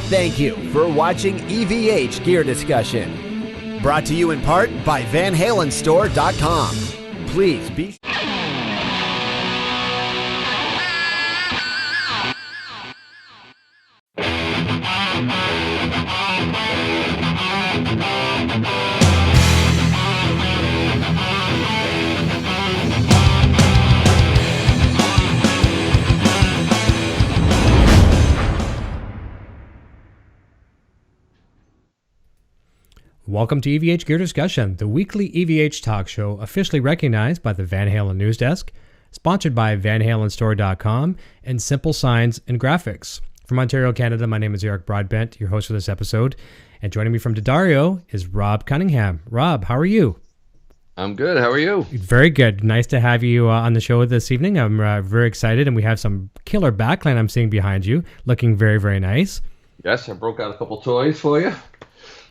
Thank you for watching EVH Gear Discussion. Brought to you in part by VanHalenStore.com. Please be... Welcome to EVH Gear Discussion, the weekly EVH talk show officially recognized by the Van Halen News Desk, sponsored by VanHalenStore.com and Simple Signs and Graphics. From Ontario, Canada, my name is Eric Broadbent, your host for this episode, and joining me from Daddario is Rob Cunningham. Rob, how are you? I'm good. How are you? Very good. Nice to have you on the show this evening. I'm very excited, and we have some killer backline I'm seeing behind you, looking very, very nice. Yes, I broke out a couple toys for you.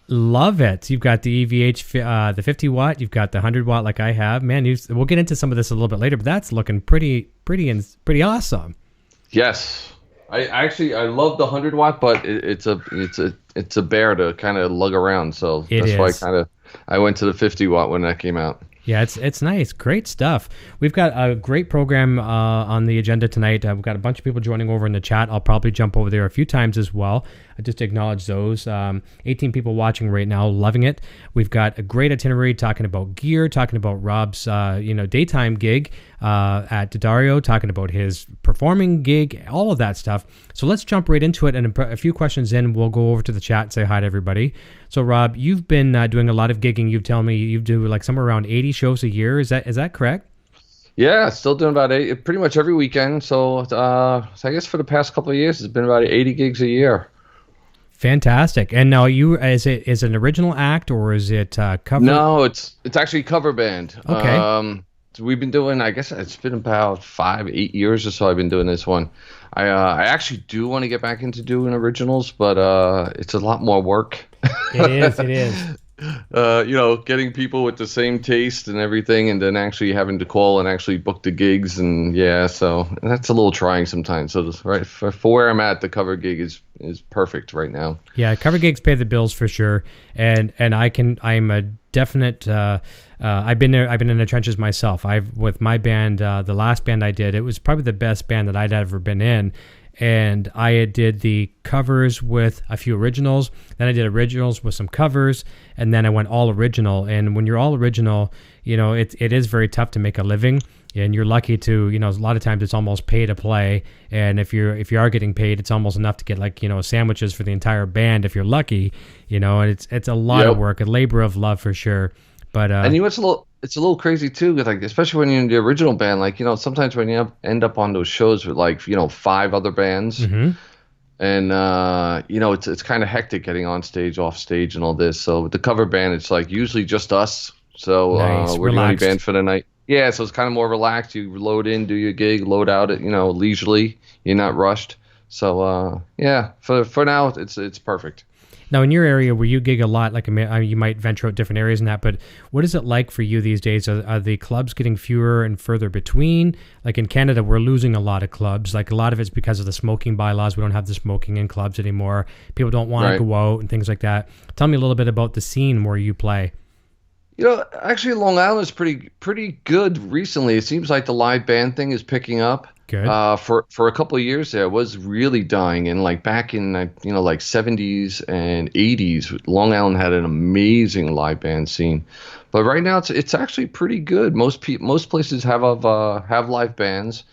Love it. You've got the EVH, the 50 watt. You've got the 100 watt like I have. Man, we'll get into some of this a little bit later, but that's looking pretty awesome. Yes, I love the 100 watt, but it's a bear to kind of lug around. So that's why I went to the 50 watt when that came out. Yeah, it's nice. Great stuff. We've got a great program on the agenda tonight. We've got a bunch of people joining over in the chat. I'll probably jump over there a few times as well. Just to acknowledge those. 18 people watching right now, loving it. We've got a great itinerary talking about gear, talking about Rob's daytime gig at Daddario, talking about his performing gig, all of that stuff. So let's jump right into it. And a few questions in, we'll go over to the chat and say hi to everybody. So Rob, you've been doing a lot of gigging. You've told me you do like somewhere around 80 shows a year. Is that correct? Yeah, still doing about 8, pretty much every weekend. So I guess for the past couple of years, it's been about 80 gigs a year. Fantastic. And now is it an original act or is it cover? No, it's actually cover band. Okay. So we've been doing, I guess it's been about 8 years or so I've been doing this one. I actually do want to get back into doing originals, but it's a lot more work. It is. Getting people with the same taste and everything, and then actually having to call and actually book the gigs, and so that's a little trying sometimes. So right for where I'm at, the cover gig is perfect right now. Yeah, cover gigs pay the bills for sure, and I'm a definite. I've been there. I've been in the trenches myself. With my band, the last band I did, it was probably the best band that I'd ever been in. And I did the covers with a few originals. Then I did originals with some covers, and then I went all original. And when you're all original, it is very tough to make a living. And you're lucky to, a lot of times it's almost pay to play. And if you are getting paid, it's almost enough to get sandwiches for the entire band if you're lucky. And it's a lot of work, a labor of love for sure. But and it's a little crazy too, especially when you're in the original band. Sometimes when you end up on those shows with 5 other bands, mm-hmm. and it's kind of hectic getting on stage, off stage, and all this. So with the cover band, it's usually just us. So nice. We're Relaxed. the only band for the night. Yeah, so it's kind of more relaxed. You load in, do your gig, load out it, leisurely. You're not rushed. So for now, it's perfect. Now, in your area where you gig a lot, you might venture out different areas in that, but what is it like for you these days? Are the clubs getting fewer and further between? Like in Canada, we're losing a lot of clubs. Like a lot of it's because of the smoking bylaws. We don't have the smoking in clubs anymore. People don't want to go out and things like that. Tell me a little bit about the scene where you play. Actually, Long Island is pretty good recently. It seems like the live band thing is picking up. Good. For a couple of years there, it was really dying, and back in 70s and 80s, Long Island had an amazing live band scene. But right now it's actually pretty good. Most places have live bands.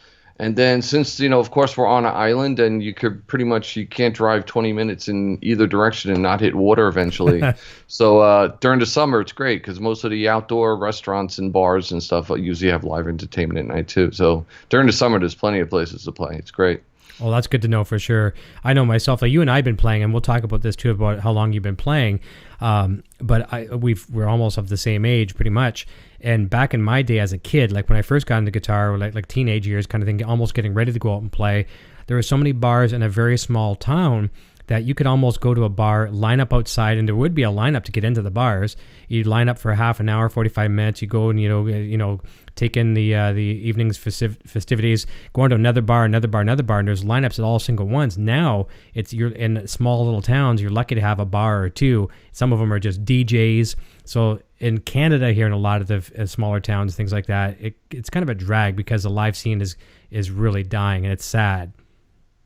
And then since, of course, we're on an island, and you can't drive 20 minutes in either direction and not hit water eventually. So during the summer, it's great because most of the outdoor restaurants and bars and stuff usually have live entertainment at night too. So during the summer, there's plenty of places to play. It's great. Well, that's good to know for sure. I know myself, you and I have been playing, and we'll talk about this too, about how long you've been playing. But we're almost of the same age pretty much. And back in my day as a kid, when I first got into guitar, like teenage years kind of thing, almost getting ready to go out and play, there were so many bars in a very small town that you could almost go to a bar, line up outside, and there would be a lineup to get into the bars. You'd line up for half an hour, 45 minutes. You go and take in the evening's festivities, go on to another bar, and there's lineups at all single ones. Now you're in small little towns. You're lucky to have a bar or two. Some of them are just DJs. So in Canada here, in a lot of the smaller towns, things like that, it's kind of a drag because the live scene is really dying, and it's sad.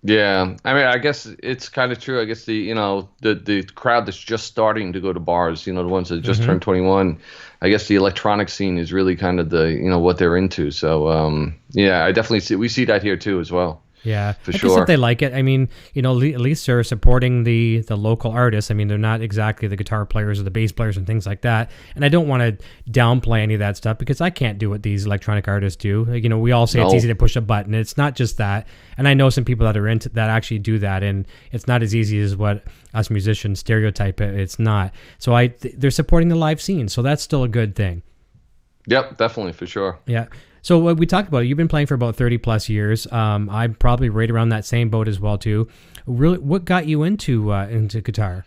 Yeah, I mean, I guess it's kind of true. I guess the crowd that's just starting to go to bars, the ones that just turned 21, I guess the electronic scene is really kind of the what they're into. So yeah, I definitely we see that here too as well. Yeah, for I sure. guess if they like it, I mean, at least they're supporting the local artists. I mean, they're not exactly the guitar players or the bass players and things like that. And I don't want to downplay any of that stuff because I can't do what these electronic artists do. We all say It's easy to push a button. It's not just that. And I know some people that are into that actually do that, and it's not as easy as what us musicians stereotype it. It's not. So they're supporting the live scene, so that's still a good thing. Yep, definitely, for sure. Yeah. So what we talked about, you've been playing for about 30 plus years. I'm probably right around that same boat as well too. Really, what got you into guitar?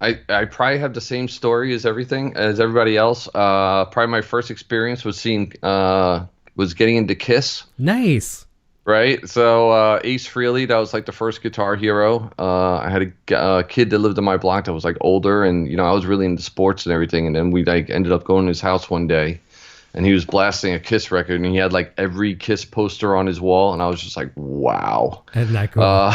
I probably have the same story as everybody else. Probably my first experience was getting into Kiss. Nice. Right. So Ace Frehley, that was like the first guitar hero. I had a kid that lived on my block that was like older, and I was really into sports and everything. And then we ended up going to his house one day. And he was blasting a Kiss record, and he had like every Kiss poster on his wall, and I was just like, "Wow!" Isn't that cool?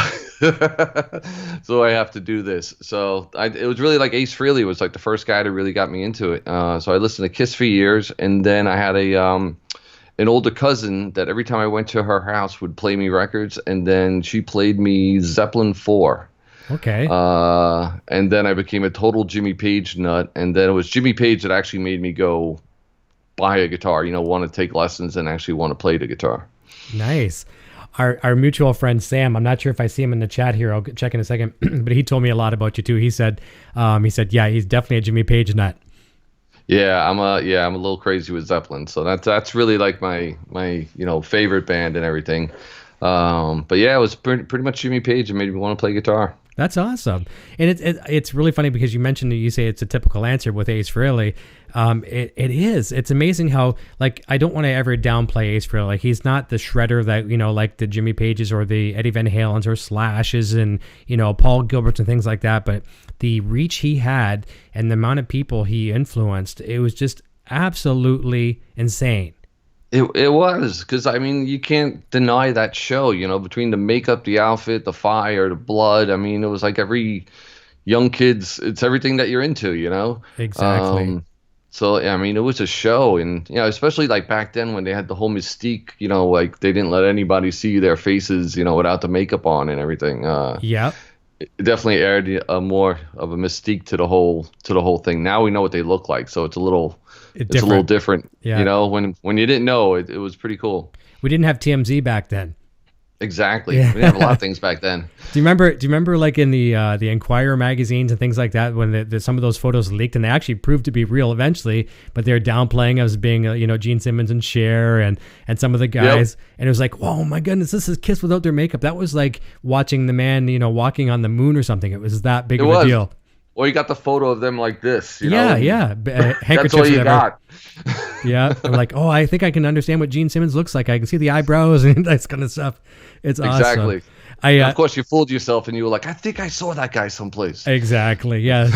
So I have to do this. So it was really like Ace Frehley was like the first guy that really got me into it. So I listened to Kiss for years, and then I had an older cousin that every time I went to her house would play me records, and then she played me Zeppelin 4. Okay. And then I became a total Jimmy Page nut, and then it was Jimmy Page that actually made me go buy a guitar, want to take lessons and actually want to play the guitar. Nice. Our mutual friend Sam, I'm not sure if I see him in the chat here, I'll check in a second, but he told me a lot about you too. He said yeah, he's definitely a Jimmy Page nut. Yeah, I'm a little crazy with Zeppelin, so that's really like my favorite band and everything. But yeah, it was pretty much Jimmy Page that made me want to play guitar. That's awesome. And it's really funny because you say it's a typical answer with Ace Frehley. It is. It's amazing how, like, I don't want to ever downplay Ace Frehley. Like, he's not the shredder that, like the Jimmy Pages or the Eddie Van Halens or Slashes and, Paul Gilberts and things like that. But the reach he had and the amount of people he influenced, it was just absolutely insane. It was, because I mean, you can't deny that show, between the makeup, the outfit, the fire, the blood. I mean, it was like every young kid's, it's everything that you're into, Exactly. So, I mean, it was a show, and, especially like back then when they had the whole mystique, like they didn't let anybody see their faces, without the makeup on and everything. Yeah. It definitely added more of a mystique to the whole thing. Now we know what they look like, so it's a little different. Yeah. When you didn't know, it was pretty cool. We didn't have TMZ back then. Exactly. Yeah. We didn't have a lot of things back then. Do you remember like in the Enquirer magazines and things like that when some of those photos leaked and they actually proved to be real eventually, but they're downplaying as being Gene Simmons and Cher and some of the guys. Yep. And it was like, oh my goodness, this is Kiss without their makeup. That was like watching the man walking on the moon or something. It was that big of a deal. Well, you got the photo of them like this, Yeah. That's all you got. Yeah. I'm like, oh, I think I can understand what Gene Simmons looks like. I can see the eyebrows and that kind of stuff. It's exactly. Awesome. Of course, you fooled yourself and you were like, I think I saw that guy someplace. Exactly. Yeah.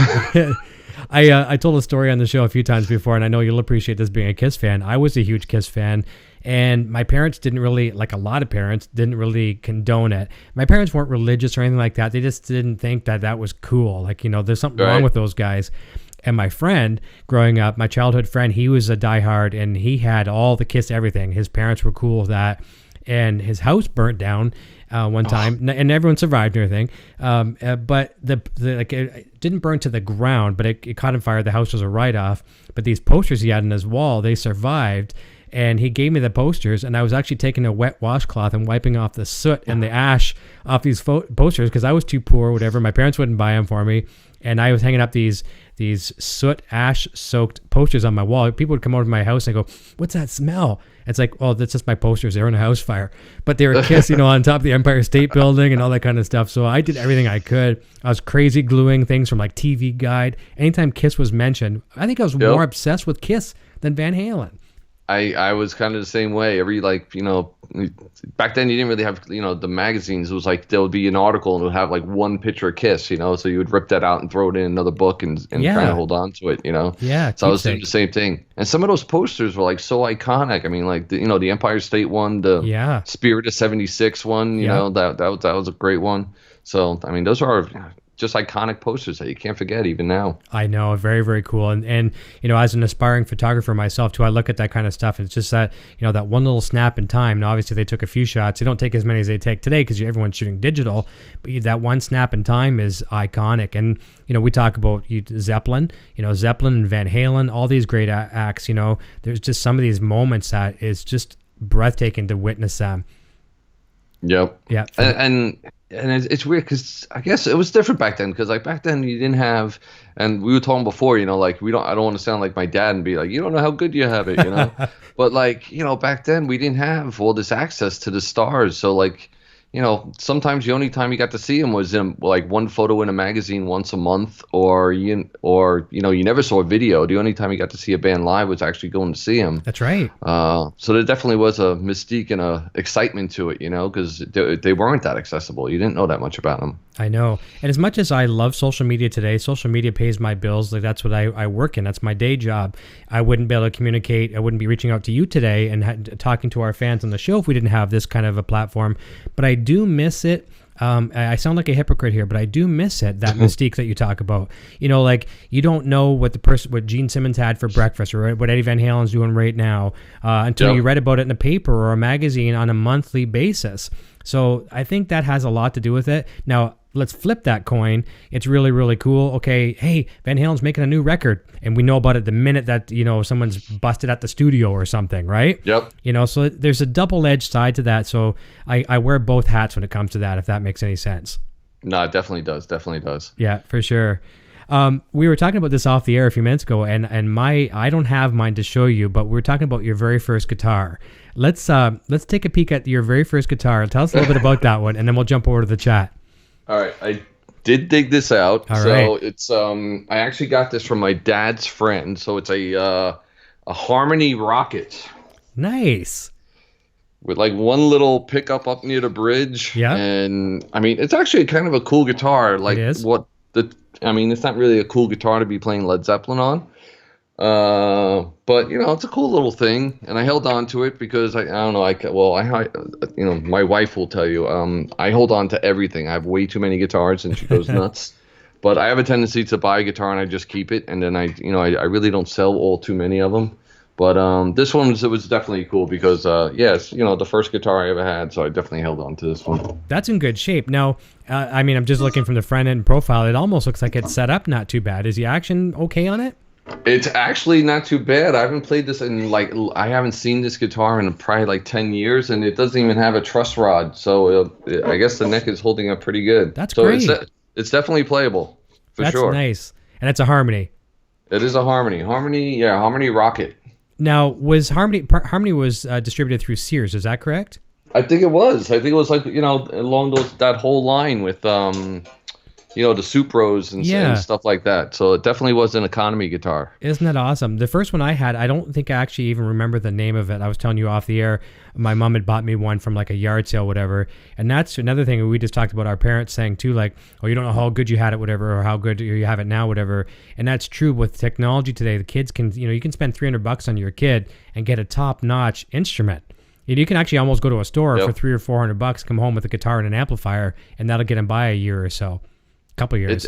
I told a story on the show a few times before, and I know you'll appreciate this being a Kiss fan. I was a huge Kiss fan. And my parents didn't really, like a lot of parents, didn't really condone it. My parents weren't religious or anything like that. They just didn't think that was cool. Like, there's something wrong with those guys. And my friend, growing up, my childhood friend, he was a diehard, and he had all the Kiss everything. His parents were cool with that. And his house burnt down one time, and everyone survived and everything. But it didn't burn to the ground, but it caught on fire. The house was a write-off. But these posters he had on his wall, they survived. and he gave me the posters, and I was actually taking a wet washcloth and wiping off the soot and the ash off these posters because I was too poor or whatever. My parents wouldn't buy them for me, and I was hanging up these soot ash soaked posters on my wall. People would come over to my house and go, "What's that smell?" It's like, "Oh, that's just my posters. They're in a house fire." But they were Kiss, on top of the Empire State Building and all that kind of stuff. So I did everything I could. I was crazy gluing things from like TV Guide. Anytime Kiss was mentioned, I think I was more obsessed with Kiss than Van Halen. I was kind of the same way. Back then you didn't really have, the magazines. It was like there would be an article and it would have like one picture of Kiss, so you would rip that out and throw it in another book and kind of hold on to it, Yeah. So I was doing the same thing. And some of those posters were like so iconic. I mean, like, the Empire State one, the Spirit of 76 one, that was a great one. So, I mean, those are just iconic posters that you can't forget even now. I know, very, very cool. And as an aspiring photographer myself too, I look at that kind of stuff. And it's just that, that one little snap in time. Now, obviously they took a few shots. They don't take as many as they take today because everyone's shooting digital. But that one snap in time is iconic. And, we talk about Zeppelin, Zeppelin and Van Halen, all these great acts, there's just some of these moments that is just breathtaking to witness them. Yep. Yeah. And it's weird because I guess it was different back then because like back then you didn't have, and we were talking before, like I don't want to sound like my dad and be like, you don't know how good you have it, but like, back then we didn't have all this access to the stars. So like, sometimes the only time you got to see him was in like one photo in a magazine once a month, or you never saw a video. The only time you got to see a band live was actually going to see him. That's right. So there definitely was a mystique and a excitement to it, because they weren't that accessible. You didn't know that much about them. I know. And as much as I love social media today, social media pays my bills. Like that's what I work in. That's my day job. I wouldn't be able to communicate. I wouldn't be reaching out to you today and talking to our fans on the show if we didn't have this kind of a platform. But I do miss it. I sound like a hypocrite here, but I do miss it, that mystique that you talk about. Like you don't know what Gene Simmons had for breakfast or what Eddie Van Halen's doing right now until you read about it in a paper or a magazine on a monthly basis. So I think that has a lot to do with it. Now, let's flip that coin. It's really, really cool. Okay, hey, Van Halen's making a new record, and we know about it the minute that, someone's busted at the studio or something, right? Yep. So there's a double-edged side to that. So I wear both hats when it comes to that, if that makes any sense. No, it definitely does. Definitely does. Yeah, for sure. We were talking about this off the air a few minutes ago, and I don't have mine to show you, but we were talking about your very first guitar. Let's take a peek at your very first guitar. Tell us a little bit about that one, and then we'll jump over to the chat. All right, I did dig this out. All so right. It's I actually got this from my dad's friend. So it's a Harmony Rocket. Nice. With like one little pickup up near the bridge. Yeah. And I mean, it's actually kind of a cool guitar. Like it is. It's not really a cool guitar to be playing Led Zeppelin on. But it's a cool little thing, and I held on to it because I don't know, my wife will tell you, I hold on to everything. I have way too many guitars, and she goes nuts. But I have a tendency to buy a guitar and I just keep it, and then I really don't sell all too many of them. But this one was definitely cool because it's the first guitar I ever had, so I definitely held on to this one. That's in good shape. Now, I'm just looking from the front end profile. It almost looks like it's set up not too bad. Is the action okay on it? It's actually not too bad. I haven't played this I haven't seen this guitar in probably 10 years, and it doesn't even have a truss rod. So I guess the neck is holding up pretty good. That's great. It's definitely playable for sure. That's nice. And it's a Harmony. It is a Harmony. Harmony Rocket. Now, was Harmony was distributed through Sears? Is that correct? I think it was. Along that whole line with the Supros and stuff like that. So it definitely was an economy guitar. Isn't that awesome? The first one I had, I don't think I actually even remember the name of it. I was telling you off the air, my mom had bought me one from like a yard sale, whatever. And that's another thing we just talked about our parents saying too, like, oh, you don't know how good you had it, whatever, or how good you have it now, whatever. And that's true with technology today. The kids can, you can spend $300 on your kid and get a top-notch instrument. You can actually almost go to a store for $300 or $400, come home with a guitar and an amplifier, and that'll get him by a year or so. Couple years.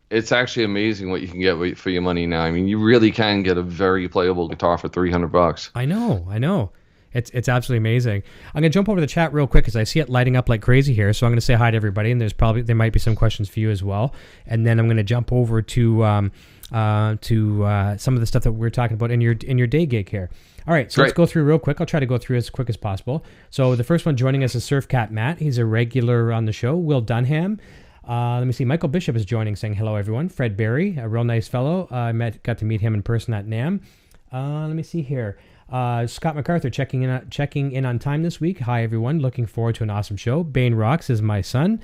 It's actually amazing what you can get for your money now. I mean, you really can get a very playable guitar for $300. I know. It's absolutely amazing. I'm gonna jump over to the chat real quick because I see it lighting up like crazy here. So I'm gonna say hi to everybody, and there might be some questions for you as well. And then I'm gonna jump over to to some of the stuff that we're talking about in your day gig here. All right, so let's go through real quick. I'll try to go through as quick as possible. So the first one joining us is Surf Cat Matt. He's a regular on the show. Will Dunham. Let me see. Michael Bishop is joining, saying hello, everyone. Fred Berry, a real nice fellow. I got to meet him in person at NAMM. Let me see here. Scott MacArthur checking in on time this week. Hi, everyone. Looking forward to an awesome show. Bane Rocks is my son.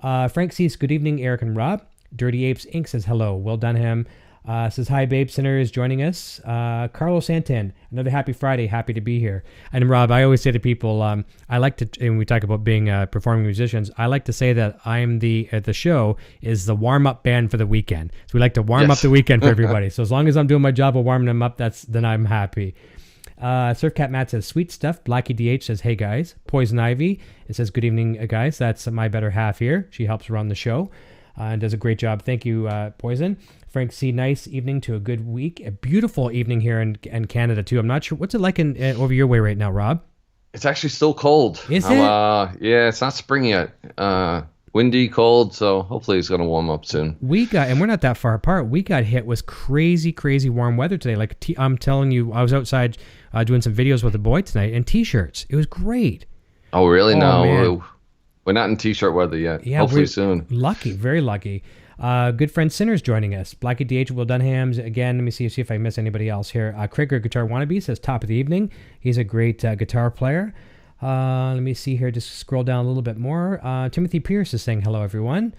Frank Cease, good evening, Eric and Rob. Dirty Apes Inc. says hello. Will Dunham says hi, babe. Sinner is joining us. Carlo Santin, another happy Friday. Happy to be here. And Rob, I always say to people, I like to, and we talk about being performing musicians, I like to say that I'm the show is the warm-up band for the weekend. So we like to warm up the weekend for everybody. So as long as I'm doing my job of warming them up, then I'm happy. Surf Cat Matt says, sweet stuff. Blackie DH says, hey guys. Poison Ivy, it says, good evening, guys. That's my better half here. She helps run the show and does a great job. Thank you, Poison. Frank C, nice evening to a good week. A beautiful evening here in Canada too. I'm not sure. What's it like over your way right now, Rob? It's actually still cold. Is it? Yeah, it's not spring yet. Windy, cold, so hopefully it's going to warm up soon. And we're not that far apart. We got hit with crazy, crazy warm weather today. Like I'm telling you, I was outside doing some videos with the boy tonight in t-shirts. It was great. Oh, really? No, man. We're not in t-shirt weather yet. Yeah, hopefully soon. Lucky, very lucky. Good friend Sinner's joining us. Blackie DH, Will Dunham's again. Let me see if I miss anybody else here. Krieger Guitar Wannabe says top of the evening. He's a great guitar player. Let me see here. Just scroll down a little bit more. Timothy Pierce is saying hello, everyone.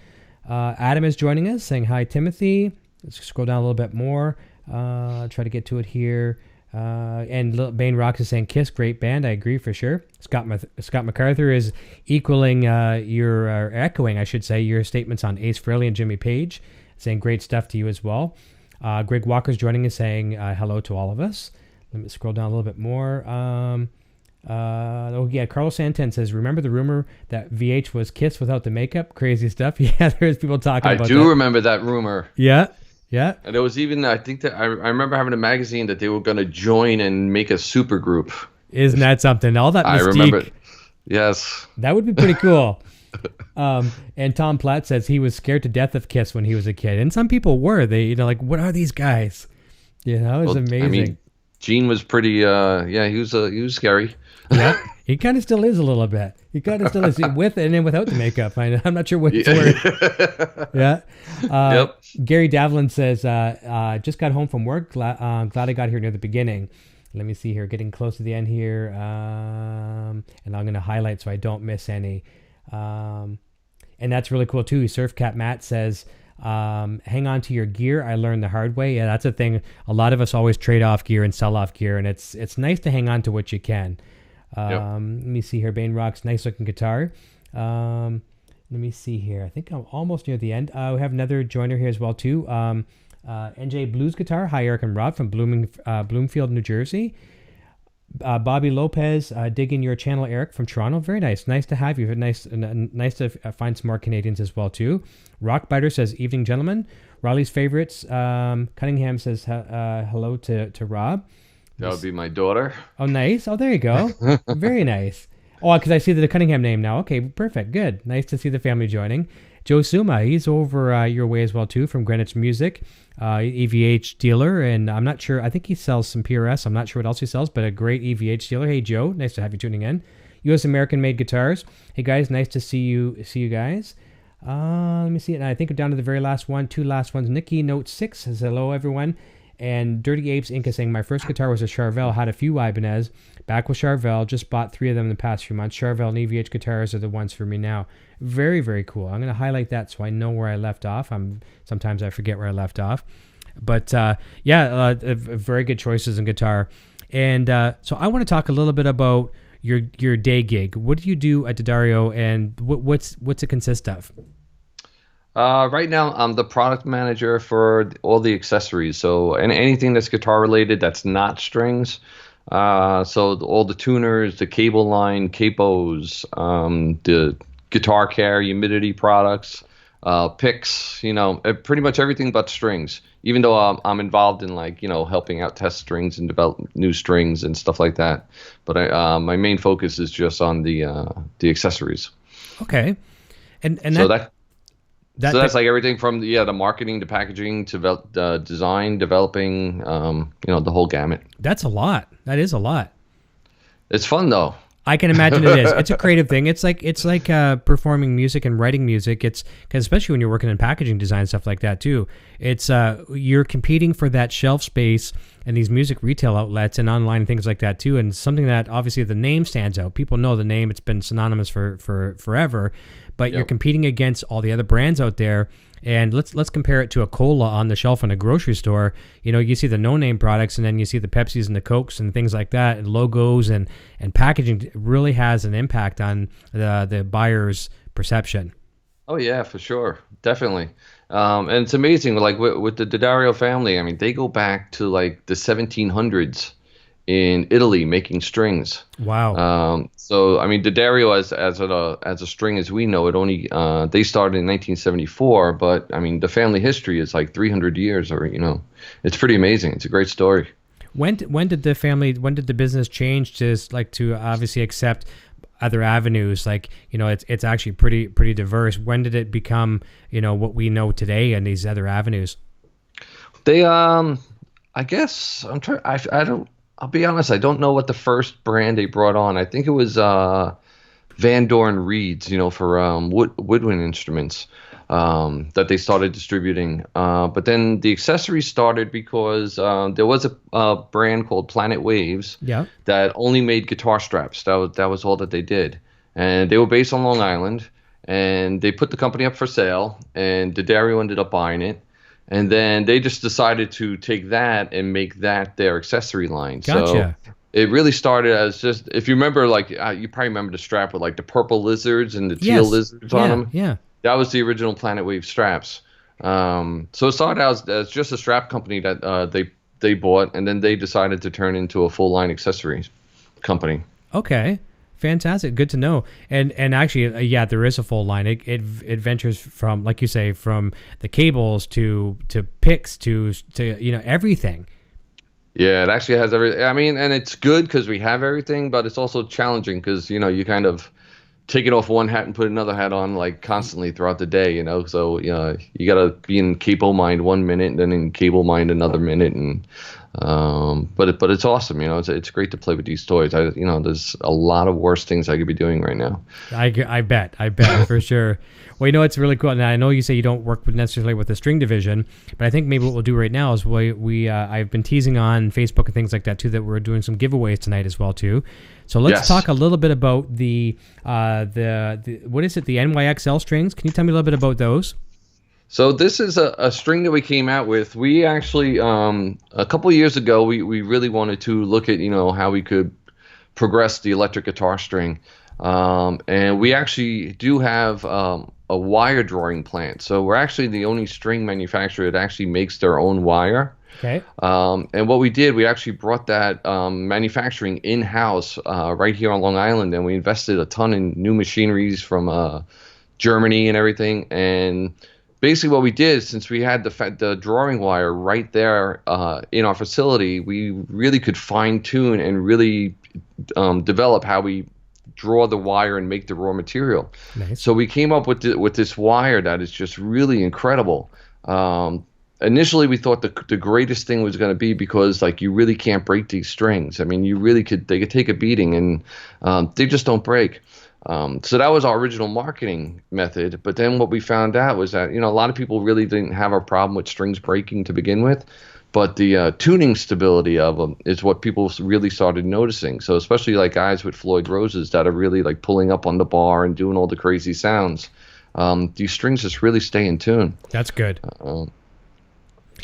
Adam is joining us, saying hi, Timothy. Let's scroll down a little bit more. Try to get to it here. And Bane Rocks is saying Kiss, great band. I agree for sure. Scott MacArthur is echoing, I should say, your statements on Ace Frehley and Jimmy Page, saying great stuff to you as well. Greg Walker's joining us, saying hello to all of us. Let me scroll down a little bit more. Carlo Santin says, remember the rumor that VH was Kiss without the makeup? Crazy stuff. Yeah, there's people talking about that. I do remember that rumor. Yeah. And there was even, I think that I remember having a magazine that they were going to join and make a super group. Isn't that something? All that mystique. I remember. Yes. That would be pretty cool. And Tom Platt says he was scared to death of Kiss when he was a kid. And some people were. They, like, what are these guys? It's amazing. I mean, Gene was pretty, he was scary. Yeah, he kind of still is a little bit. He kind of still is with and then without the makeup. I'm not sure which word. Yeah. Yep. Gary Davlin says, just got home from work. Glad I got here near the beginning. Let me see here. Getting close to the end here. And I'm going to highlight so I don't miss any. And that's really cool too. Surf Cat Matt says, hang on to your gear. I learned the hard way. Yeah, that's a thing. A lot of us always trade off gear and sell off gear. And it's nice to hang on to what you can. Let me see here. Bane Rocks, nice looking guitar. Let me see here. I think I'm almost near the end. We have another joiner here as well too. NJ Blues Guitar. Hi, Eric and Rob from Bloomfield, New Jersey. Bobby Lopez, digging your channel, Eric from Toronto. Very nice. Nice to have you. Nice to find some more Canadians as well too. Rockbiter says, evening, gentlemen. Riley's favorites. Cunningham says hello to Rob. That would be my daughter. Oh, nice. Oh, there you go. Very nice. Oh, because I see the Cunningham name now. Okay, perfect. Good. Nice to see the family joining. Joe Suma, he's over your way as well, too, from Greenwich Music, EVH dealer. And I'm not sure. I think he sells some PRS. I'm not sure what else he sells, but a great EVH dealer. Hey, Joe. Nice to have you tuning in. U.S. American-made guitars. Hey, guys. Nice to see you guys. Let me see it. And I think we're down to the very last one. Two last ones. Nikki Note 6 says, hello, everyone. And Dirty Apes Inc. is saying, my first guitar was a Charvel, had a few Ibanez. Back with Charvel, just bought 3 of them in the past few months. Charvel and EVH guitars are the ones for me now. Very, very cool. I'm going to highlight that so I know where I left off. Sometimes I forget where I left off. But very good choices in guitar. And so I want to talk a little bit about your day gig. What do you do at D'Addario, and what's it consist of? Right now, I'm the product manager for all the accessories. So, and anything that's guitar related that's not strings. So all the tuners, the cable line, capos, the guitar care, humidity products, picks, pretty much everything but strings. Even though I'm involved in helping out test strings and develop new strings and stuff like that. But my main focus is just on the accessories. Okay. And so that. So that's like everything from the marketing to packaging to design, developing, the whole gamut. That's a lot. That is a lot. It's fun though. I can imagine it is. It's a creative thing. It's like performing music and writing music. It's because especially when you're working in packaging design stuff like that too. It's you're competing for that shelf space and these music retail outlets and online and things like that too. And something that obviously the name stands out. People know the name. It's been synonymous for forever. But you're competing against all the other brands out there. And let's compare it to a cola on the shelf in a grocery store. You see the no-name products, and then you see the Pepsis and the Cokes and things like that, and logos and packaging really has an impact on the buyer's perception. Oh yeah, for sure, definitely. And it's amazing, like with the D'Addario family. I mean, they go back to like the 1700s in Italy making strings. Wow. So I mean, D'Addario as a string as we know it only they started in 1974, but I mean the family history is like 300 years, or it's pretty amazing. It's a great story. When did the business change to obviously accept other avenues? Like it's actually pretty diverse. When did it become what we know today and these other avenues? They I guess I'll be honest, I don't know what the first brand they brought on. I think it was Van Doren Reeds, for woodwind instruments that they started distributing. But then the accessories started because there was a brand called Planet Waves that only made guitar straps. That was all that they did. And they were based on Long Island. And they put the company up for sale, and D'Addario ended up buying it. And then they just decided to take that and make that their accessory line. Gotcha. So it really started as just, if you remember, like you probably remember the strap with like the purple lizards and the teal lizards on them. Yeah. That was the original Planet Wave straps. So it started out as just a strap company that they bought, and then they decided to turn into a full line accessories company. Okay. Fantastic. Good to know. And actually, there is a full line. It ventures from, like you say, from the cables to picks to everything. Yeah, it actually has everything. I mean, and it's good because we have everything, but it's also challenging because you kind of take it off one hat and put another hat on like constantly throughout the day. So you got to be in cable mind 1 minute and then in cable mind another minute, and but it's awesome. It's great to play with these toys. There's a lot of worse things I could be doing right now. I bet for sure. Well, it's really cool. Now I know you say you don't work necessarily with the string division, but I think maybe what we'll do right now is I've been teasing on Facebook and things like that too, that we're doing some giveaways tonight as well too. So let's talk a little bit about the what is it, the NYXL strings? Can you tell me a little bit about those? So this is a string that we came out with. We actually, a couple of years ago, we really wanted to look at, how we could progress the electric guitar string. And we actually do have a wire drawing plant. So we're actually the only string manufacturer that actually makes their own wire. Okay. And what we did, we actually brought that manufacturing in-house right here on Long Island, and we invested a ton in new machineries from Germany and everything. And basically what we did, since we had the drawing wire right there in our facility, we really could fine-tune and really develop how we draw the wire and make the raw material. Nice. So we came up with this wire that is just really incredible. Initially, we thought the greatest thing was going to be because like you really can't break these strings. I mean, they could take a beating and they just don't break. So that was our original marketing method. But then what we found out was that, a lot of people really didn't have a problem with strings breaking to begin with. But the tuning stability of them is what people really started noticing. So especially like guys with Floyd Roses that are really like pulling up on the bar and doing all the crazy sounds. These strings just really stay in tune. That's good.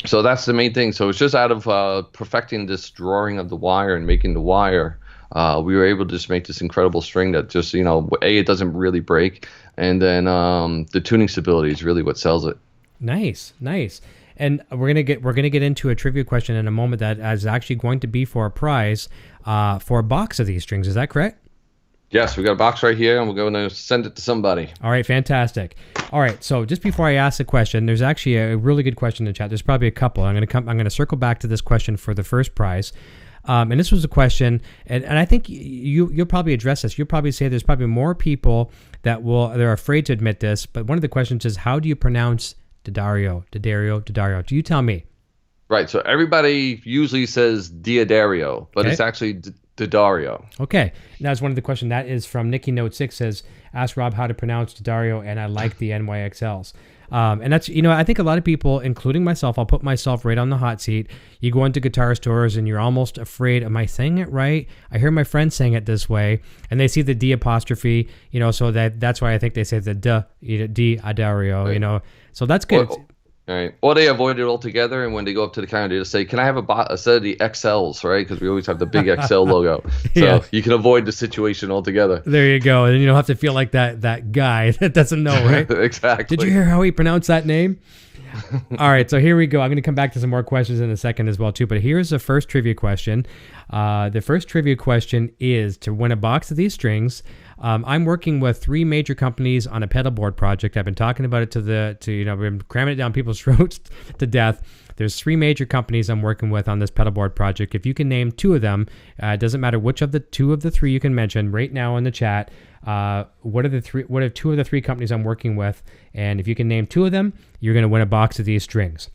So that's the main thing. So it's just out of perfecting this drawing of the wire and making the wire, we were able to just make this incredible string that just, it doesn't really break. And then the tuning stability is really what sells it. Nice. And we're gonna get into a trivia question in a moment that is actually going to be for a prize for a box of these strings. Is that correct? Yes, we got a box right here, and we're going to send it to somebody. All right, fantastic. All right, so just before I ask the question, there's actually a really good question in the chat. There's probably a couple. I'm going to circle back to this question for the first prize. And this was a question, and I think you'll probably address this. You'll probably say there's probably more people they're afraid to admit this, but one of the questions is, how do you pronounce D'Addario? Do you tell me? Right. So everybody usually says D'Addario, but Okay. it's actually D'Addario. Okay. Now, it's one of the questions that is from Nikki Note 6 says, ask Rob how to pronounce D'Addario, and I like the NYXLs. And that's, I think a lot of people, including myself, I'll put myself right on the hot seat. You go into guitar stores and you're almost afraid, am I saying it right? I hear my friends saying it this way, and they see the D apostrophe, so that's why I think they say the D'Addario, Right. So that's good. Right. Or they avoid it altogether, and when they go up to the counter, they just say, "Can I have a set of the XLs?" Right? Because we always have the big XL logo, so Yeah. you can avoid the situation altogether. There you go. And you don't have to feel like that guy that doesn't know, right? Exactly. Did you hear how he pronounced that name? All right, so here we go. I'm going to come back to some more questions in a second as well, too. But here's the first trivia question. The first trivia question is, to win a box of these strings, I'm working with 3 major companies on a pedal board project. I've been talking about it we've been cramming it down people's throats to death. There's 3 major companies I'm working with on this pedal board project. If you can name 2 of them, it doesn't matter which of the 2 of the 3 you can mention right now in the chat. What are 2 of the 3 companies I'm working with? And if you can name 2 of them, you're going to win a box of these strings.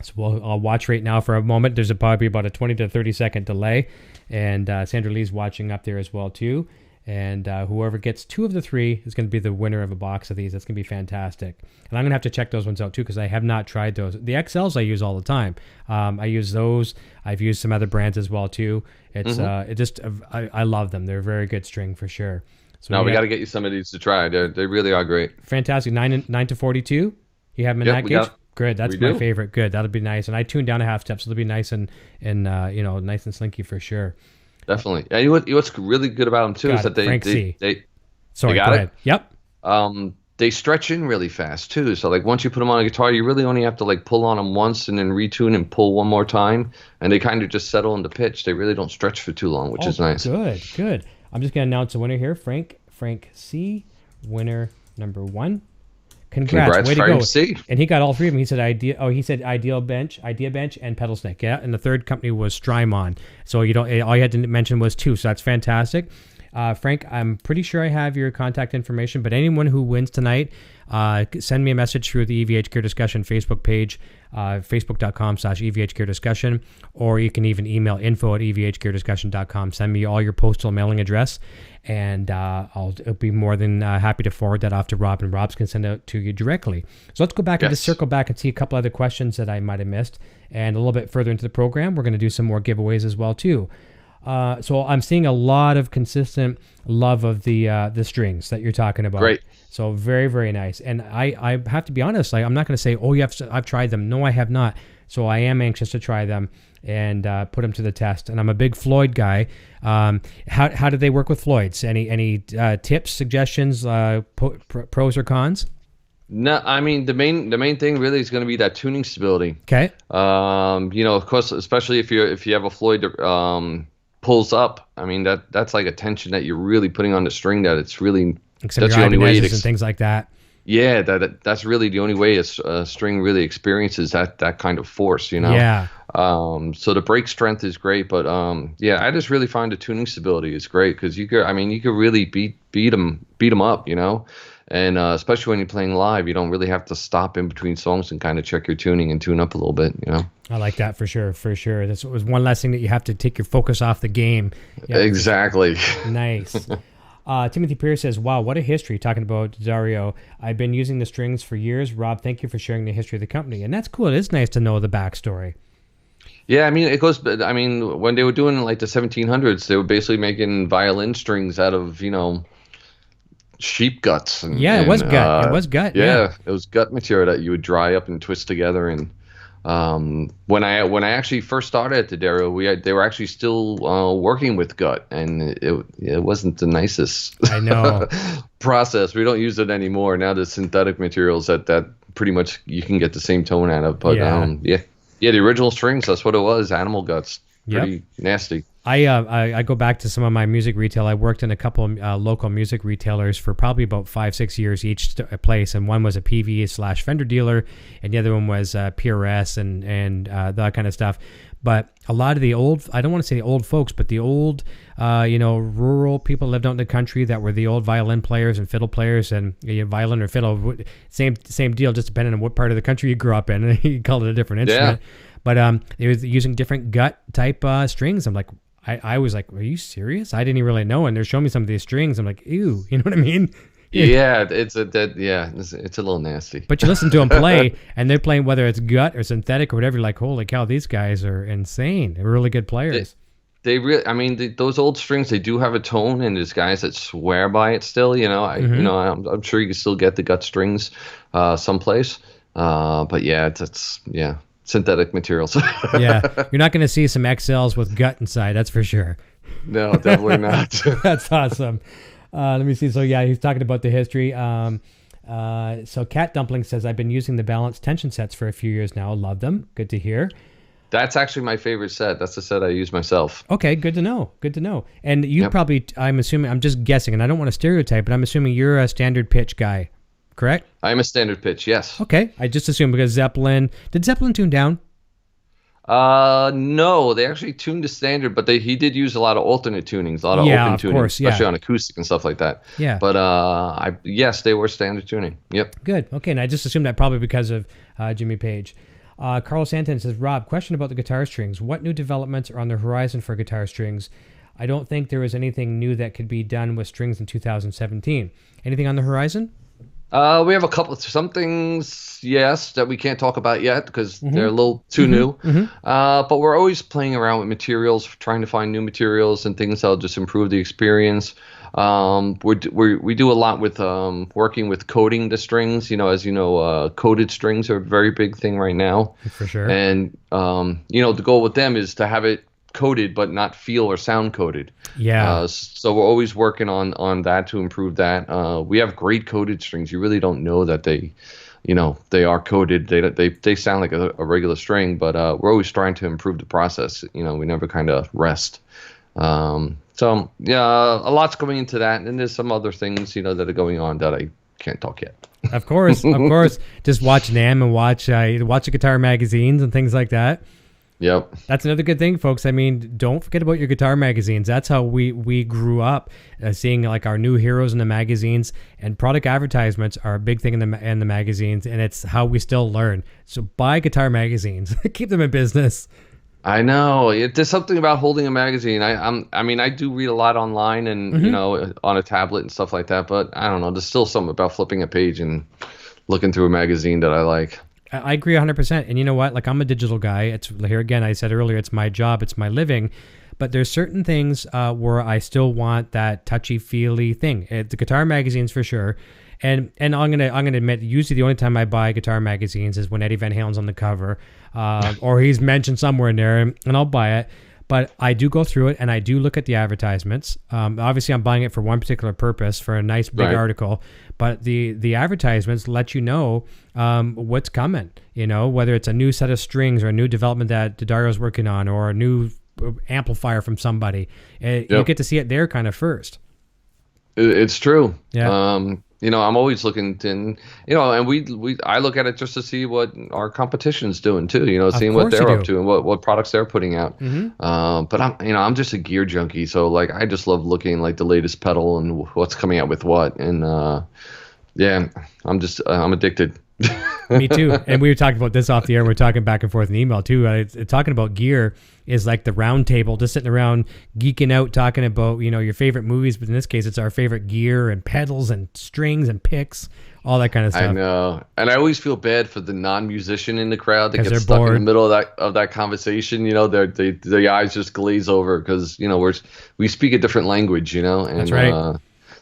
So I'll watch right now for a moment. There's probably about a 20 to 30 second delay. And Sandra Lee's watching up there as well, too. And whoever gets 2 of the 3 is going to be the winner of a box of these. That's going to be fantastic. And I'm going to have to check those ones out, too, because I have not tried those. The XLs I use all the time. I use those. I've used some other brands as well, too. It's I love them. They're a very good string for sure. So we got to get you some of these to try. They really are great. Fantastic. 9 to 42. You have them in that gauge? Good. That's my favorite. Good. That'll be nice. And I tuned down a half step, so it'll be nice and nice and slinky for sure. Definitely. And what's really good about them too is that they Sorry, got go it. ahead. Yep. They stretch in really fast too. So like once you put them on a guitar, you really only have to like pull on them once and then retune and pull one more time, and they kind of just settle into pitch. They really don't stretch for too long, which is nice. Good. I'm just gonna announce a winner here. Frank C, winner number 1. Congrats, way to go. C. And he got all 3 of them. He said Idea Bench, and Pedal Snake. Yeah, and the third company was Strymon. So all you had to mention was 2. So that's fantastic. Frank, I'm pretty sure I have your contact information, but anyone who wins tonight, send me a message through the EVH Gear Discussion Facebook page, facebook.com/EVH Gear Discussion, or you can even email info@evhgeardiscussion.com. Send me all your postal mailing address, and I'll be more than happy to forward that off to Rob, and Rob's can send it to you directly. So let's go back and just circle back and see a couple other questions that I might have missed. And a little bit further into the program, we're going to do some more giveaways as well, too. So I'm seeing a lot of consistent love of the strings that you're talking about. Great. So very, very nice. And I have to be honest, like, I'm not going to say, oh, I've tried them. No, I have not. So I am anxious to try them and put them to the test. And I'm a big Floyd guy. How do they work with Floyds? Any tips, suggestions, pros or cons? No, I mean the main thing really is going to be that tuning stability. Okay. Of course, especially if you have a Floyd that pulls up. I mean that's like a tension that you're really putting on the string that it's really Like some that's the only way and things like that. Yeah, that's really the only way a string really experiences that kind of force, Yeah. So the break strength is great, but I just really find the tuning stability is great because you could really beat them up, and especially when you're playing live, you don't really have to stop in between songs and kind of check your tuning and tune up a little bit, I like that for sure. This was one less thing that you have to take your focus off the game. Yeah, exactly. Nice. Timothy Pierce says, wow, what a history, talking about Dario. I've been using the strings for years. Rob, thank you for sharing the history of the company. And that's cool. It is nice to know the backstory. Yeah, when they were doing like the 1700s, they were basically making violin strings out of, sheep guts. It was gut. Yeah, it was gut material that you would dry up and twist together. And when I actually first started at the Dario, they were actually still working with gut, and it wasn't the nicest I know process. We don't use it anymore. Now the synthetic materials that pretty much you can get the same tone out of. But the original strings, that's what it was, animal guts. Pretty nasty. I go back to some of my music retail. I worked in a couple of local music retailers for probably about 5-6 years each place, and one was a PV/Fender dealer, and the other one was PRS and that kind of stuff. But a lot of the old, I don't want to say the old folks, but the old, rural people lived out in the country that were the old violin players and fiddle players, and violin or fiddle, same deal, just depending on what part of the country you grew up in. You called it a different instrument. Yeah. But it was using different gut type strings. I'm like, I was like, are you serious? I didn't even really know. And they're showing me some of these strings. I'm like, ew, you know what I mean? Yeah, it's a little nasty. But you listen to them play, and they're playing whether it's gut or synthetic or whatever. You're like, holy cow, these guys are insane. They're really good players. They really, I mean, those old strings, they do have a tone, and there's guys that swear by it still. I'm sure you can still get the gut strings someplace. But yeah, it's synthetic materials. Yeah, you're not going to see some XLs with gut inside, that's for sure. No, definitely not. That's awesome. Let me see. So yeah, he's talking about the history. So Cat Dumpling says, I've been using the balanced tension sets for a few years now. Love them. Good to hear. That's actually my favorite set. That's the set I use myself. Okay, good to know. Good to know. And you probably, I'm assuming, I'm just guessing, and I don't want to stereotype, but I'm assuming you're a standard pitch guy, correct? I'm a standard pitch, yes. Okay, I just assumed because Zeppelin, did Zeppelin tune down? No, they actually tuned to standard, but he did use a lot of alternate tunings, a lot of open tuning, especially on acoustic and stuff like that. Yeah. But yes, they were standard tuning. Yep. Good. Okay, and I just assumed that probably because of Jimmy Page. Carlo Santin says, Rob, question about the guitar strings. What new developments are on the horizon for guitar strings? I don't think there is anything new that could be done with strings in 2017. Anything on the horizon? We have some things, yes, that we can't talk about yet because they're a little too new. But we're always playing around with materials, trying to find new materials and things that'll just improve the experience. We do a lot with working with coating the strings. As you know, coated strings are a very big thing right now. For sure. And the goal with them is to have it coated but not feel or sound coated. Yeah. So we're always working on that to improve that. We have great coated strings. You really don't know that they are coated. They sound like a regular string, but we're always trying to improve the process. We never kind of rest. So yeah, a lot's going into that, and there's some other things that are going on that I can't talk yet. Of course. Just watch NAMM and watch the guitar magazines and things like that. Yep. That's another good thing, folks. I mean, don't forget about your guitar magazines. That's how we grew up, seeing like our new heroes in the magazines, and product advertisements are a big thing in the magazines, and it's how we still learn. So buy guitar magazines. Keep them in business. I know. There's something about holding a magazine. I do read a lot online and on a tablet and stuff like that, but I don't know. There's still something about flipping a page and looking through a magazine that I like. I agree 100%. And you know what? Like, I'm a digital guy. It's here again. I said earlier, it's my job. It's my living. But there's certain things where I still want that touchy-feely thing. The guitar magazines for sure. And I'm gonna admit, usually the only time I buy guitar magazines is when Eddie Van Halen's on the cover, or he's mentioned somewhere in there, and I'll buy it. But I do go through it, and I do look at the advertisements. Obviously, I'm buying it for one particular purpose, for a nice big article. But the advertisements let you know what's coming. Whether it's a new set of strings or a new development that Dario's working on, or a new amplifier from somebody. You get to see it there kind of first. It's true. Yeah. I'm always looking to, and I look at it just to see what our competition's doing too, seeing what they're up to and what products they're putting out. But I'm just a gear junkie. So like, I just love looking like the latest pedal and what's coming out with what. And, I'm addicted. Me too. And we were talking about this off the air. We're talking back and forth in email too. Talking about gear is like the round table, just sitting around geeking out, talking about, your favorite movies. But in this case, it's our favorite gear and pedals and strings and picks, all that kind of stuff. I know. And I always feel bad for the non-musician in the crowd that gets stuck in the middle of that conversation. Their eyes just glaze over because, we speak a different language, and that's right.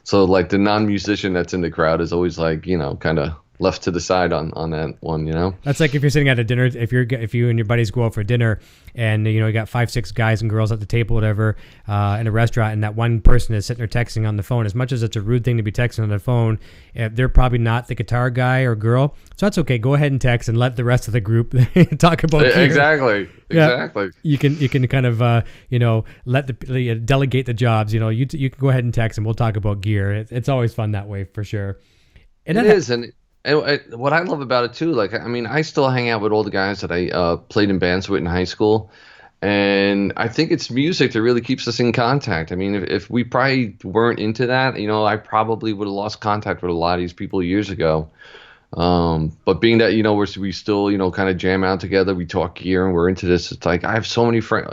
So like the non-musician that's in the crowd is always like, kind of left to the side on that one, you know. That's like if you're sitting at a dinner, if you and your buddies go out for dinner, and you got 5-6 guys and girls at the table, whatever, in a restaurant, and that one person is sitting there texting on the phone. As much as it's a rude thing to be texting on the phone, they're probably not the guitar guy or girl, so that's okay. Go ahead and text and let the rest of the group talk about gear. Exactly. You can kind of let the delegate the jobs. You can go ahead and text and we'll talk about gear. It's always fun that way for sure. And it is, and what I love about it too, like, I mean, I still hang out with all the guys that I played in bands with in high school, and I think it's music that really keeps us in contact. I mean, if we probably weren't into that, I probably would have lost contact with a lot of these people years ago. But being that, we still, kind of jam out together, we talk gear and we're into this. It's like I have so many friends,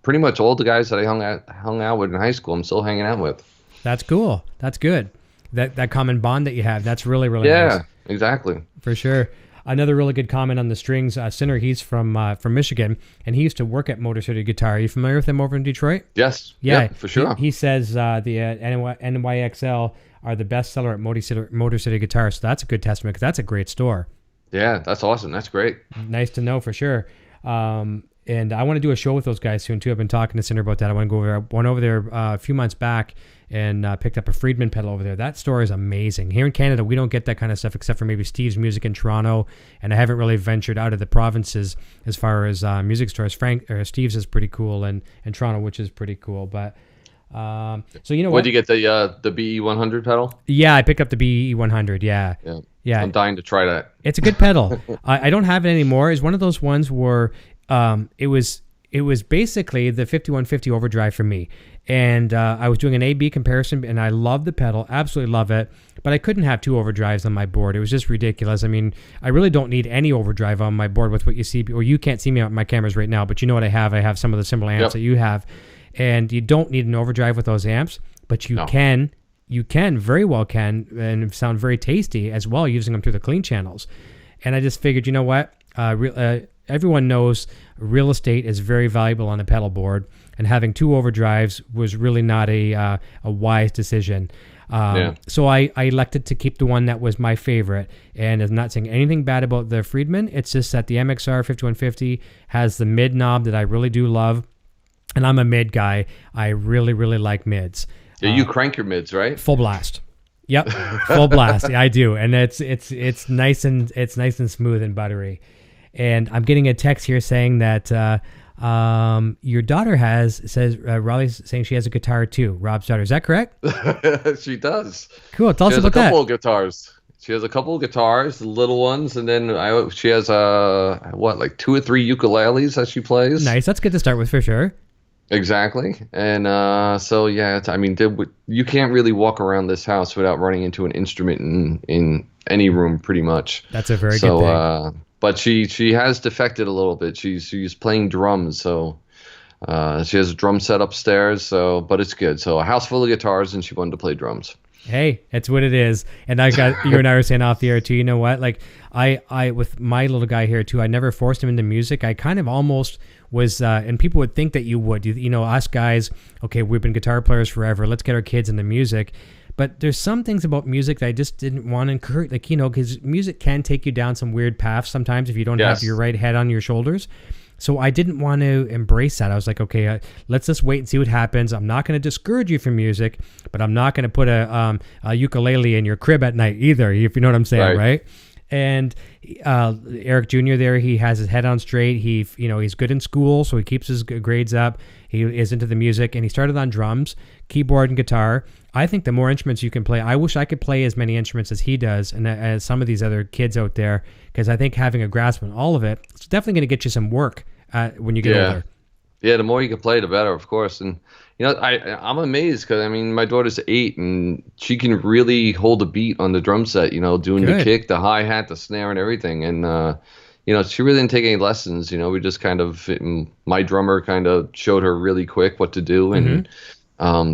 pretty much all the guys that I hung out with in high school, I'm still hanging out with. That's cool. That's good. That common bond that you have, that's really, really nice. Yeah, exactly. For sure. Another really good comment on the strings. Sinner, he's from Michigan, and he used to work at Motor City Guitar. Are you familiar with him over in Detroit? Yes. Yeah, yep, for sure. He says the NYXL are the best seller at Motor City Guitar, so that's a good testament because that's a great store. Yeah, that's awesome. That's great. Nice to know for sure. And I want to do a show with those guys soon too. I've been talking to Cinder about that. I want to go over there. I went over there a few months back and picked up a Friedman pedal over there. That store is amazing. Here in Canada, we don't get that kind of stuff except for maybe Steve's Music in Toronto, and I haven't really ventured out of the provinces as far as music stores. Steve's is pretty cool, and Toronto, which is pretty cool. But so what? Did you get the BE 100 pedal? Yeah, I picked up the BE 100. Yeah. I'm dying to try that. It's a good pedal. I don't have it anymore. It's one of those ones where it was basically the 5150 overdrive for me. And I was doing an A-B comparison, and I love the pedal, absolutely love it, but I couldn't have two overdrives on my board. It was just ridiculous. I mean, I really don't need any overdrive on my board with what you see, or you can't see me on my cameras right now, but you know what I have. I have some of the similar amps that you have, and you don't need an overdrive with those amps, but you can very well and sound very tasty as well using them through the clean channels. And I just figured, you know what, everyone knows real estate is very valuable on a pedal board, and having two overdrives was really not a wise decision. So I elected to keep the one that was my favorite, and I'm not saying anything bad about the Friedman. It's just that the MXR 5150 has the mid knob that I really do love, and I'm a mid guy. I really, really like mids. Yeah, you crank your mids, right? Full blast. Yep, full blast. Yeah, I do, and it's nice and smooth and buttery. And I'm getting a text here saying that your daughter says Raleigh's saying she has a guitar too. Rob's daughter, is that correct? She does. Cool. Tell us about that. She has a couple of guitars. She has a couple of guitars, the little ones, and then she has like 2 or 3 ukuleles that she plays. Nice. That's good to start with for sure. Exactly. And so yeah, you can't really walk around this house without running into an instrument in any room, pretty much. That's a very good thing. But she has defected a little bit. She's playing drums, so she has a drum set upstairs. So, but it's good. So a house full of guitars, and she wanted to play drums. Hey, it's what it is. And you and I were saying off the air too. You know what? Like I with my little guy here too. I never forced him into music. I kind of almost was, and people would think that you would. Us guys. Okay, we've been guitar players forever. Let's get our kids into music. But there's some things about music that I just didn't want to encourage, because music can take you down some weird paths sometimes if you don't have your right head on your shoulders. So I didn't want to embrace that. I was like, okay, let's just wait and see what happens. I'm not going to discourage you from music, but I'm not going to put a ukulele in your crib at night either, if you know what I'm saying, right? And Eric Jr. there, he has his head on straight. He's good in school, so he keeps his grades up. He is into the music, and he started on drums, keyboard, and guitar. I think the more instruments you can play, I wish I could play as many instruments as he does, and as some of these other kids out there, because I think having a grasp on all of it, it's definitely going to get you some work when you get older. Yeah, the more you can play, the better, of course. And I'm amazed because my daughter's 8 and she can really hold a beat on the drum set. Doing the kick, the hi hat, the snare, and everything. And she really didn't take any lessons. We just kind of, my drummer kind of showed her really quick what to do, and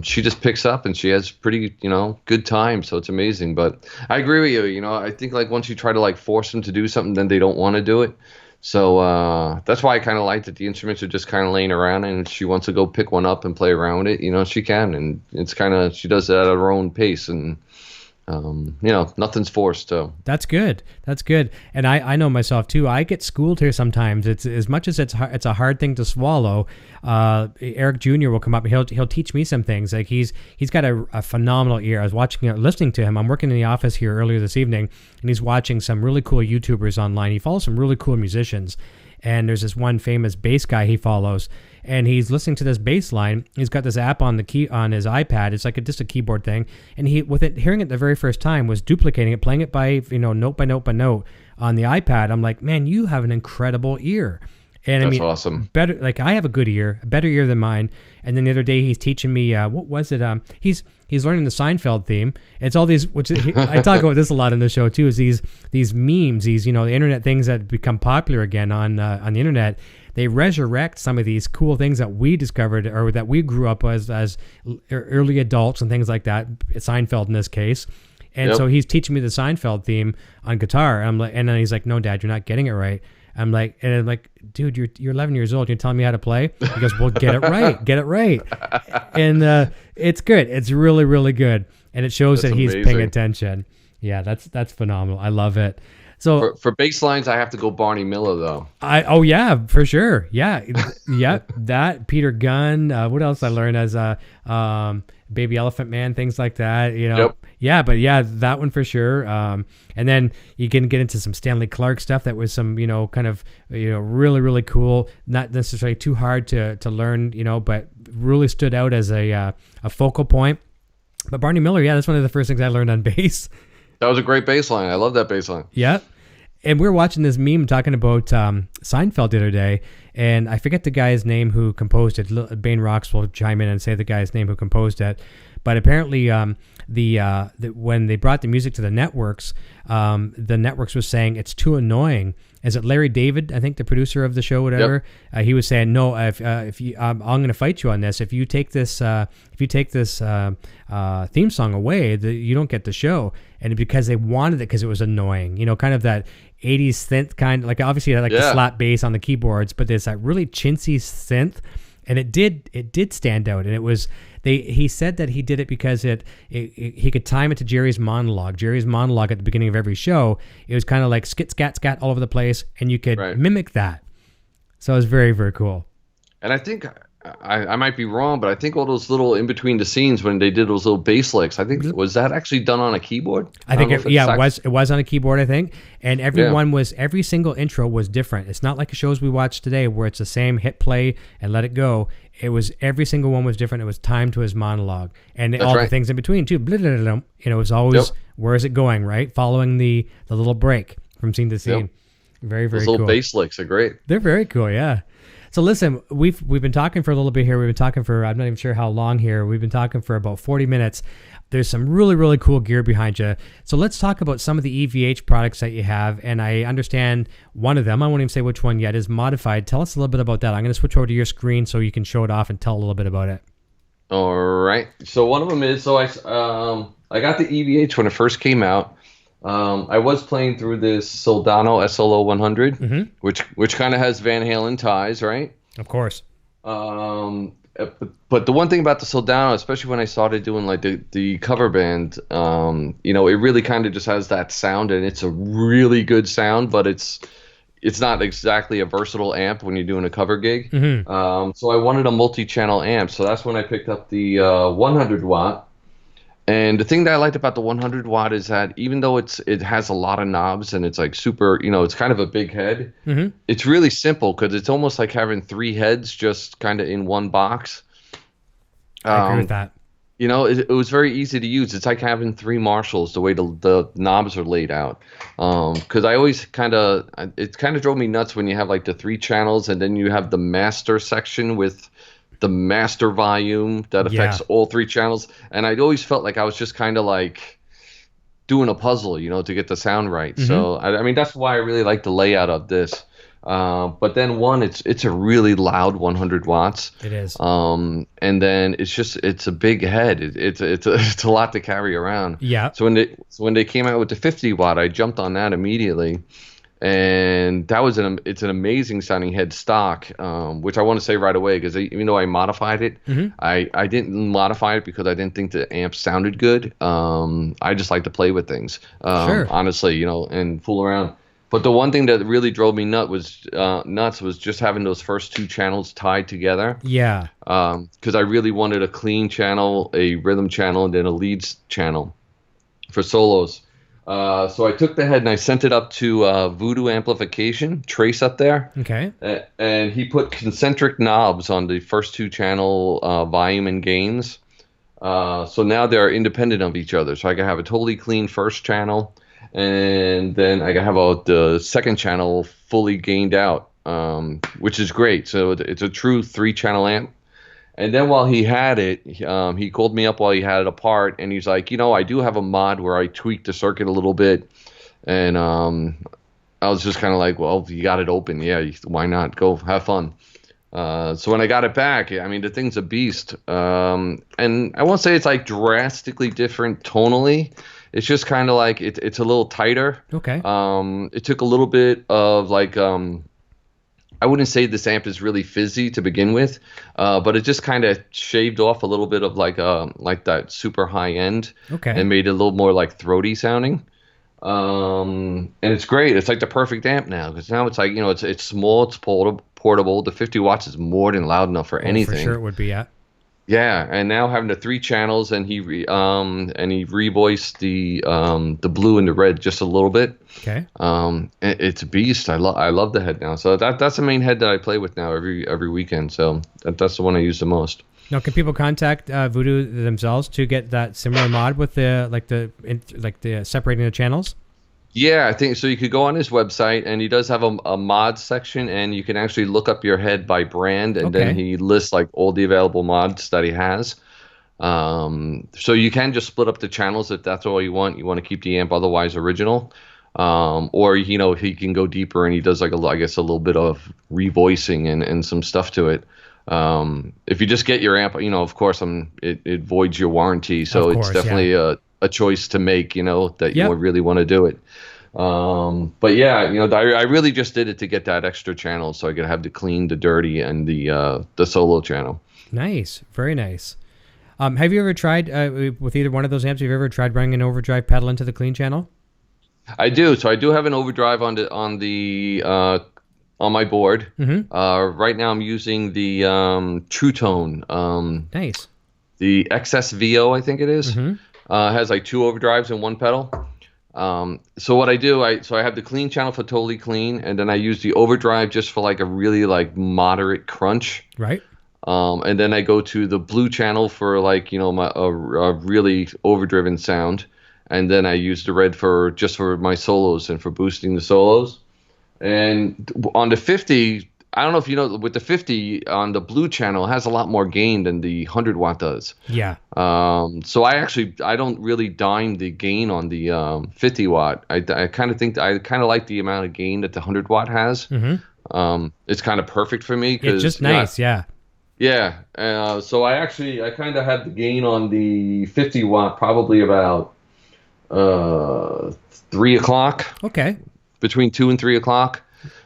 she just picks up and she has pretty, good time. So it's amazing. But I agree with you. I think like once you try to like force them to do something, then they don't want to do it. So that's why I kind of like that the instruments are just kind of laying around, and if she wants to go pick one up and play around with it, she can. And it's kind of, she does it at her own pace. And nothing's forced. So That's good. That's good. And I know myself too. I get schooled here sometimes. It's as much as it's a hard thing to swallow. Eric Jr. will come up. He'll teach me some things. Like he's got a phenomenal ear. I was listening to him. I'm working in the office here earlier this evening, and he's watching some really cool YouTubers online. He follows some really cool musicians. And there's this one famous bass guy he follows, and he's listening to this bass line. He's got this app on on his iPad. It's like just a keyboard thing. And hearing it the very first time, was duplicating it, playing it by note by note by note on the iPad. I'm like, man, you have an incredible ear. And that's awesome. Better, like I have a good ear, a better ear than mine. And then the other day he's teaching me, what was it? He's learning the Seinfeld theme. It's all these, I talk about this a lot in the show too, is these memes, the internet things that become popular again on the internet. They resurrect some of these cool things that we discovered or that we grew up as early adults and things like that. Seinfeld in this case. And so he's teaching me the Seinfeld theme on guitar. And I'm like, and then he's like, no, Dad, you're not getting it right. I'm like, dude, you're 11 years old. You're telling me how to play? He goes, well, get it right. And it's good. It's really, really good. And it shows that he's paying attention. Yeah, that's phenomenal. I love it. So for bass lines, I have to go Barney Miller though. Yeah, for sure. Yeah, that Peter Gunn. What else I learned as Baby Elephant Man, things like that. Yep. Yeah, but yeah, that one for sure. And then you can get into some Stanley Clarke stuff that was some kind of really, really cool. Not necessarily too hard to learn, but really stood out as a focal point. But Barney Miller, yeah, that's one of the first things I learned on bass. That was a great bass line. I love that bass line. Yeah. And we were watching this meme talking about Seinfeld the other day, and I forget the guy's name who composed it. Bane Rocks will chime in and say the guy's name who composed it. But apparently, when they brought the music to the networks was saying it's too annoying. Is it Larry David? I think the producer of the show, whatever. Yep. He was saying, no, if you, I'm going to fight you on this. If you take this theme song away, you don't get the show. And because they wanted it, because it was annoying, kind of that 80s synth kind, like obviously like the slap bass on the keyboards, but there's that really chintzy synth, and it did stand out. And it was he said that he did it because he could time it to Jerry's monologue. Jerry's monologue at the beginning of every show, it was kind of like skit scat scat all over the place, and you could mimic that. So it was very, very cool. And I think I might be wrong, but I think all those little in between the scenes when they did those little bass licks, I think was that actually done on a keyboard? I think it was on a keyboard, I think. And every single intro was different. It's not like the shows we watch today where it's the same, hit play and let it go. It was every single one was different. It was timed to his monologue, and all the things in between too. It was always where is it going, right? Following the little break from scene to scene. Very, very cool. Those little bass licks are great. They're very cool, yeah. So listen, we've been talking for a little bit here. We've been talking for, I'm not even sure how long here. We've been talking for about 40 minutes. There's some really, really cool gear behind you. So let's talk about some of the EVH products that you have. And I understand one of them, I won't even say which one yet, is modified. Tell us a little bit about that. I'm going to switch over to your screen so you can show it off and tell a little bit about it. All right. So one of them is, I got the EVH when it first came out. I was playing through this Soldano SLO 100, which kind of has Van Halen ties, right? Of course. But the one thing about the Soldano, especially when I started doing like the cover band, it really kind of just has that sound, and it's a really good sound, but it's not exactly a versatile amp when you're doing a cover gig. So I wanted a multi-channel amp, so that's when I picked up the 100 watt. And the thing that I liked about the 100 watt is that even though it has a lot of knobs and it's like super, it's kind of a big head, it's really simple because it's almost like having three heads just kind of in one box. I agree with that. It was very easy to use. It's like having three Marshalls the way the knobs are laid out. Because I always it kind of drove me nuts when you have like the 3 channels and then you have the master section with the master volume that affects all 3 channels, and I'd always felt like I was just kind of like doing a puzzle, to get the sound right. So I mean that's why I really like the layout of this. But then it's a really loud 100 watts. It is. And then it's a big head. It's a lot to carry around. Yeah. So when they came out with the 50 watt, I jumped on that immediately. and it's an amazing sounding head stock, which I want to say right away, because even though I modified it, I didn't modify it because I didn't think the amp sounded good. I just like to play with things, honestly, and fool around. But the one thing that really drove me nuts was just having those first two channels tied together. Yeah. Because I really wanted a clean channel, a rhythm channel, and then a leads channel for solos. So I took the head and I sent it up to Voodoo Amplification, Trace up there. Okay. And he put concentric knobs on the first two channel volume and gains. So now they're independent of each other. So I can have a totally clean first channel, and then I can have the second channel fully gained out, which is great. So it's a true 3-channel amp. And then while he had it, he called me up while he had it apart, and he's like, I do have a mod where I tweaked the circuit a little bit. And I was just kind of like, well, you got it open. Yeah, why not? Go have fun. So when I got it back, I mean, the thing's a beast. And I won't say it's like drastically different tonally. It's just kind of like it's a little tighter. Okay. It took a little bit of like I wouldn't say this amp is really fizzy to begin with, but it just kind of shaved off a little bit of like that super high end, and made it a little more like throaty sounding. And it's great. It's like the perfect amp now, because now it's like it's small, it's portable. The 50 watts is more than loud enough for anything. For sure, it would be. Yeah, and now having the 3 channels, and he revoiced the blue and the red just a little bit. Okay. It's a beast. I love the head now. So that's the main head that I play with now every weekend. So that's the one I use the most. Now, can people contact Voodoo themselves to get that similar mod with the separating the channels? Yeah, I think so. You could go on his website, and he does have a mod section, and you can actually look up your head by brand, and then he lists like all the available mods that he has. So you can just split up the channels if that's all you want. You want to keep the amp otherwise original, or he can go deeper, and he does like a little bit of revoicing and some stuff to it. If you just get your amp, of course, it voids your warranty, so it's definitely a choice to make, that you really want to do it. But yeah, I really just did it to get that extra channel, so I could have the clean, the dirty, and the solo channel. Nice, very nice. Have you ever tried with either one of those amps? Have you ever tried running an overdrive pedal into the clean channel? I do. So I do have an overdrive on my board. Right now I'm using the True Tone. Nice. The XSVO, I think it is. Has like 2 overdrives and 1 pedal. So what I do, I have the clean channel for totally clean, and then I use the overdrive just for like a really like moderate crunch. Right. And then I go to the blue channel for like a really overdriven sound, and then I use the red for my solos and for boosting the solos. And on the 50, I don't know if you know, with the 50 on the blue channel, it has a lot more gain than the 100 watt does. Yeah. So I don't really dime the gain on the 50 watt. I kind of like the amount of gain that the 100 watt has. It's kind of perfect for me. It's just nice, yeah. Yeah. So I kind of had the gain on the 50 watt probably about 3 o'clock. Okay. Between 2 and 3 o'clock.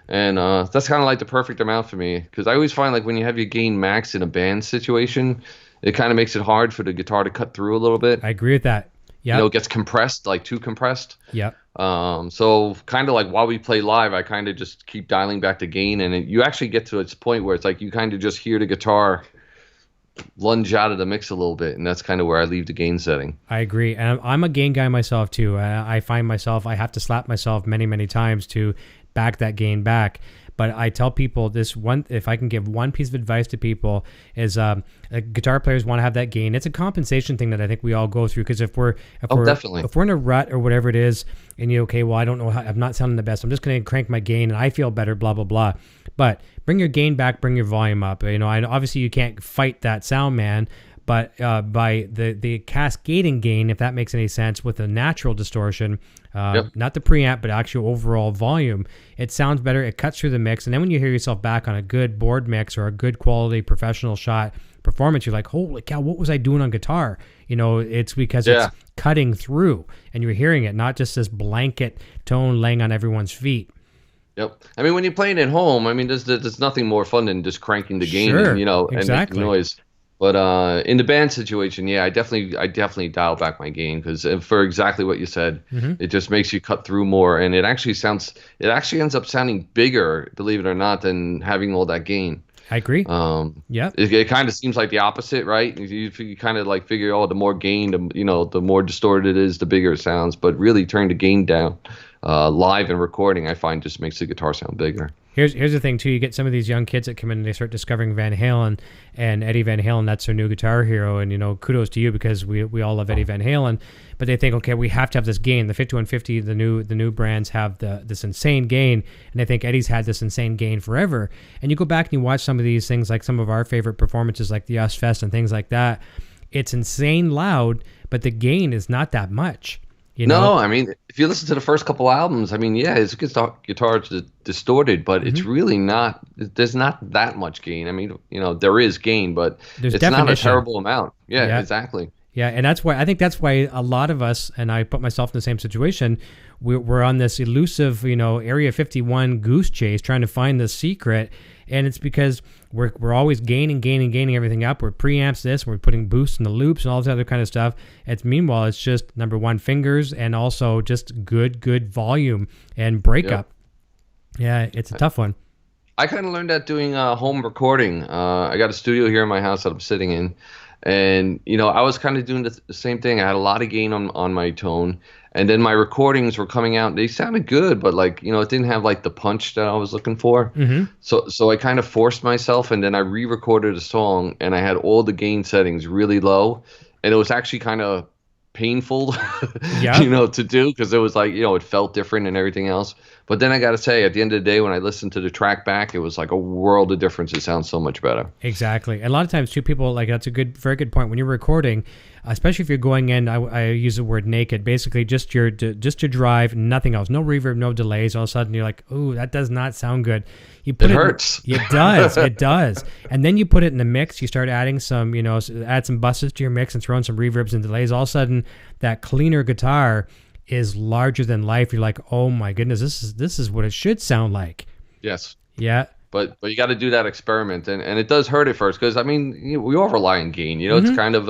And that's kind of like the perfect amount for me, because I always find like when you have your gain max in a band situation, it kind of makes it hard for the guitar to cut through a little bit. I agree with that. Yeah. It gets compressed, like too compressed. Yep. So kind of like while we play live, I kind of just keep dialing back the gain, and you actually get to its point where it's like you kind of just hear the guitar lunge out of the mix a little bit, and that's kind of where I leave the gain setting. I agree, and I'm a gain guy myself too. I find myself, I have to slap myself many times to back that gain back. But I tell people this one, if I can give one piece of advice to people, is guitar players want to have that gain. It's a compensation thing that I think we all go through, because if we're in a rut or whatever it is, and I don't know how, I'm not sounding the best, I'm just going to crank my gain and I feel better, blah blah blah. But bring your gain back, bring your volume up. I obviously you can't fight that sound, man. But by the cascading gain, if that makes any sense, with a natural distortion, not the preamp, but actual overall volume, it sounds better. It cuts through the mix. And then when you hear yourself back on a good board mix or a good quality professional shot performance, you're like, holy cow, what was I doing on guitar? It's because it's cutting through and you're hearing it, not just this blanket tone laying on everyone's feet. Yep. I mean, when you're playing at home, I mean, there's nothing more fun than just cranking the gain Sure, and and making exactly. noise. But in the band situation, yeah, I definitely dial back my gain because for exactly what you said, Hmm. it just makes you cut through more, and it actually ends up sounding bigger, believe it or not, than having all that gain. I agree. Um, Yep. it kind of seems like the opposite, right? You kind of like figure, oh, the more gain, the more distorted it is, the bigger it sounds. But really, turning the gain down live and recording, I find just makes the guitar sound bigger. Here's the thing too. You get some of these young kids that come in and they start discovering Van Halen, and Eddie Van Halen. That's their new guitar hero. And kudos to you because we all love Eddie Van Halen. But they think, okay, we have to have this gain. The 5150, the new brands have this insane gain, and I think Eddie's had this insane gain forever. And you go back and you watch some of these things, like some of our favorite performances, like the US Fest and things like that. It's insane loud, but the gain is not that much. No, I mean, if you listen to the first couple albums, I mean, yeah, his guitar's distorted, but it's really not. There's not that much gain. I mean, there is gain, but There's it's not a definition. terrible amount. Yeah, Yeah. exactly. Yeah, and that's why a lot of us, and I put myself in the same situation, we're on this elusive, Area 51 goose chase trying to find the secret, and it's because we're always gaining everything up. We're preamps this, we're putting boosts in the loops and all this other kind of stuff. Meanwhile, it's just number one, fingers, and also just good volume and breakup. Yep. Yeah, it's a tough one. I kind of learned that doing home recording. I got a studio here in my house that I'm sitting in. And, I was kind of doing the same thing. I had a lot of gain on my tone. And then my recordings were coming out. They sounded good, but it didn't have like the punch that I was looking for. Mm-hmm. So I kind of forced myself, and then I re-recorded a song, and I had all the gain settings really low. And it was actually kind of painful, Yeah. to do because it was like, it felt different and everything else. But then I got to say, at the end of the day, when I listened to the track back, it was like a world of difference. It sounds so much better. Exactly. And a lot of times, too, people that's a very good point. When you're recording, especially if you're going in, I use the word naked, basically just your drive, nothing else, no reverb, no delays. All of a sudden, you're like, "Ooh, that does not sound good." It hurts. It does. It does. And then you put it in the mix. You start adding some, add some buses to your mix and throwing some reverbs and delays. All of a sudden, that cleaner guitar is larger than life. You're like, oh my goodness, this is what it should sound like. Yes. Yeah. But you got to do that experiment, and it does hurt at first because I mean we all rely on gain. It's kind of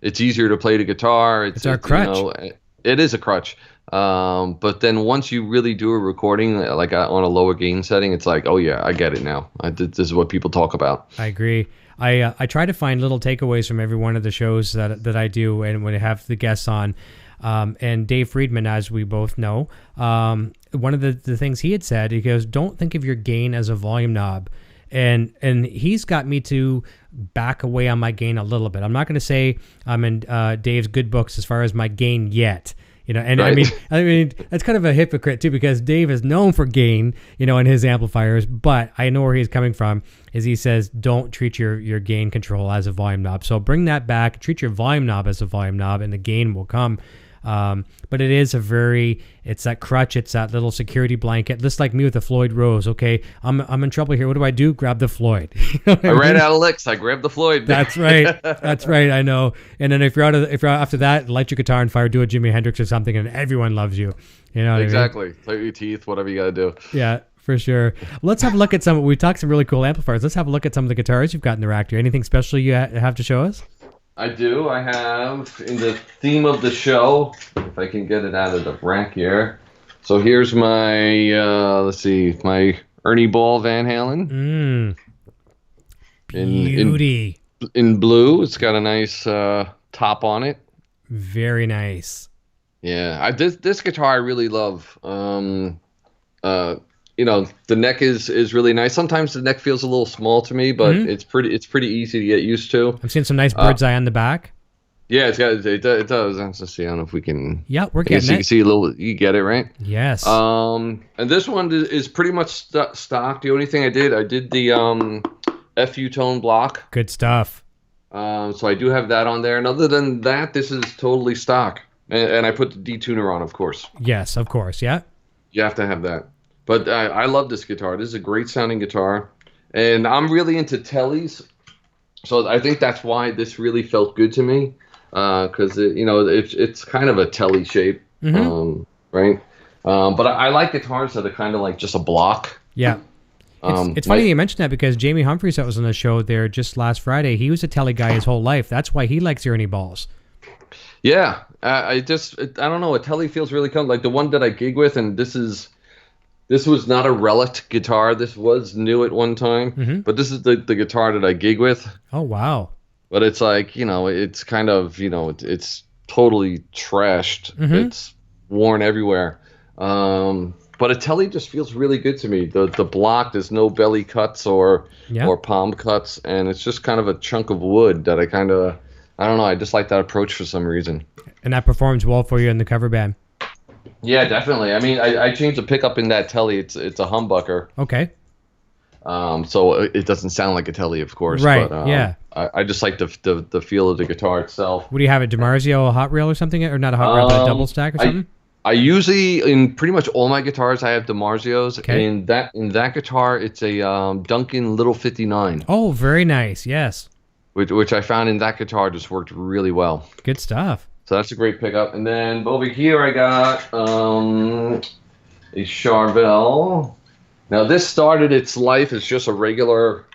it's easier to play the guitar. It's our crutch. It is a crutch. But then once you really do a recording on a lower gain setting, it's like, oh yeah, I get it now. This is what people talk about. I agree. I try to find little takeaways from every one of the shows that I do, and when I have the guests on. And Dave Friedman, as we both know, one of the things he had said, he goes, don't think of your gain as a volume knob. And he's got me to back away on my gain a little bit. I'm not going to say I'm in Dave's good books as far as my gain yet. And right. I mean, that's kind of a hypocrite too, because Dave is known for gain, in his amplifiers, but I know where he's coming from is he says, don't treat your gain control as a volume knob. So bring that back, treat your volume knob as a volume knob, and the gain will come. But it is it's that crutch, it's that little security blanket, just like me with the Floyd Rose. Okay, I'm in trouble here. What do? Grab the Floyd. I ran out of licks. I grabbed the Floyd. That's right. That's right. I know. And then if you're after that, light your guitar on fire, do a Jimi Hendrix or something, and everyone loves you. Exactly. What I mean? Play with your teeth, whatever you got to do. Yeah. For sure. Let's have a look at we talked some really cool amplifiers. Let's have a look at some of the guitars you've got in the rack here. Anything special you have to show us? I do. I have, in the theme of the show, if I can get it out of the rack here. So here's my, my Ernie Ball Van Halen. Beauty. In blue. It's got a nice top on it. Very nice. Yeah. This guitar I really love. The neck is really nice. Sometimes the neck feels a little small to me, but it's pretty easy to get used to. I'm seeing some nice bird's eye on the back. Yeah, it does. Let's see. I don't know if we can. Yeah, we're getting it. You can see a little. You get it, right? Yes. And this one is pretty much stock. The only thing I did the FU tone block. Good stuff. So I do have that on there, and other than that, this is totally stock. And I put the detuner on, of course. Yes, of course. Yeah. You have to have that. But I love this guitar. This is a great sounding guitar. And I'm really into tellies. So I think that's why this really felt good to me. Because, it's kind of a telly shape. Right? But I like guitars that are kind of like just a block. Yeah. It's funny you mentioned that because Jamie Humphries that was on the show there just last Friday, he was a Tele guy his whole life. That's why he likes Ernie balls. Yeah, I don't know. A Tele feels really like the one that I gig with, and this was not a relic guitar. This was new at one time, but this is the guitar that I gig with. Oh wow! But it's like it's kind of it's totally trashed. It's worn everywhere. But a Tele just feels really good to me. The block, there's no belly cuts or palm cuts, and it's just kind of a chunk of wood that I don't know, I just like that approach for some reason. And that performs well for you in the cover band. Yeah, definitely. I mean, I changed the pickup in that Tele. It's a humbucker. Okay. So it doesn't sound like a Tele, of course. Right. But, yeah. I just like the feel of the guitar itself. What do you have? A DiMarzio, a hot rail or something, or not a hot rail, but a double stack or something? I usually, in pretty much all my guitars, I have DiMarzios. Okay. In that guitar, it's a Duncan Little 59. Oh, very nice. Yes. Which I found in that guitar just worked really well. Good stuff. So that's a great pickup. And then over here I got a Charvel. Now this started its life as just a regular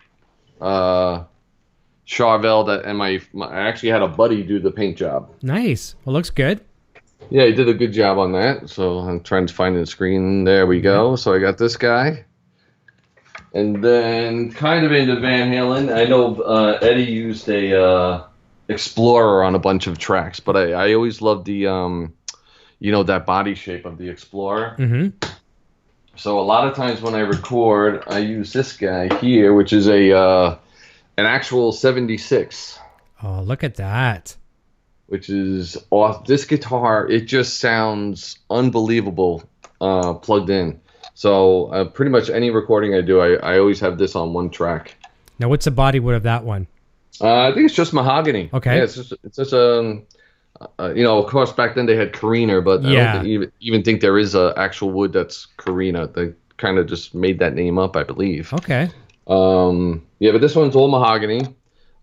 Charvel and I actually had a buddy do the paint job. Nice. Well, looks good. Yeah, he did a good job on that. So I'm trying to find the screen. There we go. So I got this guy. And then kind of into Van Halen. I know Eddie used a Explorer on a bunch of tracks, but I always loved the that body shape of the Explorer. Mm-hmm. So a lot of times when I record, I use this guy here, which is an actual 76. Oh, look at that. Which is off this guitar. It just sounds unbelievable plugged in. So pretty much any recording I do, I always have this on one track. Now, what's the body wood of that one? I think it's just mahogany. Okay. Yeah, it's just of course back then they had Carina, but I don't even think there is a actual wood that's Carina. They kind of just made that name up, I believe. Okay. But this one's all mahogany.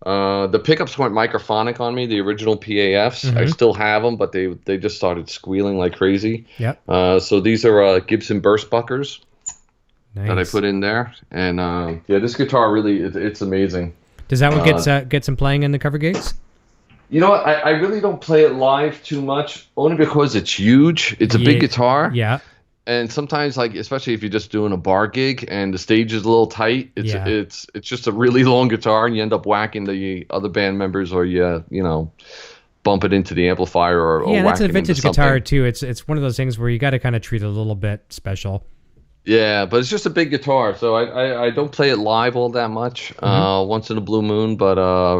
The pickups went microphonic on me, the original PAFs. Mm-hmm. I still have them, but they just started squealing like crazy. Yep. So these are Gibson burst buckers nice. that I put in there. And this guitar really, it's amazing. Does that one get some playing in the cover gigs? You know what? I really don't play it live too much, only because it's huge. It's a big guitar. Yeah. And sometimes, like, especially if you're just doing a bar gig and the stage is a little tight, it's just a really long guitar, and you end up whacking the other band members, or bump it into the amplifier, or yeah, whack that's a vintage guitar something. too. It's one of those things where you got to kind of treat it a little bit special. Yeah, but it's just a big guitar, so I don't play it live all that much. Once in a blue moon, but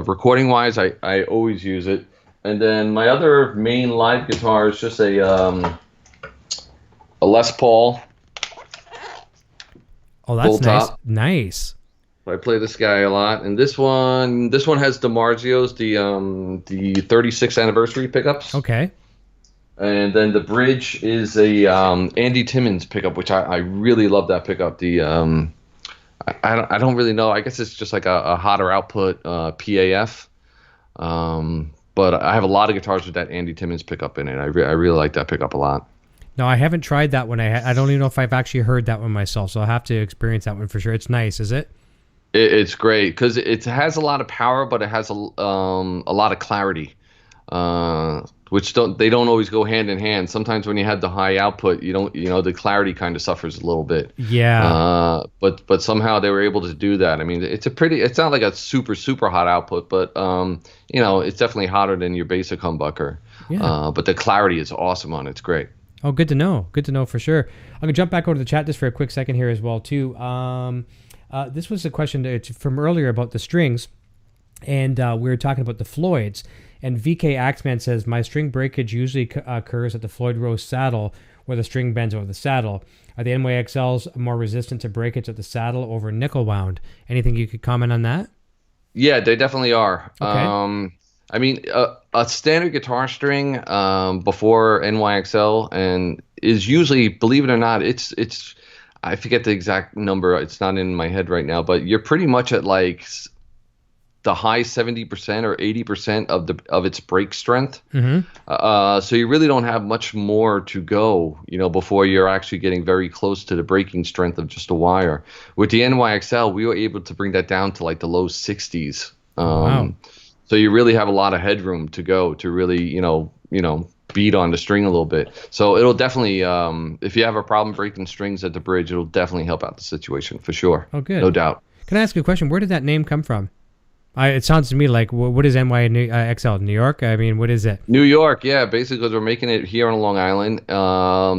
recording wise, I always use it. And then my other main live guitar is just a Les Paul. Oh, that's nice. Top. Nice. I play this guy a lot, and this one has DiMarzio's the 36th anniversary pickups. Okay. And then the bridge is a Andy Timmons pickup, which I really love that pickup. The I don't really know. I guess it's just like a hotter output PAF. But I have a lot of guitars with that Andy Timmons pickup in it. I really like that pickup a lot. No, I haven't tried that one. I don't even know if I've actually heard that one myself, so I'll have to experience that one for sure. It's nice, is it? It's great because it has a lot of power, but it has a lot of clarity, which they don't always go hand in hand. Sometimes when you have the high output, the clarity kind of suffers a little bit. Yeah. But somehow they were able to do that. I mean, it's not like a super super hot output, but it's definitely hotter than your basic humbucker. Yeah. But the clarity is awesome on it. It's great. Oh, good to know. Good to know for sure. I'm going to jump back over to the chat just for a quick second here as well, too. This was a question from earlier about the strings, and we were talking about the Floyds. And VK Axeman says, my string breakage usually occurs at the Floyd Rose saddle where the string bends over the saddle. Are the NYXLs more resistant to breakage at the saddle over nickel wound? Anything you could comment on that? Yeah, they definitely are. Okay. I mean, a standard guitar string before NYXL and is usually, believe it or not, it's I forget the exact number. It's not in my head right now, but you're pretty much at like the high 70% or 80% of its break strength. So you really don't have much more to go, before you're actually getting very close to the breaking strength of just a wire. With the NYXL, we were able to bring that down to like the low 60s. Wow. So you really have a lot of headroom to go to really, beat on the string a little bit. So it'll definitely, if you have a problem breaking strings at the bridge, it'll definitely help out the situation for sure. Oh, good. No doubt. Can I ask you a question? Where did that name come from? It sounds to me like, what is NYXL? New York? I mean, what is it? New York, yeah. Basically, because we're making it here on Long Island.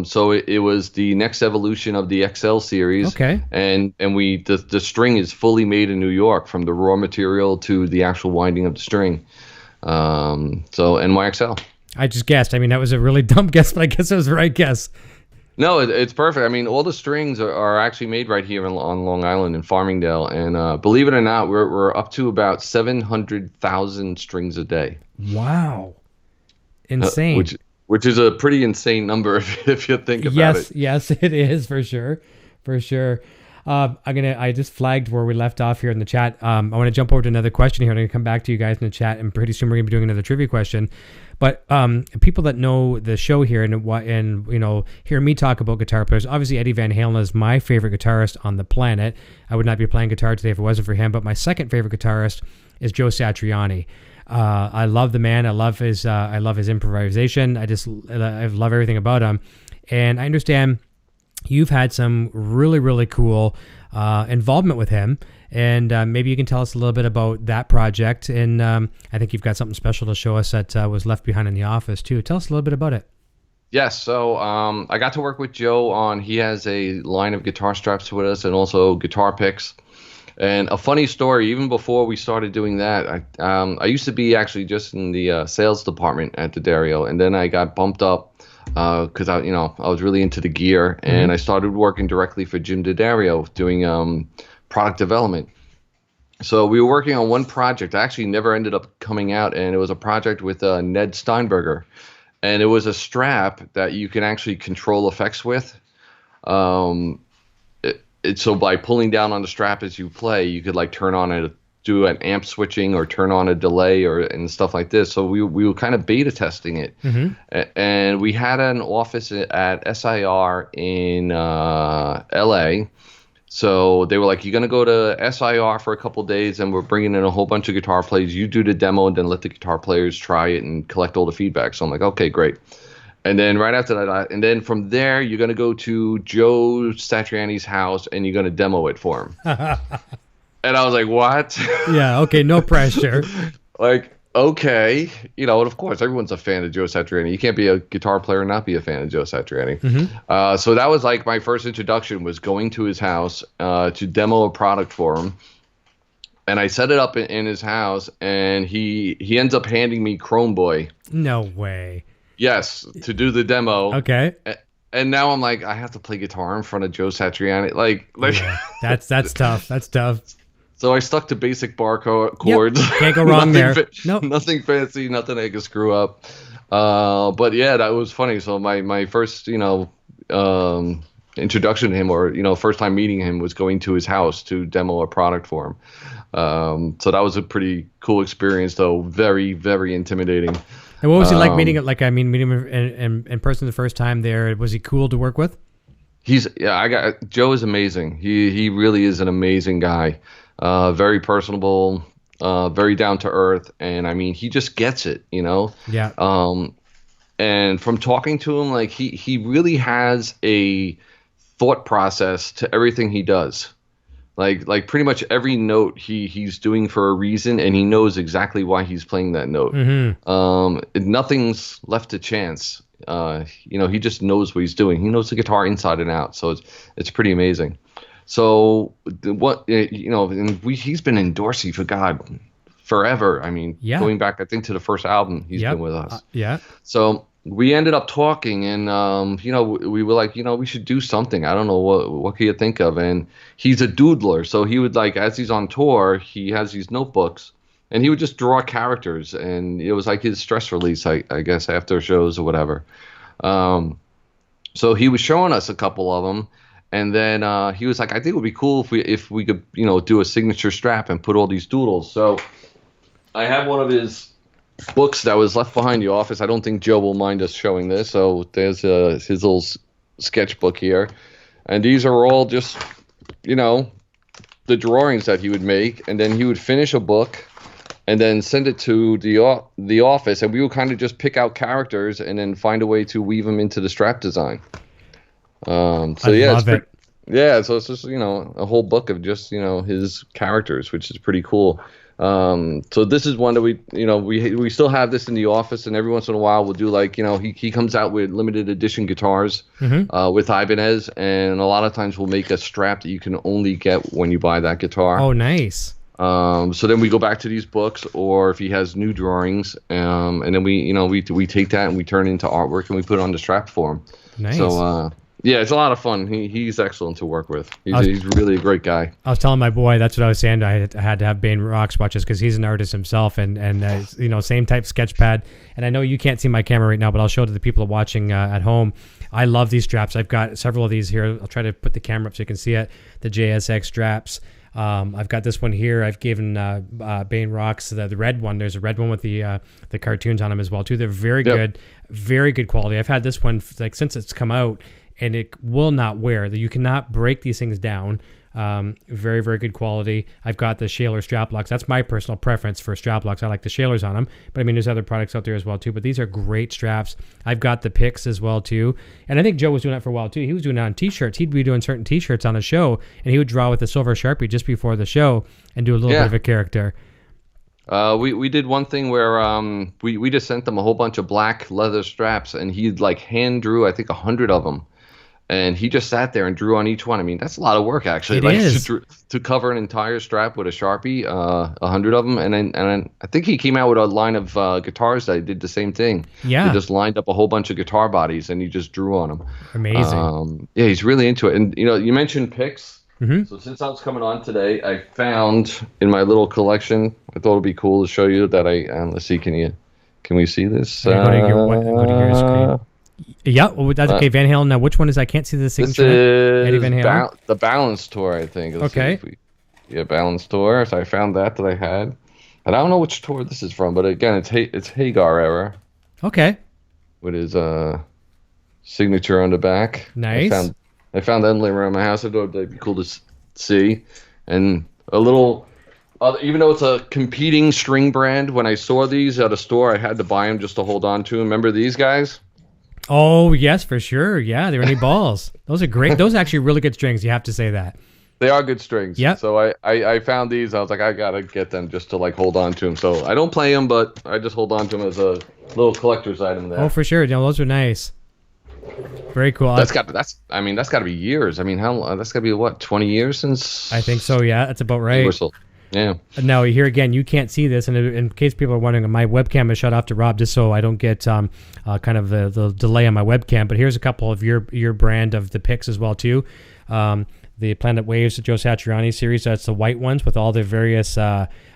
So it was the next evolution of the XL series. Okay. And the string is fully made in New York, from the raw material to the actual winding of the string. So NYXL. I just guessed. I mean, that was a really dumb guess, but I guess it was the right guess. No, it's perfect. I mean, all the strings are actually made right here on Long Island in Farmingdale, and believe it or not, we're up to about 700,000 strings a day. Wow, insane! Which is a pretty insane number if you think about it. Yes, it is for sure. I just flagged where we left off here in the chat. I want to jump over to another question here. I'm going to come back to you guys in the chat, and pretty soon we're going to be doing another trivia question. But people that know the show here and hear me talk about guitar players, obviously Eddie Van Halen is my favorite guitarist on the planet. I would not be playing guitar today if it wasn't for him. But my second favorite guitarist is Joe Satriani. I love the man. I love his improvisation. I love everything about him. And I understand you've had some really, really cool involvement with him. And maybe you can tell us a little bit about that project. And I think you've got something special to show us that was left behind in the office, too. Tell us a little bit about it. Yes. So I got to work with Joe he has a line of guitar straps with us and also guitar picks. And a funny story, even before we started doing that, I used to be actually just in the sales department at the Dario. And then I got bumped up because I was really into the gear. And I started working directly for Jim D'Addario doing product development. So we were working on one project. I actually never ended up coming out, and it was a project with Ned Steinberger, and it was a strap that you can actually control effects with. So by pulling down on the strap as you play, you could like turn on do an amp switching or turn on a delay and stuff like this. So we were kind of beta testing it, and we had an office at SIR in LA. So they were like, you're going to go to SIR for a couple of days, and we're bringing in a whole bunch of guitar players. You do the demo, and then let the guitar players try it and collect all the feedback. So I'm like, okay, great. And then right after that, and then from there, you're going to go to Joe Satriani's house, and you're going to demo it for him. And I was like, what? Yeah, okay, no pressure. Like, okay. And of course, everyone's a fan of Joe Satriani. You can't be a guitar player and not be a fan of Joe Satriani. So that was like my first introduction, was going to his house to demo a product for him. And I set it up in his house, and he ends up handing me Chrome Boy. No way. Yes, to do the demo. Okay. And now I'm like, I have to play guitar in front of Joe Satriani. Like yeah, that's tough. That's tough. So I stuck to basic bar chords. Yep. Can't go wrong there. Nope. Nothing fancy, nothing I could screw up. But yeah, that was funny. So my first, introduction to him, or first time meeting him, was going to his house to demo a product for him. So that was a pretty cool experience, though very, very intimidating. And what was he like meeting him? Like, meeting him in person the first time there. Was he cool to work with? Joe is amazing. He really is an amazing guy. Very personable, very down to earth, and he just gets it, Yeah. And from talking to him, like he really has a thought process to everything he does. Like pretty much every note he's doing for a reason, and he knows exactly why he's playing that note. Nothing's left to chance. He just knows what he's doing. He knows the guitar inside and out. So it's pretty amazing. So he's been endorsing for God forever. Going back, I think, to the first album, he's been with us. Yeah. So we ended up talking, and we were like, we should do something. I don't know what can you think of. And he's a doodler, so he would, like, as he's on tour, he has these notebooks, and he would just draw characters, and it was like his stress release, I guess, after shows or whatever. So he was showing us a couple of them. And then he was like, I think it would be cool if we could, do a signature strap and put all these doodles. So I have one of his books that was left behind the office. I don't think Joe will mind us showing this. So there's his little sketchbook here, and these are all just, the drawings that he would make, and then he would finish a book and then send it to the office, and we would kind of just pick out characters and then find a way to weave them into the strap design. So it's just a whole book of just his characters, which is pretty cool. So this is one that we still have this in the office, and every once in a while we'll do he comes out with limited edition guitars with Ibanez, and a lot of times we'll make a strap that you can only get when you buy that guitar. Oh, nice. So then we go back to these books, or if he has new drawings, and then we take that and we turn it into artwork and we put it on the strap for him. Nice. So yeah, it's a lot of fun. He's excellent to work with. He's really a great guy. I was telling my boy, that's what I was saying. I had to have Bane Rocks watches because he's an artist himself, and same type sketch pad. And I know you can't see my camera right now, but I'll show it to the people watching at home. I love these straps. I've got several of these here. I'll try to put the camera up so you can see it. The JSX straps. I've got this one here. I've given Bane Rocks the red one. There's a red one with the cartoons on them as well too. They're very good, very good quality. I've had this one since it's come out, and it will not wear. You cannot break these things down. Very, very good quality. I've got the Shaler strap locks. That's my personal preference for strap locks. I like the Shalers on them, but I mean, there's other products out there as well too, but these are great straps. I've got the picks as well too. And I think Joe was doing that for a while too. He was doing it on t-shirts. He'd be doing certain t-shirts on a show, and he would draw with the silver Sharpie just before the show and do a little bit of a character. We did one thing where we just sent them a whole bunch of black leather straps, and he'd hand drew, I think, 100 of them. And he just sat there and drew on each one. I mean, that's a lot of work, actually. It is. To cover an entire strap with a Sharpie, 100 of them. And then I think he came out with a line of guitars that did the same thing. Yeah. He just lined up a whole bunch of guitar bodies, and he just drew on them. Amazing. Yeah, he's really into it. And, you mentioned picks. Mm-hmm. So since I was coming on today, I found in my little collection, I thought it would be cool to show you that let's see, can we see this? Go to your screen. Yeah, well, that's okay. Van Halen. Now, which one is? I can't see the signature. This is Eddie Van Halen. The Balance Tour, I think. Okay. Balance Tour. So I found that I had, and I don't know which tour this is from, but again, it's Hagar era. Okay. With his signature on the back. Nice. I found that laying around my house. I thought that'd be cool to see, and a little. Even though it's a competing string brand, when I saw these at a store, I had to buy them just to hold on to them. Remember these guys? Oh, yes, for sure. Yeah, they're any balls. Those are great. Those are actually really good strings. You have to say that. They are good strings. Yeah. So I found these. I was like, I got to get them just to hold on to them. So I don't play them, but I just hold on to them as a little collector's item there. Oh, for sure. Those are nice. Very cool. That's got to be years. I mean, that's got to be what, 20 years since? I think so. Yeah, that's about right. Yeah. Now, here again, you can't see this, and in case people are wondering, my webcam is shut off to Rob just so I don't get kind of the delay on my webcam. But here's a couple of your brand of the picks as well too. The Planet Waves, the Joe Satriani series. That's the white ones with all the various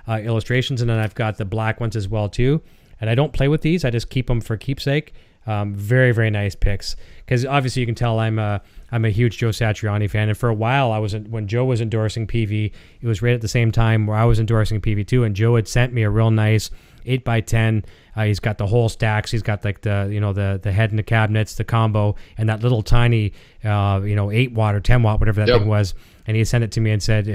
illustrations, and then I've got the black ones as well too. And I don't play with these; I just keep them for keepsake. Very, very nice picks, because obviously you can tell I'm a huge Joe Satriani fan, and for a while when Joe was endorsing PV, it was right at the same time where I was endorsing PV too, and Joe had sent me a real nice 8x10. He's got the whole stacks. He's got the head and the cabinets, the combo, and that little tiny 8 watt or 10 watt, whatever that thing was. And he sent it to me and said,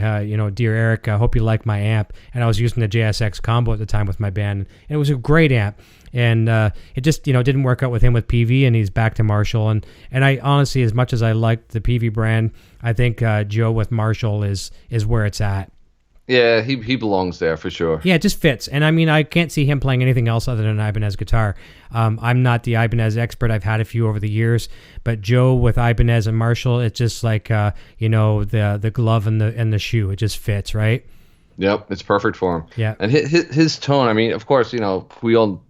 dear Eric, I hope you like my amp. And I was using the JSX combo at the time with my band, and it was a great amp. And it just didn't work out with him with PV, and he's back to Marshall. And I honestly, as much as I like the PV brand, I think Joe with Marshall is where it's at. Yeah, he belongs there for sure. Yeah, it just fits. And I mean, I can't see him playing anything else other than an Ibanez guitar. I'm not the Ibanez expert. I've had a few over the years, but Joe with Ibanez and Marshall, it's just like the glove and the shoe. It just fits, right? Yep, it's perfect for him. Yeah, and his tone. I mean, of course, we all.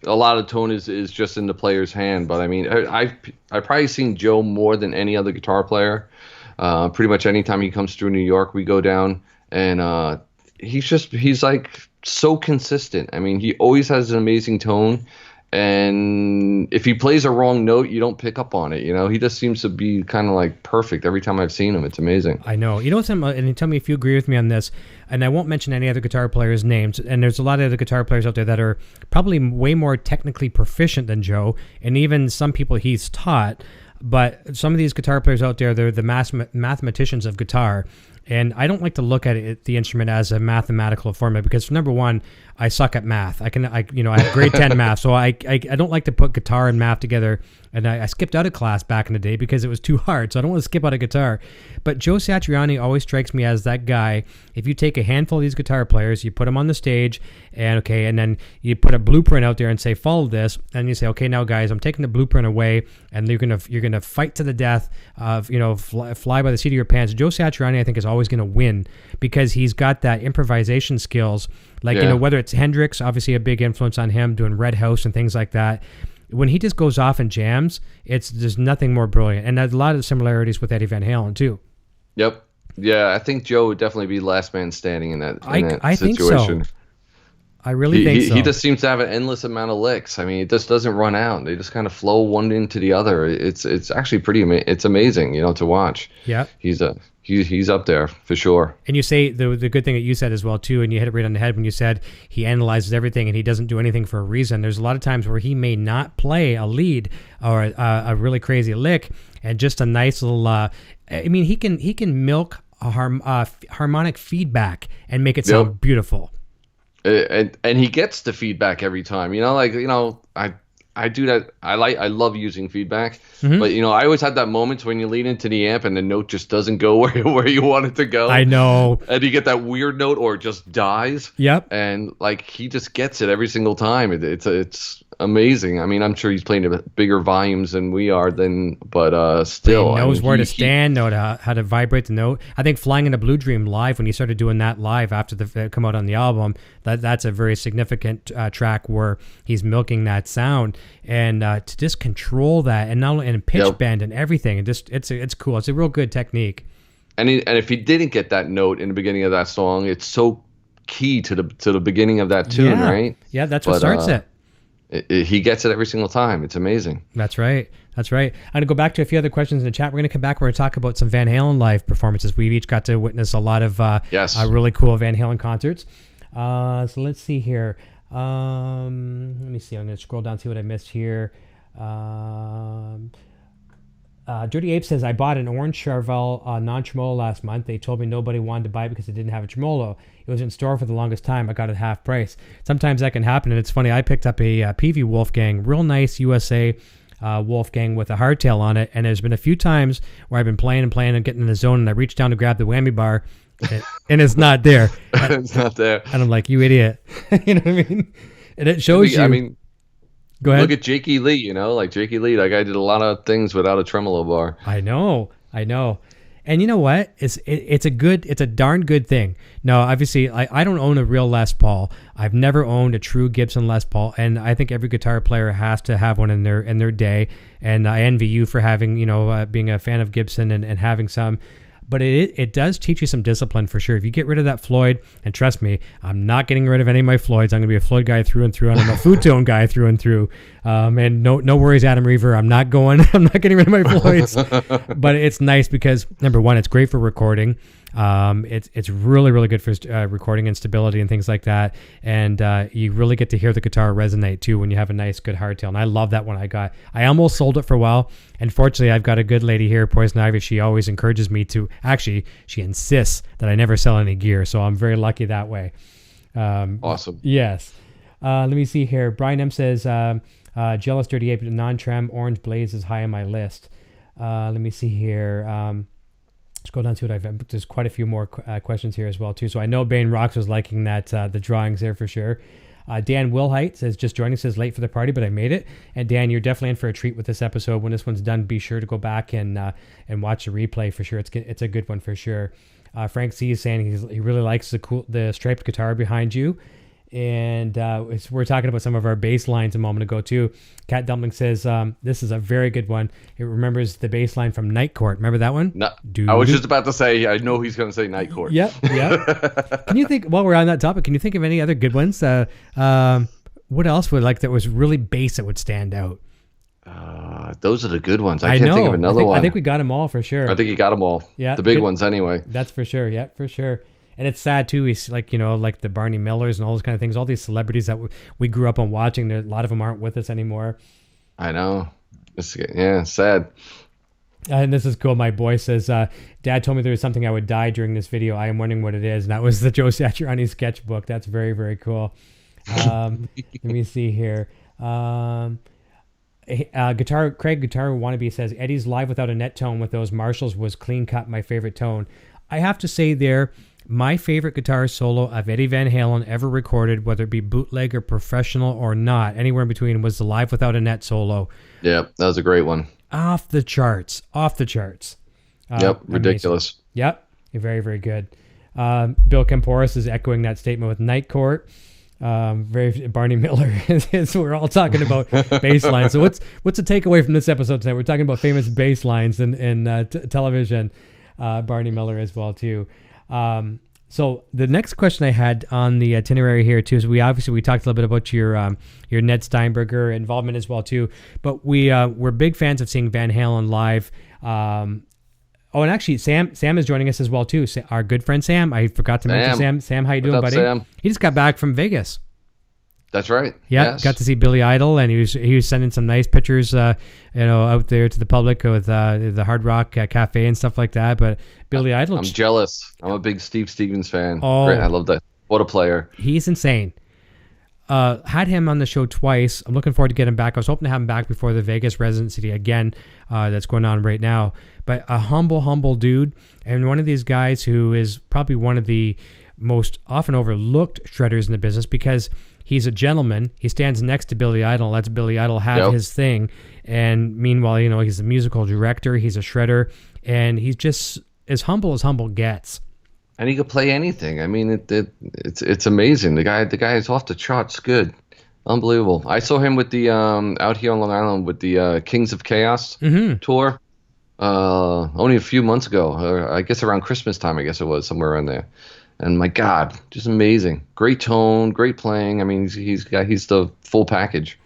A lot of tone is just in the player's hand, but I mean, I've probably seen Joe more than any other guitar player. Pretty much anytime he comes through New York, we go down, and he's like so consistent. I mean, he always has an amazing tone, And if he plays a wrong note, you don't pick up on it. He just seems to be kind of like perfect every time I've seen him. It's amazing. I know. And tell me if you agree with me on this. And I won't mention any other guitar players' names. And there's a lot of other guitar players out there that are probably way more technically proficient than Joe, and even some people he's taught. But some of these guitar players out there, they're the mathematicians of guitar. And I don't like to look at the instrument as a mathematical formula because, number one, I suck at math. I have grade 10 math, so I don't like to put guitar and math together. And I skipped out of class back in the day because it was too hard, so I don't want to skip out of guitar. But Joe Satriani always strikes me as that guy. If you take a handful of these guitar players, you put them on the stage, and then you put a blueprint out there and say, follow this, and you say, okay, now guys, I'm taking the blueprint away, and you're gonna fight to the death of fly by the seat of your pants. Joe Satriani, I think, is always gonna win because he's got that improvisation skills. Whether it's Hendrix, obviously a big influence on him, doing Red House and things like that. When he just goes off and jams, there's nothing more brilliant. And there's a lot of similarities with Eddie Van Halen, too. Yep. Yeah, I think Joe would definitely be last man standing in that I situation. Think so. I really think so. He just seems to have an endless amount of licks. I mean, it just doesn't run out. They just kind of flow one into the other. It's actually it's amazing, to watch. Yeah. He's up there for sure. And you say the good thing that you said as well too, and you hit it right on the head when you said he analyzes everything and he doesn't do anything for a reason. There's a lot of times where he may not play a lead or a really crazy lick, and just a nice little. He can milk a harmonic feedback and make it sound beautiful. And he gets the feedback every time. I do that. I love using feedback, but I always had that moment when you lean into the amp and the note just doesn't go where you want it to go. I know. And you get that weird note, or it just dies. Yep. And he just gets it every single time. It's amazing. I mean, I'm sure he's playing at bigger volumes than we are, but still, he knows where to stand, how to vibrate the note. I think Flying in a Blue Dream live, when he started doing that live after the come out on the album, that's a very significant track where he's milking that sound. And to just control that, and not only in pitch bend and everything, and just it's cool. It's a real good technique. And if he didn't get that note in the beginning of that song, it's so key to the beginning of that tune, right? Yeah, that's what starts it. He gets it every single time. It's amazing. That's right. I'm going to go back to a few other questions in the chat. We're going to come back. We're going to talk about some Van Halen live performances. We've each got to witness a lot of really cool Van Halen concerts. So let's see here. Let me see. I'm going to scroll down, see what I missed here. Dirty Ape says, I bought an orange Charvel non-tremolo last month. They told me nobody wanted to buy it because it didn't have a tremolo. It was in store for the longest time. I got it half price. Sometimes that can happen, and it's funny. I picked up a PV Wolfgang, real nice USA Wolfgang with a hardtail on it, and there's been a few times where I've been playing and getting in the zone, and I reach down to grab the whammy bar, and it's not there. It's not there. And I'm like, you idiot. You know what I mean? And it shows you. I mean, go ahead. Look at Jakey Lee, Jakey Lee, that guy did a lot of things without a tremolo bar. I know. And you know what? It's a darn good thing. Now, obviously, I don't own a real Les Paul. I've never owned a true Gibson Les Paul, and I think every guitar player has to have one in their day. And I envy you for having, being a fan of Gibson and having some. But it does teach you some discipline for sure. If you get rid of that Floyd, and trust me, I'm not getting rid of any of my Floyds. I'm going to be a Floyd guy through and through, and I'm a Futone guy through and through. And no worries, Adam Reaver. I'm not getting rid of my Floyds. But it's nice because, number one, it's great for recording. It's really, really good for recording and stability and things like that. And you really get to hear the guitar resonate too when you have a nice, good hardtail. And I love that one I got. I almost sold it for a while. And fortunately, I've got a good lady here, Poison Ivy. She always encourages me to, actually, she insists that I never sell any gear. So I'm very lucky that way. Awesome. Yes. Let me see here. Brian M says, Jealous Dirty Ape, non-trem, Orange Blaze is high on my list. Let me see here. Scroll down to it. There's quite a few more questions here as well too. So I know Bane Rocks was liking that the drawings there for sure. Dan Wilhite says, just joining, says late for the party, but I made it. And Dan, you're definitely in for a treat with this episode. When this one's done, be sure to go back and watch the replay for sure. It's a good one for sure. Frank C is saying he really likes the striped guitar behind you. And we're talking about some of our bass lines a moment ago too. Cat Dumpling says this is a very good one. It remembers the bass line from Night Court. Remember that one? No, I was just about to say, I know he's going to say Night Court. Yep. Can you think, while we're on that topic, can you think of any other good ones? What else would like that was really bass that would stand out? Those are the good ones. I can't think of another one. I think we got them all for sure. I think you got them all. Yeah, the big ones anyway. That's for sure. Yeah, for sure. And it's sad too. He's like, like the Barney Millers and all those kind of things. All these celebrities that we grew up on watching. A lot of them aren't with us anymore. I know. Yeah, sad. And this is cool. My boy says, Dad told me there was something I would die during this video. I am wondering what it is. And that was the Joe Satriani sketchbook. That's very, very cool. Let me see here. Craig Guitar Wannabe says, Eddie's Live Without a Net tone with those Marshalls was clean cut, my favorite tone. I have to say there, my favorite guitar solo of Eddie Van Halen ever recorded, whether it be bootleg or professional or not, anywhere in between, was the Live Without a Net solo. Yeah, that was a great one. Off the charts. Yep, ridiculous. Amazing. Yep, very, very good. Bill Kemporis is echoing that statement with Night Court. Very Barney Miller. We're all talking about bass lines. So what's the takeaway from this episode tonight? We're talking about famous bass lines in television. Barney Miller as well too. So the next question I had on the itinerary here too is we talked a little bit about your Ned Steinberger involvement as well too, but we're big fans of seeing Van Halen live. And actually Sam is joining us as well too. Our good friend Sam. I forgot to mention Sam. Sam, how you doing, buddy? Sam? He just got back from Vegas. That's right. Yeah, yes. Got to see Billy Idol, and he was sending some nice pictures, out there to the public with the Hard Rock Cafe and stuff like that. But Billy Idol, I'm jealous. I'm a big Steve Stevens fan. Oh, great. I love that. What a player. He's insane. Had him on the show twice. I'm looking forward to getting him back. I was hoping to have him back before the Vegas residency again. That's going on right now. But a humble dude, and one of these guys who is probably one of the most often overlooked shredders in the business because he's a gentleman. He stands next to Billy Idol, lets Billy Idol have his thing. And meanwhile, he's a musical director. He's a shredder. And he's just as humble gets. And he could play anything. I mean, it's amazing. The guy is off the charts good. Unbelievable. I saw him with the out here on Long Island with the Kings of Chaos tour only a few months ago. Or I guess around Christmas time, I guess it was, somewhere around there. And my God, just amazing. Great tone, great playing. I mean, he's the full package.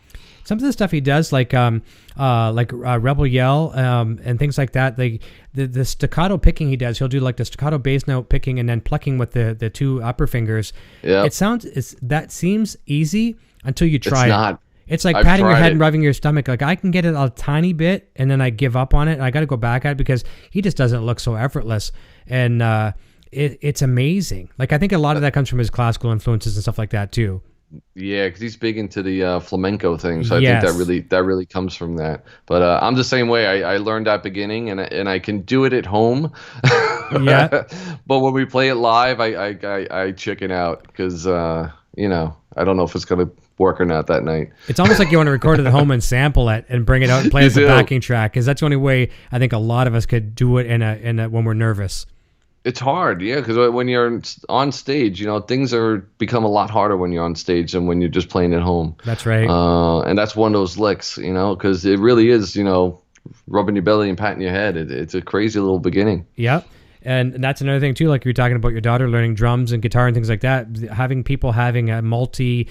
Some of the stuff he does, like Rebel Yell and things like that, the staccato picking he does, he'll do like the staccato bass note picking and then plucking with the two upper fingers. Yeah, that seems easy until you try it. It's not. It's like patting your head and rubbing your stomach. Like I can get it a tiny bit and then I give up on it. And I got to go back at it because he just doesn't look so effortless. And it's amazing. Like I think a lot of that comes from his classical influences and stuff like that too. Yeah, because he's big into the flamenco thing, so I think that really comes from that. But I'm the same way. I learned that beginning, and I can do it at home. Yeah. But when we play it live, I chicken out because I don't know if it's gonna work or not that night. It's almost like you want to record it at home and sample it and bring it out and play as a backing track, because that's the only way I think a lot of us could do it in a when we're nervous. It's hard, yeah, because when you're on stage, things become a lot harder when you're on stage than when you're just playing at home. That's right. And that's one of those licks, because it really is, rubbing your belly and patting your head. It's a crazy little beginning. Yep. And that's another thing too, like you were talking about your daughter learning drums and guitar and things like that. Having people having a multi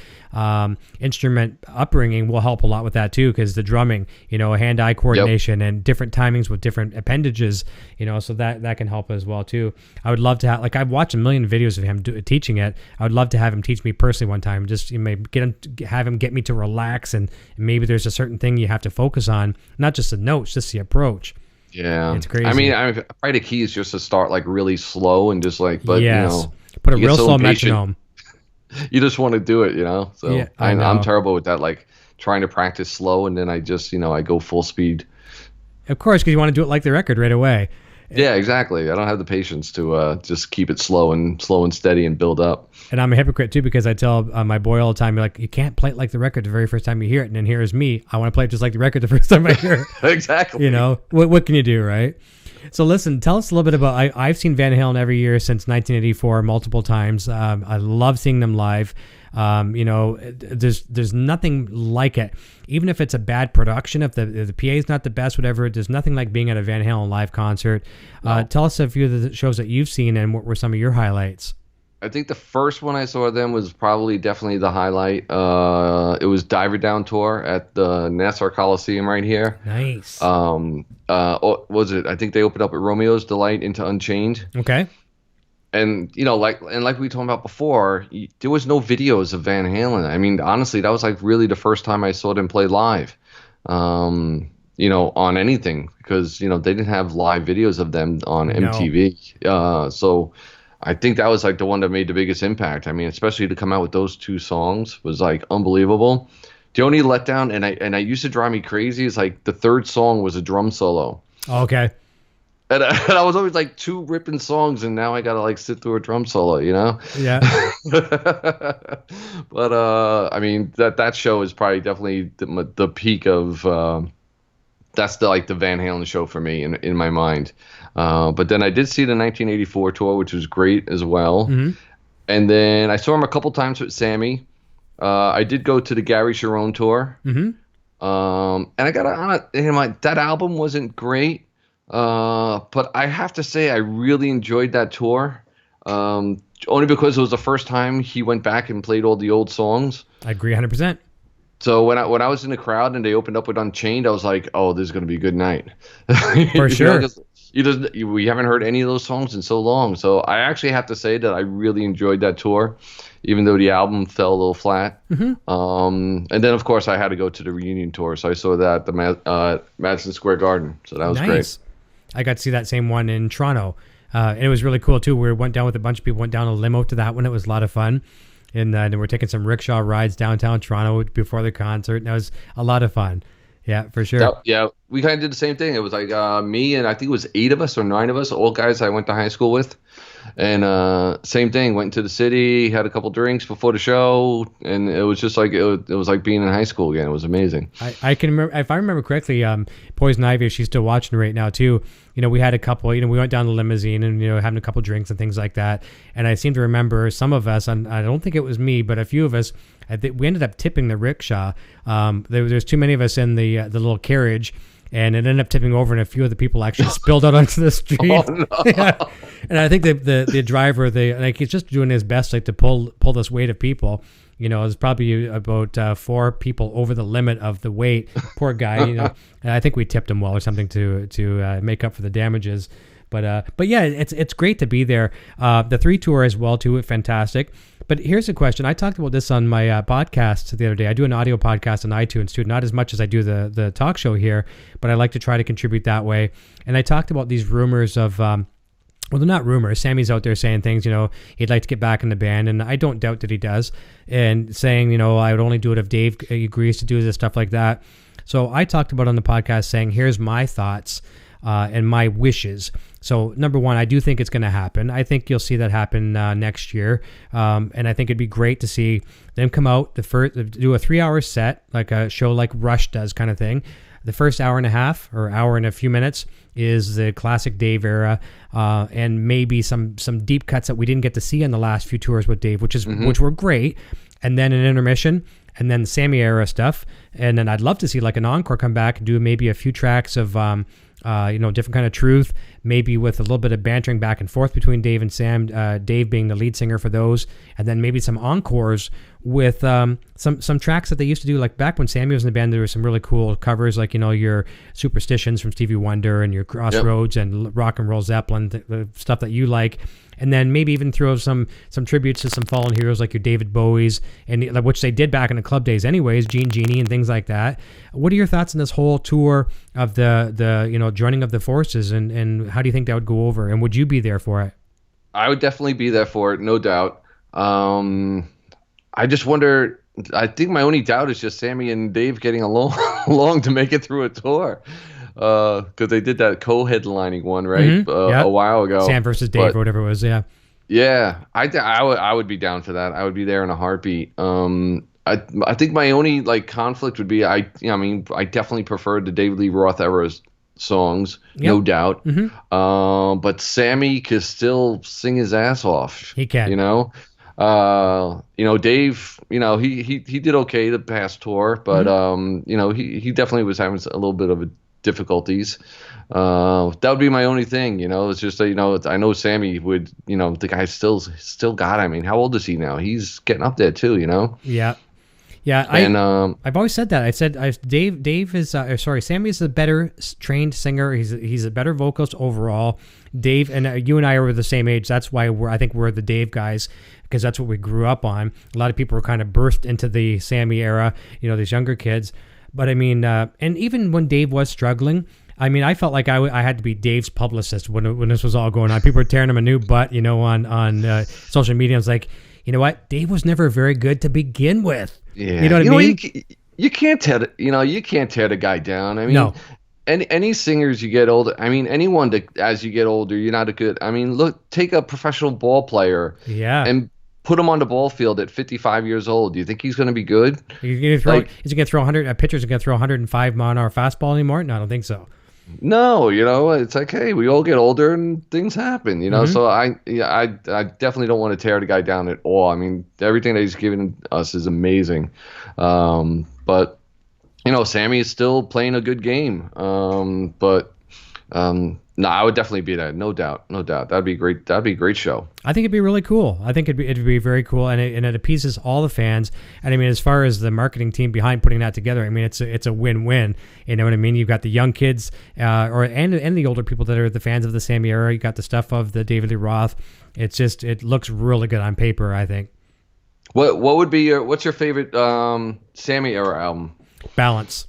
instrument upbringing will help a lot with that too, because the drumming, hand-eye coordination and different timings with different appendages, so that can help as well too. I would love to have, I've watched a million videos of him teaching it. I would love to have him teach me personally one time. Just have him get me to relax, and maybe there's a certain thing you have to focus on, not just the notes, just the approach. Yeah, it's crazy. I mean, probably the key is just to start really slow and just put a real slow metronome. You just want to do it, So yeah, I'm terrible with that, trying to practice slow, and then I just I go full speed. Of course, because you want to do it like the record right away. Yeah, exactly. I don't have the patience to just keep it slow and steady and build up. And I'm a hypocrite too, because I tell my boy all the time, you can't play it like the record the very first time you hear it. And then here's me. I want to play it just like the record the first time I hear it. Exactly. What can you do, right? So listen, tell us a little bit about, I've seen Van Halen every year since 1984 multiple times. I love seeing them live. There's nothing like it. Even if it's a bad production, if the PA is not the best, whatever, there's nothing like being at a Van Halen live concert. No. Tell us a few of the shows that you've seen and what were some of your highlights. I think the first one I saw them was probably definitely the highlight. It was Diver Down Tour at the Nassau Coliseum right here. Nice. What was it? I think they opened up at Romeo's Delight into Unchained. Okay. And like we talked about before, there was no videos of Van Halen. I mean, honestly, that was like really the first time I saw them play live. On anything, because they didn't have live videos of them on MTV. So I think that was like the one that made the biggest impact. I mean, especially to come out with those two songs was like unbelievable. The only letdown, and I used to drive me crazy, is like the third song was a drum solo. Okay. And I was always like two ripping songs, and now I gotta like sit through a drum solo, Yeah. But I mean that show is probably definitely the peak of that's the Van Halen show for me in my mind. But then I did see the 1984 tour, which was great as well. Mm-hmm. And then I saw him a couple times with Sammy. I did go to the Gary Cherone tour. Mm-hmm. And I got that album wasn't great. But I have to say I really enjoyed that tour. Only because it was the first time he went back and played all the old songs. I agree 100%. So when I was in the crowd and they opened up with Unchained, I was like, "Oh, this is going to be a good night." For sure. We haven't heard any of those songs in so long. So I actually have to say that I really enjoyed that tour, even though the album fell a little flat. Mm-hmm. And then, of course, I had to go to the reunion tour. So I saw that at the Madison Square Garden. So that was great. I got to see that same one in Toronto. And it was really cool, too. We went down with a bunch of people, went down a limo to that one. It was a lot of fun. And then we're taking some rickshaw rides downtown Toronto before the concert. And that was a lot of fun. Yeah, for sure. Yeah, we kind of did the same thing. It was like me and I think it was 8 of us or 9 of us, all guys I went to high school with. And same thing, went to the city, had a couple drinks before the show, and it was just like it was like being in high school again. It was amazing. I can remember, if I remember correctly, Poison Ivy, she's still watching right now too. We had a couple, we went down the limousine and having a couple drinks and things like that. And I seem to remember some of us, and I don't think it was me, but a few of us, we ended up tipping the rickshaw. There's too many of us in the little carriage. And it ended up tipping over, and a few of the people actually spilled out onto the street. Oh, no. Yeah. And I think the driver, he's just doing his best, to pull this weight of people. It's probably about 4 people over the limit of the weight. Poor guy. And I think we tipped him well or something to make up for the damages. But yeah, it's great to be there. The 3 tour as well too, fantastic. But here's a question. I talked about this on my podcast the other day. I do an audio podcast on iTunes too, not as much as I do the talk show here, but I like to try to contribute that way. And I talked about these rumors of, well, they're not rumors. Sammy's out there saying things, he'd like to get back in the band, and I don't doubt that he does, and saying, I would only do it if Dave agrees to do this, stuff like that. So I talked about on the podcast saying, here's my thoughts and my wishes. So number one, I do think it's going to happen. I think you'll see that happen next year. And I think it'd be great to see them come out, do a 3-hour set, like a show like Rush does kind of thing. The first hour and a half or hour and a few minutes is the classic Dave era, and maybe some deep cuts that we didn't get to see in the last few tours with Dave, which were great. And then an intermission, and then Sammy era stuff. And then I'd love to see like an encore come back and do maybe a few tracks of different kind of Truth, maybe with a little bit of bantering back and forth between Dave and Sam, Dave being the lead singer for those, and then maybe some encores with some tracks that they used to do, like back when Sammy was in the band. There were some really cool covers, like your Superstitions from Stevie Wonder and your Crossroads and Rock and Roll Zeppelin, the stuff that you like. And then maybe even throw some tributes to some fallen heroes like your David Bowies, and which they did back in the club days anyways, Gene Genie and things like that. What are your thoughts on this whole tour of the joining of the forces, and how do you think that would go over? And would you be there for it? I would definitely be there for it, no doubt. I just wonder, I think my only doubt is just Sammy and Dave getting along to make it through a tour. Because they did that co-headlining one, right? A while ago. Sam versus Dave or whatever it was, yeah. Yeah, I would be down for that. I would be there in a heartbeat. I think my only conflict would be I definitely preferred the David Lee Roth era songs, no doubt. Mm-hmm. But Sammy can still sing his ass off. He can. Dave, he did okay the past tour, but he definitely was having a little bit of a difficulties. That would be my only thing, It's just that, I know Sammy would, the guy still got. I mean, how old is he now? He's getting up there too, Yeah. Yeah, I've always said that. Dave is Sammy is a better trained singer. He's a better vocalist overall. Dave and you and I are the same age. That's why I think we're the Dave guys, because that's what we grew up on. A lot of people were kind of burst into the Sammy era, these younger kids. But I mean, and even when Dave was struggling, I mean, I felt like I had to be Dave's publicist when this was all going on. People were tearing him a new butt, on social media. I was like, you know what? Dave was never very good to begin with. Yeah. You know what I mean? You can't tear the guy down. I mean, no. Any singers you get older, I mean, anyone as you get older, you're not a good. I mean, look, take a professional ball player, and put him on the ball field at 55 years old. Do you think he's going to be good? Is he going to throw 100? A pitcher's going to throw 105 mile-an-hour fastball anymore? No, I don't think so. No, it's like, hey, we all get older and things happen, So I definitely don't want to tear the guy down at all. I mean, everything that he's given us is amazing, but Sammy is still playing a good game. No, I would definitely be that. No doubt. That'd be great. That'd be a great show. I think it'd be really cool. I think it'd be very cool, and it appeases all the fans. And I mean, as far as the marketing team behind putting that together, I mean, it's a win-win. You know what I mean? You've got the young kids, and the older people that are the fans of the Sammy era. You got the stuff of the David Lee Roth. It looks really good on paper, I think. What would be what's your favorite Sammy era album? Balance.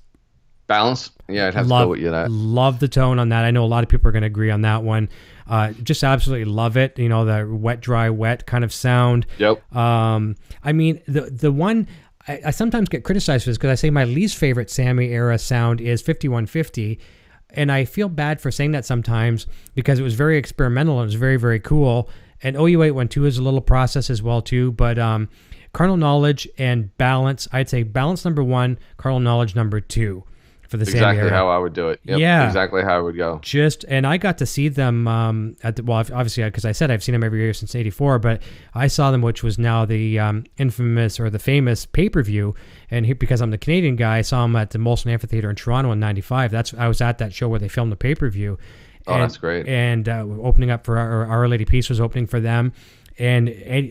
Yeah, I'd have to go with you that. Love the tone on that. I know a lot of people are going to agree on that one. Just absolutely love it. The wet, dry, wet kind of sound. Yep. I mean, the one I sometimes get criticized for this because I say my least favorite Sammy era sound is 5150. And I feel bad for saying that sometimes because it was very experimental and it was very, very cool. And OU812 is a little process as well too. But Carnal Knowledge and Balance, I'd say Balance number 1, Carnal Knowledge number 2. For the Sammy era. How I would do it. Yep, yeah, exactly how I would go. And I got to see them obviously because I said I've seen them every year since '84, but I saw them, which was now the infamous or the famous pay-per-view. And because I'm the Canadian guy, I saw them at the Molson Amphitheater in Toronto in '95. I was at that show where they filmed the pay-per-view. That's great. And opening up for Our Lady Peace was opening for them. And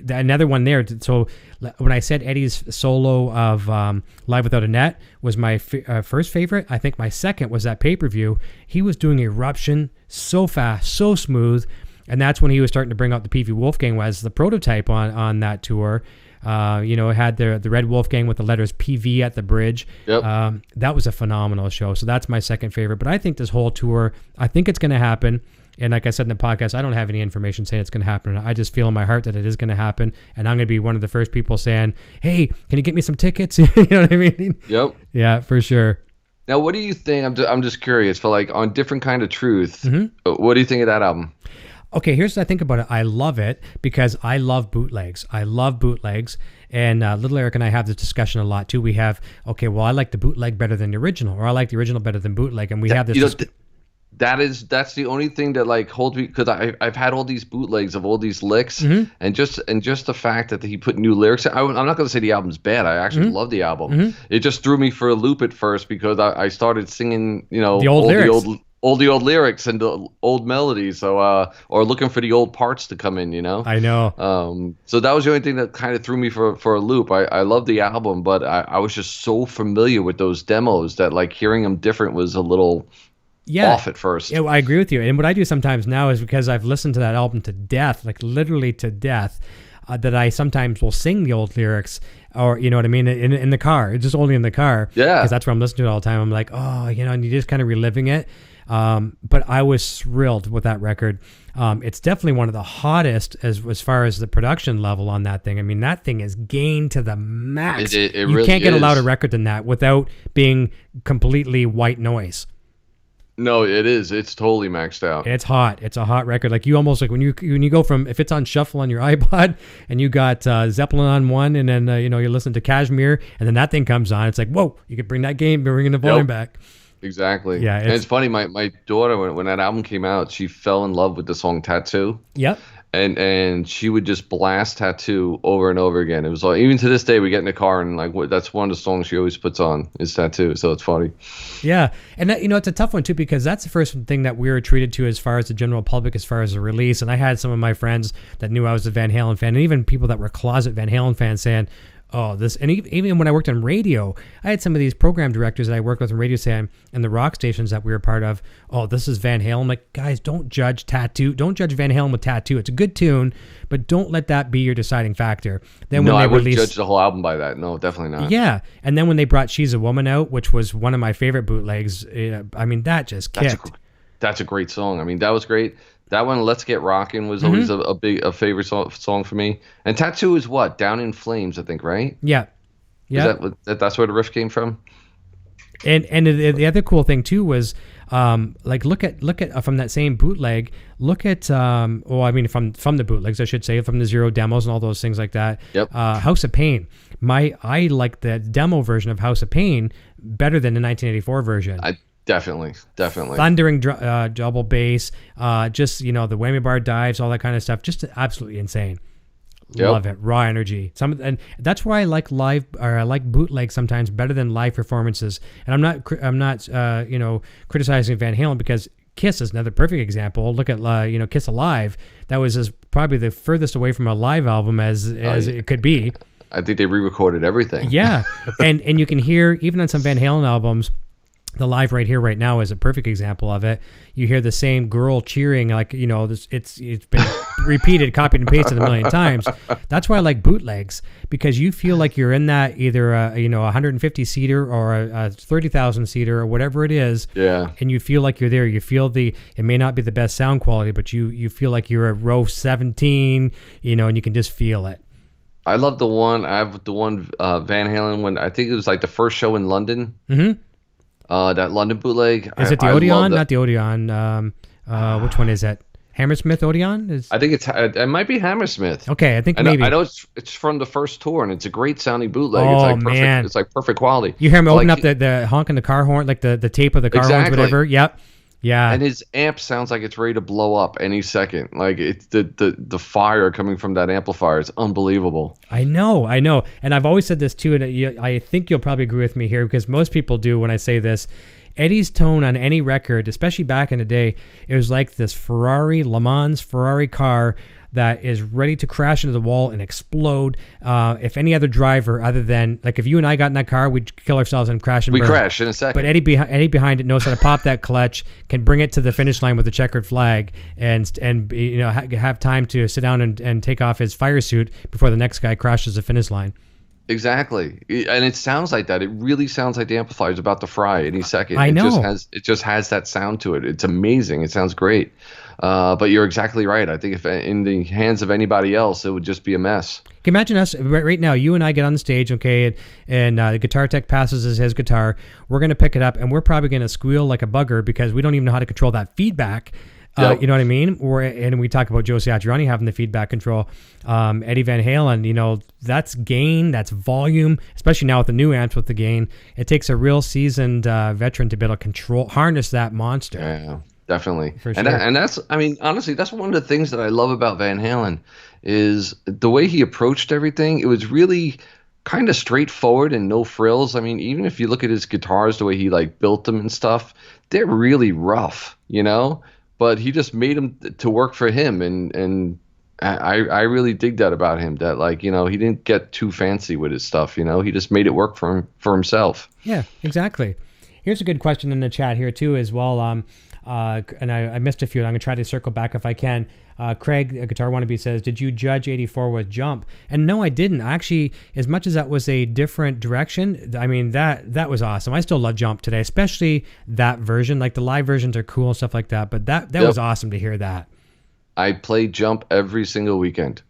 another one there. So when I said Eddie's solo of Live Without a Net was my first favorite, I think my second was that pay-per-view. He was doing Eruption so fast, so smooth, and that's when he was starting to bring out the PV Wolfgang as the prototype on that tour. It had the Red Wolfgang with the letters PV at the bridge. Yep. That was a phenomenal show. So that's my second favorite. But I think this whole tour, I think it's going to happen. And like I said in the podcast, I don't have any information saying it's going to happen. I just feel in my heart that it is going to happen. And I'm going to be one of the first people saying, hey, can you get me some tickets? You know what I mean? Yep. Yeah, for sure. Now, what do you think? I'm just curious for on Different Kind of Truth. Mm-hmm. What do you think of that album? Okay, here's what I think about it. I love it because I love bootlegs. And Little Eric and I have this discussion a lot too. We have, I like the bootleg better than the original, or I like the original better than bootleg. And we have this. That's the only thing that holds me, because I've had all these bootlegs of all these licks, mm-hmm. and just the fact that he put new lyrics. I'm not going to say the album's bad. I actually love the album. Mm-hmm. It just threw me for a loop at first because I started singing, the old lyrics and the old melodies. So or looking for the old parts to come in. I know. So that was the only thing that kind of threw me for a loop. I love the album, but I was just so familiar with those demos that hearing them different was a little. Off at first. Yeah, I agree with you. And what I do sometimes now is because I've listened to that album to death, literally to death, that I sometimes will sing the old lyrics, or you know what I mean, in the car. It's just only in the car. Yeah. Because that's where I'm listening to it all the time. I'm like, and you're just kind of reliving it. But I was thrilled with that record. It's definitely one of the hottest as far as the production level on that thing. I mean, that thing is gained to the max. It you really can't get is. a louder record than that without being completely white noise. No, it is. It's totally maxed out. It's hot. It's a hot record. You almost when you go from, if it's on shuffle on your iPod and you got Zeppelin on one, and then you listen to Kashmir, and then that thing comes on. It's like, whoa! You could bring the volume back. Exactly. Yeah, and it's funny. My daughter, when that album came out, she fell in love with the song "Tattoo." Yep. and she would just blast Tattoo over and over again. It was like, even to this day, we get in the car and like that's one of the songs she always puts on is Tattoo. So it's funny. Yeah, and that, it's a tough one too, because that's the first thing that we were treated to as far as the general public, as far as the release. And I had some of my friends that knew I was a Van Halen fan, and even people that were closet Van Halen fans saying, oh, this, and even when I worked on radio, I had some of these program directors that I worked with in radio saying, and the rock stations that we were part of, oh, this is Van Halen. I'm like, guys, don't judge Tattoo. Don't judge Van Halen with Tattoo. It's a good tune, but don't let that be your deciding factor. Then when No, they I wouldn't released, judge the whole album by that. No, definitely not. yeah, and then when they brought She's a Woman out, which was one of my favorite bootlegs, I mean, that just kicked. That's a great song. I mean, that was great. That one, Let's Get Rockin', was always a favorite song for me. And Tattoo is what? Down in Flames, I think, right? Yeah. Yeah, that's where the riff came from. And the other cool thing too was like look at from that same bootleg. Look at from the bootlegs, I should say, from the Zero demos and all those things like that. Yep. House of Pain. I like the demo version of House of Pain better than the 1984 version. Definitely. Thundering double bass, just the whammy bar dives, all that kind of stuff, just absolutely insane. Yep. Love it, raw energy. And that's why I like live, or I like bootleg sometimes better than live performances. And I'm not criticizing Van Halen, because Kiss is another perfect example. Look at Kiss Alive. That was probably the furthest away from a live album as it could be. I think they re-recorded everything. Yeah, and you can hear even on some Van Halen albums. The Live Right Here Right Now is a perfect example of it. You hear the same girl cheering, like, it's been repeated, copied and pasted a million times. That's why I like bootlegs, because you feel like you're in that either a 150 seater or a 30,000 seater or whatever it is. Yeah. And you feel like you're there. You feel it may not be the best sound quality, but you feel like you're at row 17, and you can just feel it. I have the one Van Halen when I think it was like the first show in London. Mm-hmm. That London bootleg. Is it the Odeon? Not the Odeon. Which one is it? Hammersmith Odeon? I think it might be Hammersmith. Okay, I think maybe. I know it's from the first tour, and it's a great sounding bootleg. Oh, it's like perfect, man. It's like perfect quality. You hear him open up the honking the car horn, like the tape of the car horns, whatever. Yep. Yeah. And his amp sounds like it's ready to blow up any second. Like it's the fire coming from that amplifier is unbelievable. I know. And I've always said this too, and I think you'll probably agree with me here, because most people do when I say this. Eddie's tone on any record, especially back in the day, it was like this Le Mans Ferrari car that is ready to crash into the wall and explode. If any other driver other than, like, if you and I got in that car, we'd kill ourselves and crash and burn. We crash in a second. But Eddie behind it knows how to pop that clutch, can bring it to the finish line with a checkered flag, and have time to sit down and take off his fire suit before the next guy crashes the finish line. Exactly. And it sounds like that. It really sounds like the amplifier is about to fry any second. I know. It just has that sound to it. It's amazing. It sounds great. But you're exactly right. I think if in the hands of anybody else, it would just be a mess. Can you imagine us right now? You and I get on the stage, okay, and the guitar tech passes us his guitar. We're going to pick it up, and we're probably going to squeal like a bugger because we don't even know how to control that feedback. Yep. You know what I mean? And we talk about Joe Satriani having the feedback control. Eddie Van Halen, that's gain, that's volume, especially now with the new amps with the gain. It takes a real seasoned veteran to be able to harness that monster. Yeah, definitely. For sure. And that's, I mean, honestly, that's one of the things that I love about Van Halen is the way he approached everything. It was really kind of straightforward and no frills. I mean, even if you look at his guitars, the way he built them and stuff, they're really rough, But he just made them to work for him, and I really dig that about him. That he didn't get too fancy with his stuff. He just made it work for himself. Yeah, exactly. Here's a good question in the chat here too as well. And I missed a few. And I'm gonna try to circle back if I can. Craig, a Guitar Wannabe, says, "Did you judge '84 with Jump?" And no, I didn't. Actually, as much as that was a different direction, I mean that was awesome. I still love Jump today, especially that version. Like the live versions are cool and stuff like that. But that was awesome to hear that. I play Jump every single weekend.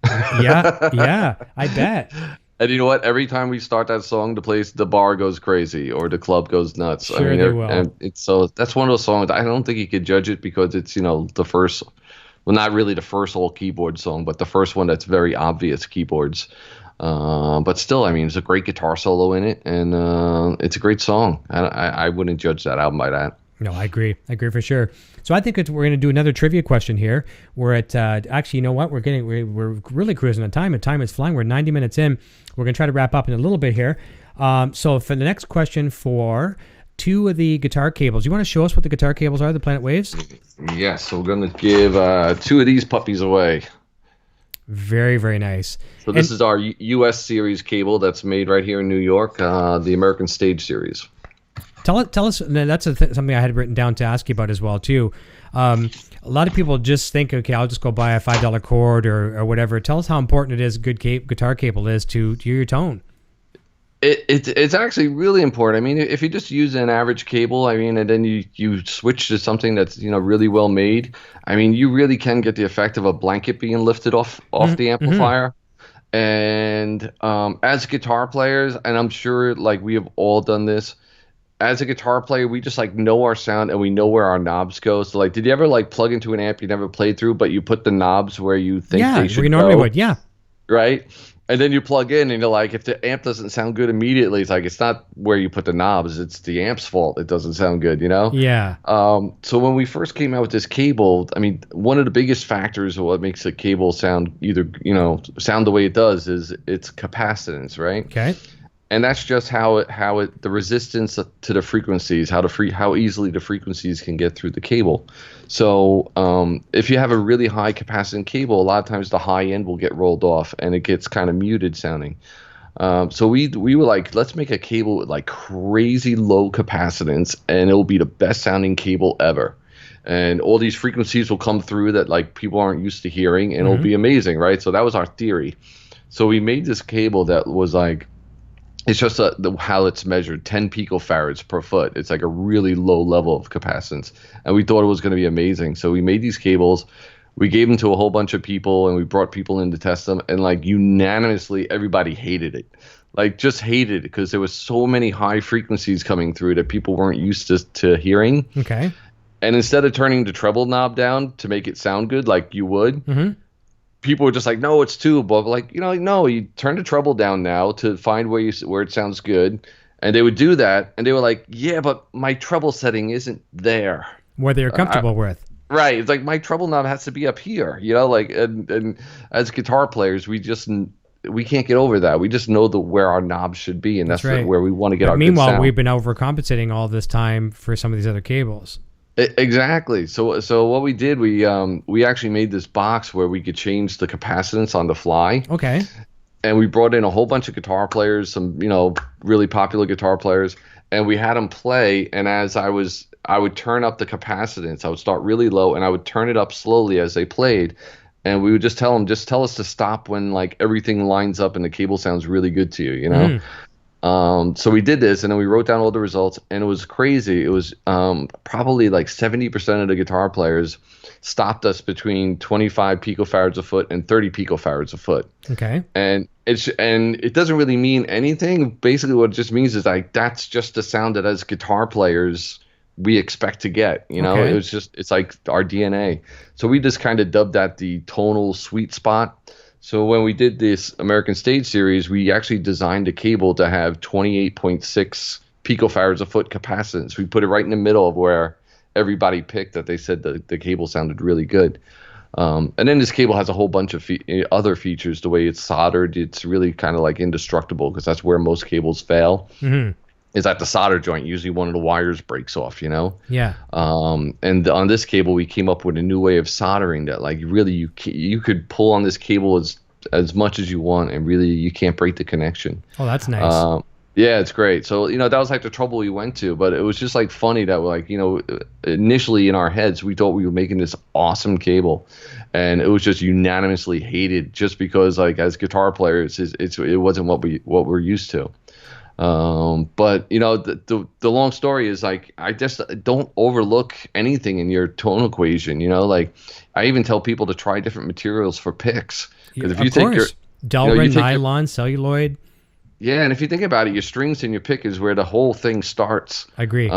Yeah, I bet. And you know what? Every time we start that song, the bar goes crazy or the club goes nuts. Sure, they will. And that's one of those songs. I don't think you could judge it because it's the first. Well, not really the first all keyboard song, but the first one that's very obvious keyboards. But still, I mean, it's a great guitar solo in it, and it's a great song. I wouldn't judge that album by that. No, I agree. I agree for sure. So I think we're going to do another trivia question here. We're at actually, you know what? We're really cruising on time. And time is flying. We're 90 minutes in. We're going to try to wrap up in a little bit here. So for the next question, for two of the guitar cables, you want to show us what the guitar cables are? The Planet Waves. Yes. So we're going to give two of these puppies away. Very, very nice. So this is our U.S. series cable that's made right here in New York, the American Stage series. Tell us, that's something I had written down to ask you about as well, too. A lot of people just think, okay, I'll just go buy a $5 cord or whatever. Tell us how important it is, good guitar cable is to your tone. It's actually really important. I mean, if you just use an average cable, I mean, and then you switch to something that's, really well made, I mean, you really can get the effect of a blanket being lifted off the amplifier. And as guitar players, and I'm sure like we have all done this, as a guitar player, we just like know our sound and we know where our knobs go. So like, did you ever like plug into an amp you never played through, but you put the knobs where you think they should go? Yeah, we normally would. Yeah. Right. And then you plug in and you're like, if the amp doesn't sound good immediately, it's like, it's not where you put the knobs. It's the amp's fault. It doesn't sound good, Yeah. So when we first came out with this cable, I mean, one of the biggest factors of what makes a cable sound sound the way it does is its capacitance, right? Okay. And that's just the resistance to the frequencies, how easily the frequencies can get through the cable. So if you have a really high capacitance cable, a lot of times the high end will get rolled off and it gets kind of muted sounding. So we were like, let's make a cable with like crazy low capacitance and it'll be the best sounding cable ever. And all these frequencies will come through that like people aren't used to hearing and it'll be amazing, right? So that was our theory. So we made this cable that was like, it's just how it's measured, 10 picofarads per foot. It's like a really low level of capacitance. And we thought it was going to be amazing. So we made these cables. We gave them to a whole bunch of people, and we brought people in to test them. And, like, unanimously, everybody hated it. Like, just hated it because there was so many high frequencies coming through that people weren't used to hearing. Okay. And instead of turning the treble knob down to make it sound good like you would, people were just like, no, it's too above. Like, no, you turn the treble down now to find where it sounds good. And they would do that. And they were like, yeah, but my treble setting isn't there. Where they're comfortable with. Right. It's like my treble knob has to be up here, like, and as guitar players, we can't get over that. We just know where our knobs should be. And that's right. Where we want to get our meanwhile, good sound. We've been overcompensating all this time for some of these other cables. Exactly. So what we did, we actually made this box where we could change the capacitance on the fly. Okay. And we brought in a whole bunch of guitar players, some really popular guitar players, and we had them play. And as I would turn up the capacitance, I would start really low, and I would turn it up slowly as they played. And we would just tell them, just tell us to stop when like everything lines up and the cable sounds really good to you, So we did this, and then we wrote down all the results, and it was crazy. It was probably like 70% of the guitar players stopped us between 25 picofarads a foot and 30 picofarads a foot. Okay. And it doesn't really mean anything. Basically, what it just means is like that's just the sound that as guitar players we expect to get. Okay. It's like our DNA. So we just kind of dubbed that the tonal sweet spot. So when we did this American Stage series, we actually designed a cable to have 28.6 picofarads a foot capacitance. We put it right in the middle of where everybody picked that they said the cable sounded really good. And then this cable has a whole bunch of other features. The way it's soldered, it's really kind of like indestructible because that's where most cables fail. Mm-hmm. Is at the solder joint. Usually one of the wires breaks off, Yeah. And on this cable, we came up with a new way of soldering that, like, really you could pull on this cable as much as you want, and really you can't break the connection. Oh, that's nice. Yeah, it's great. So that was like the trouble we went to, but it was just like funny that like initially in our heads we thought we were making this awesome cable, and it was just unanimously hated just because like as guitar players it wasn't what we're used to. But the long story is like, I just don't overlook anything in your tone equation, like I even tell people to try different materials for picks. Because if you take your Delrin, nylon, celluloid. Yeah. And if you think about it, your strings and your pick is where the whole thing starts. I agree.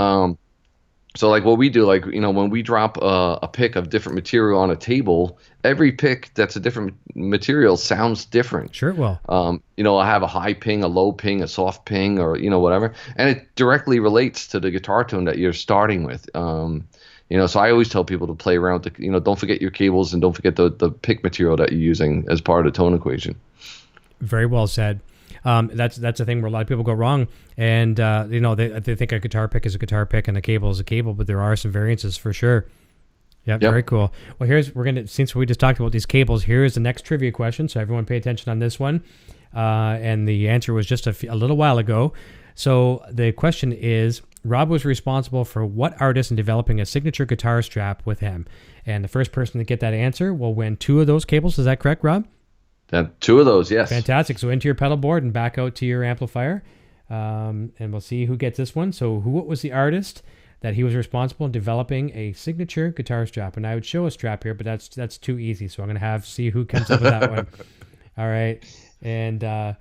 So like what we do, like, when we drop a pick of different material on a table, every pick that's a different material sounds different. Sure it will. I have a high ping, a low ping, a soft ping, or, whatever. And it directly relates to the guitar tone that you're starting with. So I always tell people to play around with don't forget your cables and don't forget the pick material that you're using as part of the tone equation. Very well said. That's a thing where a lot of people go wrong, and they think a guitar pick is a guitar pick and a cable is a cable, but there are some variances for sure. Yep. Very cool. Well, since we just talked about these cables, here's the next trivia question. So everyone pay attention on this one. And the answer was just a little while ago. So the question is, Rob was responsible for what artist in developing a signature guitar strap with him? And the first person to get that answer will win 2 of those cables. Is that correct, Rob? 2 of those, yes. Fantastic. So into your pedal board and back out to your amplifier. And we'll see who gets this one. So what was the artist that he was responsible in developing a signature guitar strap? And I would show a strap here, but that's too easy. So I'm going to see who comes up with that one. All right. And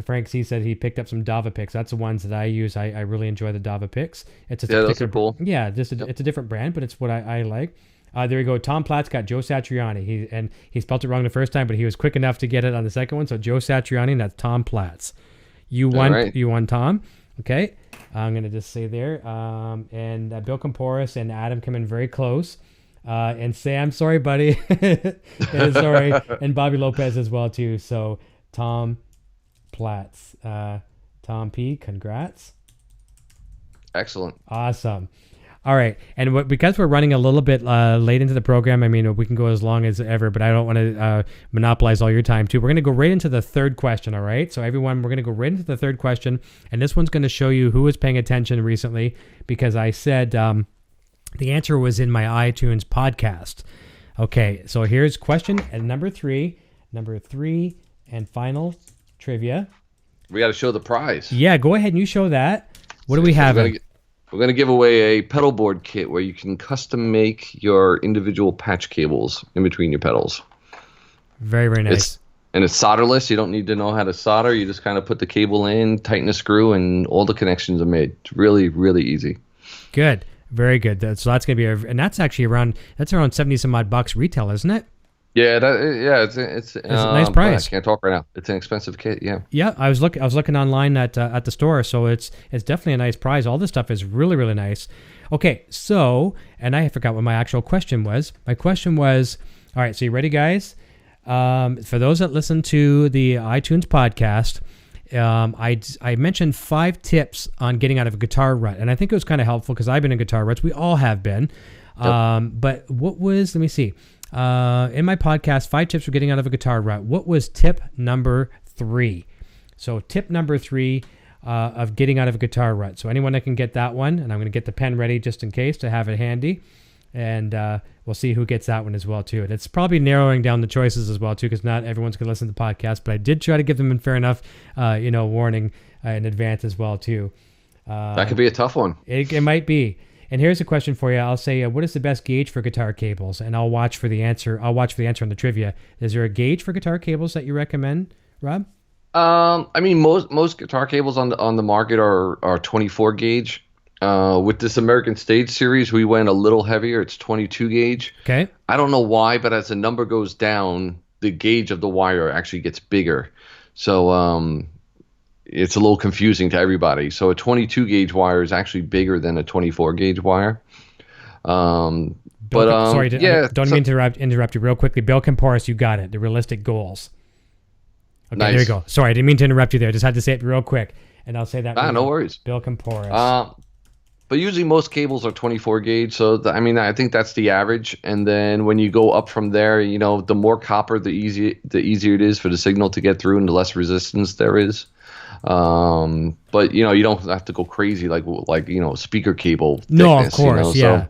Frank C said he picked up some Dava picks. That's the ones that I use. I really enjoy the Dava picks. Those are cool. Yeah, it's a different brand, but it's what I like. There you go. Tom Platt's got Joe Satriani. He spelled it wrong the first time, but he was quick enough to get it on the second one. So Joe Satriani, and that's Tom Platt's. You won. Right. You won, Tom. Okay. I'm going to just say there. And Bill Comporis and Adam come in very close. And Sam, sorry, buddy. Sorry. And Bobby Lopez as well, too. So Tom Platt's. Tom P., congrats. Excellent. Awesome. All right. And because we're running a little bit late into the program, I mean, we can go as long as ever, but I don't want to monopolize all your time, too. We're going to go right into the third question, all right? So, everyone, we're going to go right into the third question. And this one's going to show you who was paying attention recently, because I said the answer was in my iTunes podcast. Okay. So, here's question number 3 and final trivia. We got to show the prize. Yeah, go ahead and you show that. What do we have? We're going to give away a pedal board kit where you can custom make your individual patch cables in between your pedals. Very, very nice. It's solderless. You don't need to know how to solder. You just kind of put the cable in, tighten the screw, and all the connections are made. It's really, really easy. Good. Very good. So that's going to be and that's actually around 70 some odd bucks retail, isn't it? Yeah, it's a nice price. I can't talk right now. It's an expensive kit, yeah. Yeah, I was looking online at the store, so it's definitely a nice price. All this stuff is really, really nice. Okay, so, and I forgot what my actual question was. My question was, all right, so you ready, guys? For those that listen to the iTunes podcast, I mentioned 5 tips on getting out of a guitar rut, and I think it was kind of helpful because I've been in guitar ruts. We all have been. Yep. But what was, let me see. In my podcast, 5 tips for getting out of a guitar rut. What was tip number 3? So tip number 3 of getting out of a guitar rut. So anyone that can get that one, and I'm going to get the pen ready just in case to have it handy. And we'll see who gets that one as well, too. And it's probably narrowing down the choices as well, too, because not everyone's going to listen to the podcast. But I did try to give them a fair enough, warning in advance as well, too. That could be a tough one. It might be. And here's a question for you. I'll say, what is the best gauge for guitar cables? And I'll watch for the answer. I'll watch for the answer on the trivia. Is there a gauge for guitar cables that you recommend, Rob? I mean, most guitar cables on the market are 24 gauge. With this American Stage Series, we went a little heavier. It's 22 gauge. Okay. I don't know why, but as the number goes down, the gauge of the wire actually gets bigger. So it's a little confusing to everybody. So a 22 gauge wire is actually bigger than a 24 gauge wire. Don't mean to interrupt you real quickly. Bill Comporis, you got it. The realistic goals. Okay, nice. There you go. Sorry, I didn't mean to interrupt you there. I just had to say it real quick, and I'll say that. No worries. Bill Comporis. But usually most cables are 24 gauge, so I think that's the average. And then when you go up from there, the more copper, the easier it is for the signal to get through, and the less resistance there is. But you don't have to go crazy like speaker cable thickness, no, of course, yeah.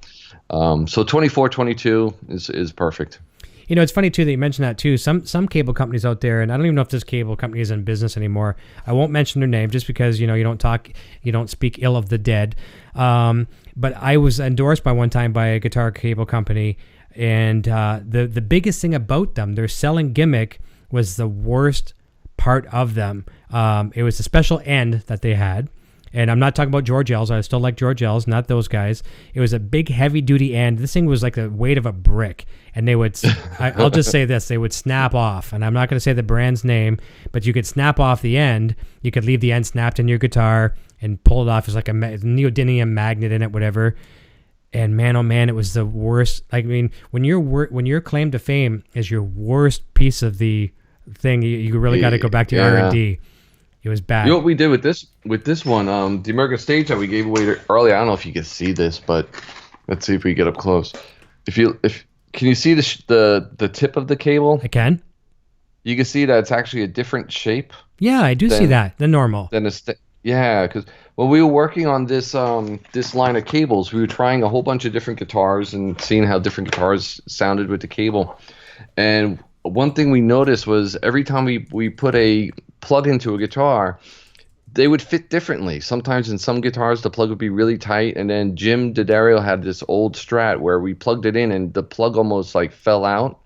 So 24, 22 is perfect. It's funny too that you mentioned that too. Some cable companies out there, and I don't even know if this cable company is in business anymore. I won't mention their name just because you don't speak ill of the dead. But I was endorsed one time by a guitar cable company, and the biggest thing about them, their selling gimmick was the worst part of them. It was a special end that they had, And I'm not talking about George-L's. I still like George-L's, not those guys. It was a big, heavy-duty end. This thing was like the weight of a brick. And they would, I'll just say this, they would snap off. And I'm not going to say the brand's name, but you could snap off the end. You could leave the end snapped in your guitar and pull it off. It's like a neodymium magnet in it, whatever. And man, oh man, it was the worst. I mean, when your claim to fame is your worst piece of the thing, you really got to go back to your R&D. It was bad. You know what we did with this one? The American Stage that we gave away earlier. I don't know if you can see this, but let's see if we get up close. Can you see the tip of the cable? I can. You can see that it's actually a different shape. Yeah, I do see that. The normal. Yeah, because when we were working on this line of cables, we were trying a whole bunch of different guitars and seeing how different guitars sounded with the cable. And one thing we noticed was every time we put a plug into a guitar, they would fit differently. Sometimes in some guitars, the plug would be really tight. And then Jim D'Addario had this old Strat where we plugged it in and the plug almost like fell out.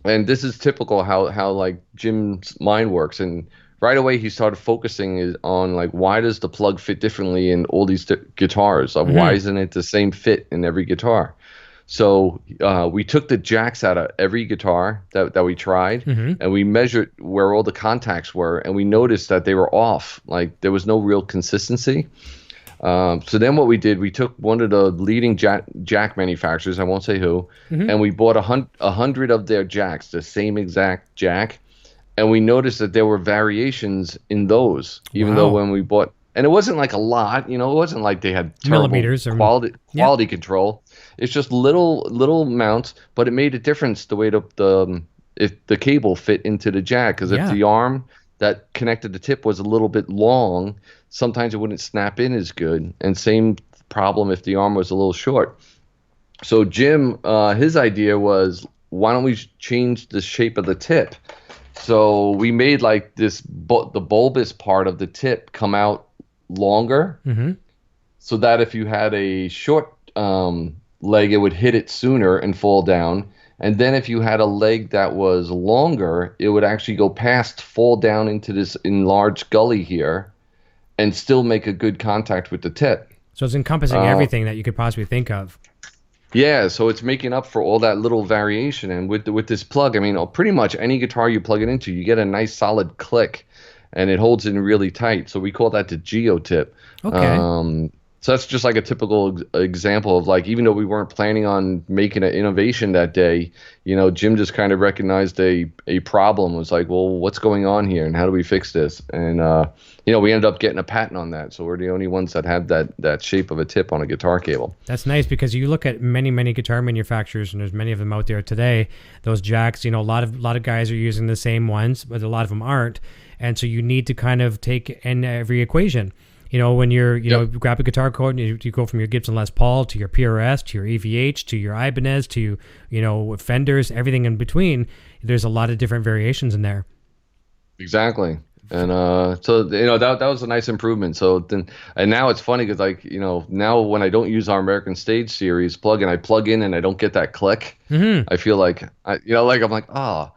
And this is typical how like Jim's mind works. And right away, he started focusing on like, why does the plug fit differently in all these guitars? Like, why isn't it the same fit in every guitar? So we took the jacks out of every guitar that we tried, and we measured where all the contacts were, and we noticed that they were off. Like there was no real consistency. So then what we did, we took one of the leading jack manufacturers, I won't say who, and we bought 100 of their jacks, the same exact jack. And we noticed that there were variations in those, even though when we bought, and it wasn't like a lot, it wasn't like they had terrible millimeters or quality control. It's just little amounts, but it made a difference the way if the cable fit into the jack. Because if the arm that connected the tip was a little bit long, sometimes it wouldn't snap in as good. And same problem if the arm was a little short. So Jim, his idea was, why don't we change the shape of the tip? So we made like the bulbous part of the tip come out longer, so that if you had a short leg, it would hit it sooner and fall down. And then if you had a leg that was longer, it would actually go past, fall down into this enlarged gully here, and still make a good contact with the tip. So it's encompassing everything that you could possibly think of. Yeah, so it's making up for all that little variation. And with this plug, I mean, pretty much any guitar you plug it into, you get a nice solid click, and it holds in really tight. So we call that the Geo tip. Okay. So that's just like a typical example of like, even though we weren't planning on making an innovation that day, Jim just kind of recognized a problem. It was like, well, what's going on here, and how do we fix this? And we ended up getting a patent on that. So we're the only ones that have that shape of a tip on a guitar cable. That's nice, because you look at many guitar manufacturers, and there's many of them out there today. Those jacks, a lot of guys are using the same ones, but a lot of them aren't. And so you need to kind of take in every equation. When you're, grab a guitar cord and you go from your Gibson Les Paul to your PRS to your EVH to your Ibanez to, Fenders, everything in between. There's a lot of different variations in there. Exactly. And so that was a nice improvement. So then, and now it's funny because now when I don't use our American Stage Series plug-in, I plug in and I don't get that click. I feel like I'm like, ah.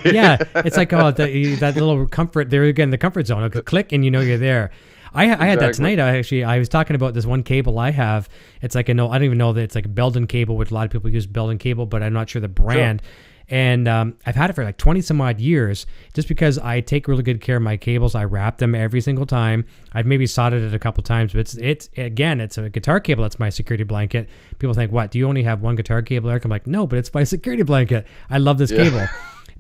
Yeah, it's like that little comfort there again, the comfort zone. Okay, click and you're there. I had that tonight. I was talking about this one cable I have. It's like I don't even know that it's like a Belden cable, which a lot of people use Belden cable, but I'm not sure the brand. Sure. And I've had it for like 20 some odd years, just because I take really good care of my cables. I wrap them every single time. I've maybe soldered it a couple times, but it's a guitar cable. That's my security blanket. People think, what, do you only have one guitar cable, Eric? I'm like, no, but it's my security blanket. I love this cable.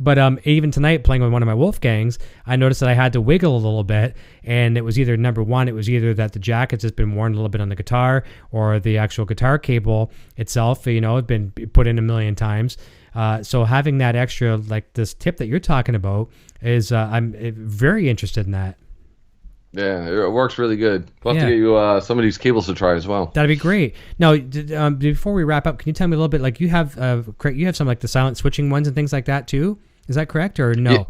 But even tonight, playing with one of my Wolfgangs, I noticed that I had to wiggle a little bit, and it was either, number one, it was either that the jack has just been worn a little bit on the guitar, or the actual guitar cable itself, had been put in a million times. So having that extra, like this tip that you're talking about, is I'm very interested in that. Yeah, it works really good. We'll have to get you some of these cables to try as well. That'd be great. Now, before we wrap up, can you tell me a little bit, like you have some like the silent switching ones and things like that too? Is that correct or no?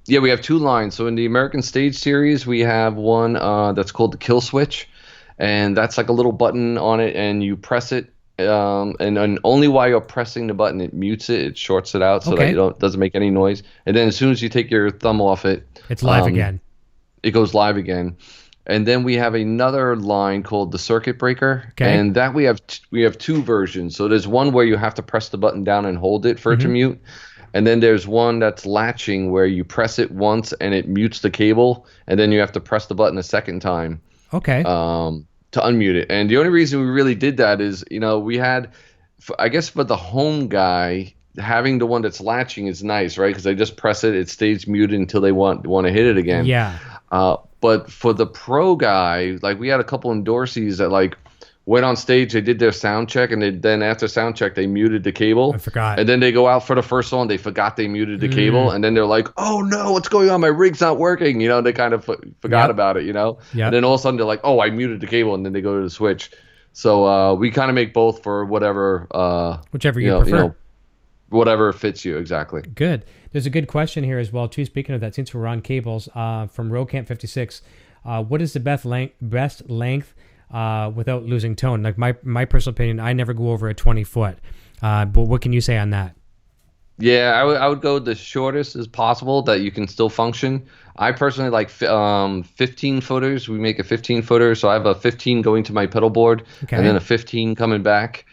Yeah, we have two lines. So in the American Stage Series, we have one that's called the Kill Switch, and that's like a little button on it, and you press it, and only while you're pressing the button, it mutes it, it shorts it out so that it doesn't make any noise. And then as soon as you take your thumb off it, it's live again. It goes live again. And then we have another line called the circuit breaker, Okay. and that we have two versions. So there's one where you have to press the button down and hold it for it to mute, and then there's one that's latching where you press it once and it mutes the cable, and then you have to press the button a second time Okay. to unmute it. And the only reason we really did that is, we had, I guess for the home guy, having the one that's latching is nice, right? Because they just press it, it stays muted until they want to hit it again. Yeah. But for the pro guy, like we had a couple endorsees that like went on stage, they did their sound check, and then after sound check, they muted the cable. I forgot. And then they go out for the first song, they forgot they muted the cable, and then they're like, "Oh no, what's going on? My rig's not working." They kind of forgot about it, Yep. And then all of a sudden they're like, "Oh, I muted the cable," and then they go to the switch. So we kind of make both for whatever, whichever you prefer. Whatever fits you exactly. Good. There's a good question here as well too. Speaking of that, since we're on cables, from Rocamp 56, what is the best length without losing tone? Like my personal opinion, I never go over a 20-foot. But what can you say on that? Yeah, I would go the shortest as possible that you can still function. I personally like 15 footers. We make a 15 footer, so I have a 15 going to my pedal board, and then a 15 coming back,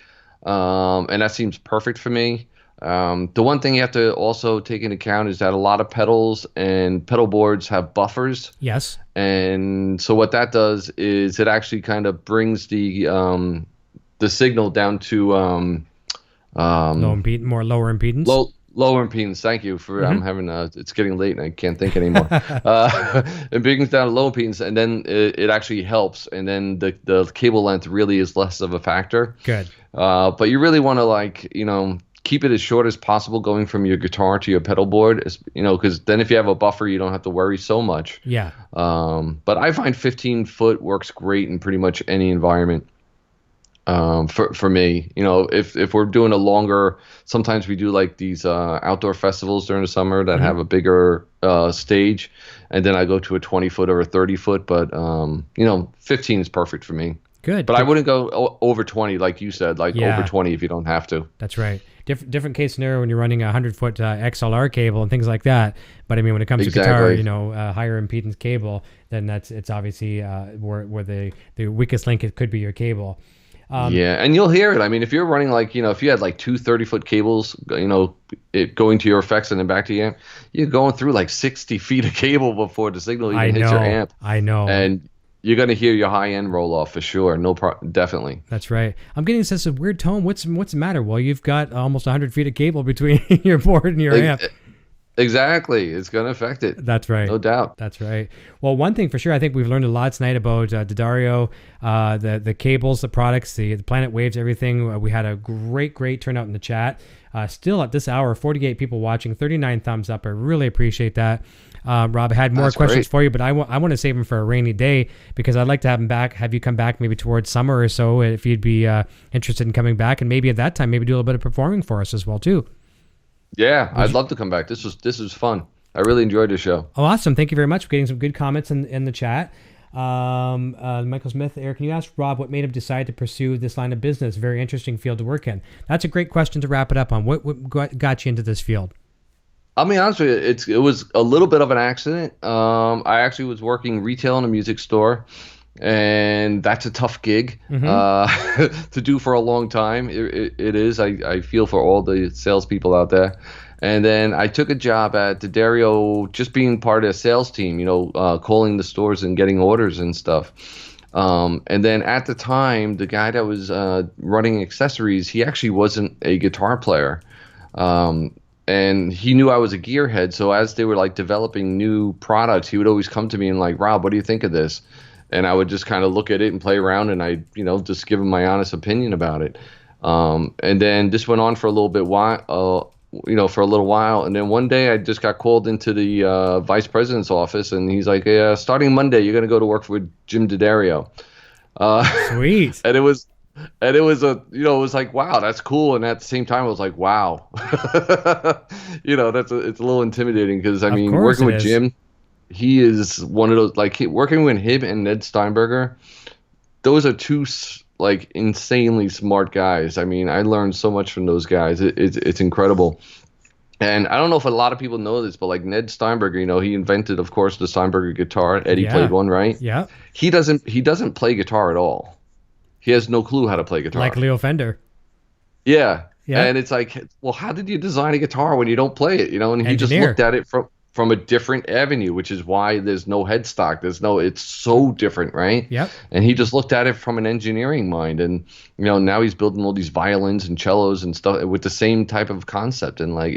and that seems perfect for me. The one thing you have to also take into account is that a lot of pedals and pedal boards have buffers. Yes. And so what that does is it actually kind of brings the signal down to lower impedance. Lower impedance. Thank you for I'm having it's getting late and I can't think anymore. It brings down to low impedance, and then it actually helps, and then the cable length really is less of a factor. Good. But you really want to keep it as short as possible going from your guitar to your pedal board, because then if you have a buffer, you don't have to worry so much. Yeah. But I find 15 foot works great in pretty much any environment. For me, if we're doing a longer, sometimes we do like these outdoor festivals during the summer that have a bigger stage, and then I go to a 20-foot or a 30-foot, but 15 is perfect for me. Good. But I wouldn't go over 20 like you said, over 20 if you don't have to. That's right. Different case scenario when you're running a 100-foot XLR cable and things like that. But I mean, when it comes to guitar, higher impedance cable, then it's obviously where the weakest link it could be your cable. Yeah, and you'll hear it. I mean, if you're running if you had like two 30-foot cables, it going to your effects and then back to your amp, you're going through like 60 feet of cable before the signal even hits your amp. I know. And you're going to hear your high end roll off for sure. Definitely. That's right. I'm getting a sense of weird tone. What's the matter? Well, you've got almost 100 feet of cable between your board and your amp. Exactly. It's going to affect it. That's right. No doubt. That's right. Well, one thing for sure, I think we've learned a lot tonight about D'Addario, the cables, the products, the Planet Waves, everything. We had a great turnout in the chat. Still at this hour, 48 people watching, 39 thumbs up. I really appreciate that. Rob, I had more questions for you, but I want to save them for a rainy day because I'd like to have you come back maybe towards summer or so if you'd be interested in coming back, and maybe at that time maybe do a little bit of performing for us as well too. Yeah, I'd love to come back. This was fun. I really enjoyed the show. Oh, awesome! Thank you very much for getting some good comments in the chat. Michael Smith, Eric, can you ask Rob what made him decide to pursue this line of business? Very interesting field to work in. That's a great question to wrap it up on. What got you into this field? I'll be honest with you, it was a little bit of an accident. I actually was working retail in a music store, and that's a tough gig to do for a long time. It is. I feel for all the salespeople out there. And then I took a job at D'Addario, just being part of a sales team, calling the stores and getting orders and stuff. And then at the time, the guy that was running accessories, he actually wasn't a guitar player. And he knew I was a gearhead, so as they were like developing new products, he would always come to me and like, Rob, what do you think of this? And I would just kind of look at it and play around, and I, just give him my honest opinion about it. And then this went on for a little while, and then one day I just got called into the vice president's office, and he's like, "Yeah, starting Monday, you're gonna go to work for Jim D'Addario." Sweet. And it was it was like, wow, that's cool. And at the same time, I was like, wow, it's a little intimidating because, I mean, working with Jim, he is one of those, like working with him and Ned Steinberger, those are two like insanely smart guys. I mean, I learned so much from those guys. It's incredible. And I don't know if a lot of people know this, but like Ned Steinberger, he invented, of course, the Steinberger guitar. Eddie Yeah. played one, right? Yeah. He doesn't play guitar at all. He has no clue how to play guitar. Like Leo Fender. Yeah. Yeah. And it's like, well, how did you design a guitar when you don't play it? And he just Engineer. looked at it from a different avenue, which is why there's no headstock. It's so different, right? Yep. And he just looked at it from an engineering mind. And, now he's building all these violins and cellos and stuff with the same type of concept. And like,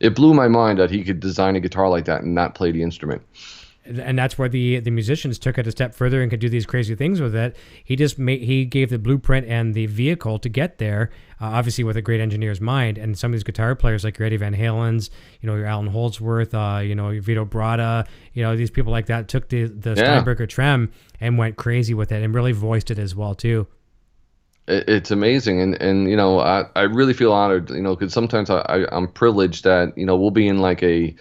it blew my mind that he could design a guitar like that and not play the instrument. And that's where the musicians took it a step further and could do these crazy things with it. He gave the blueprint and the vehicle to get there, obviously with a great engineer's mind. And some of these guitar players like your Eddie Van Halen's, your Alan Holdsworth, your Vito Bratta, these people like that took the Steinberger trem and went crazy with it and really voiced it as well too. It's amazing, and I really feel honored, because sometimes I'm privileged that we'll be in like a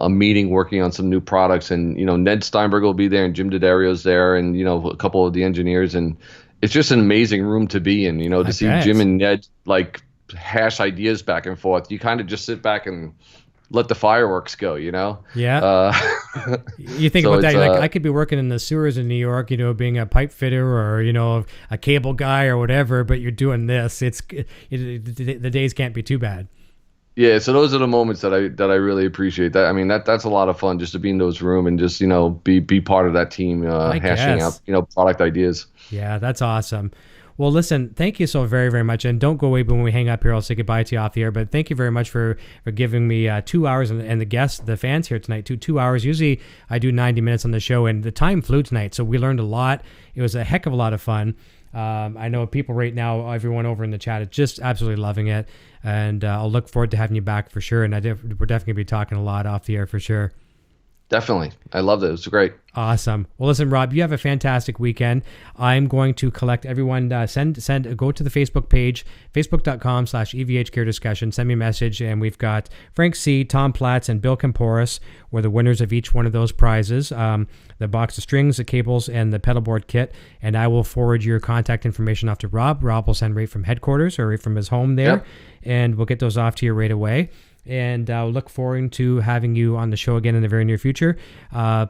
meeting working on some new products, and Ned Steinberg will be there and Jim D'Addario's there, and a couple of the engineers, and it's just an amazing room to be in. To see Jim and Ned like hash ideas back and forth. You kind of just sit back and let the fireworks go. Yeah. You think so about that, like I could be working in the sewers in New York, being a pipe fitter or a cable guy or whatever, but you're doing this. The days can't be too bad. Yeah, so those are the moments that I really appreciate. That I mean that's a lot of fun, just to be in those rooms and just be part of that team, hashing out product ideas. Yeah, that's awesome. Well, listen, thank you so very, very much. And don't go away, but when we hang up here, I'll say goodbye to you off the air. But thank you very much for giving me 2 hours, and the guests, the fans here tonight, 2 hours. Usually I do 90 minutes on the show, and the time flew tonight, so we learned a lot. It was a heck of a lot of fun. I know people right now, everyone over in the chat is just absolutely loving it. And I'll look forward to having you back for sure. And we're definitely going to be talking a lot off the air for sure. Definitely. I loved it. It was great. Awesome. Well, listen, Rob, you have a fantastic weekend. I'm going to collect everyone. Go to the Facebook page, facebook.com/EVH Gear Discussion. Send me a message. And we've got Frank C., Tom Platz, and Bill Camporis were the winners of each one of those prizes. The box of strings, the cables, and the pedal board kit. And I will forward your contact information off to Rob. Rob will send right from headquarters or right from his home there. Yep. And we'll get those off to you right away. And I'll look forward to having you on the show again in the very near future.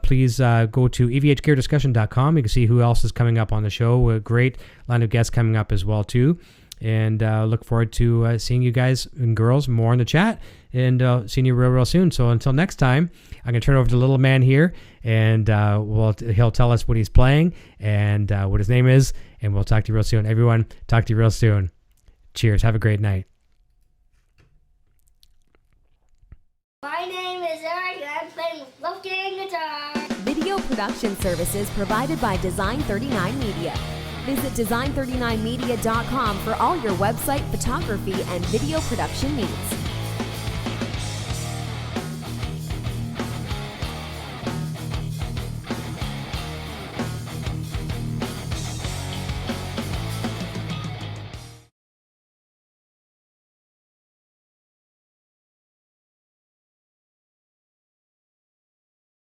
Please go to evhgeardiscussion.com. You can see who else is coming up on the show. A great line of guests coming up as well, too. And look forward to seeing you guys and girls more in the chat and seeing you real, real soon. So until next time, I'm going to turn over to the little man here, and he'll tell us what he's playing and what his name is, and we'll talk to you real soon. Everyone, talk to you real soon. Cheers. Have a great night. My name is Eric, and I'm playing left-hand guitar. Video production services provided by Design 39 Media. Visit design39media.com for all your website, photography, and video production needs.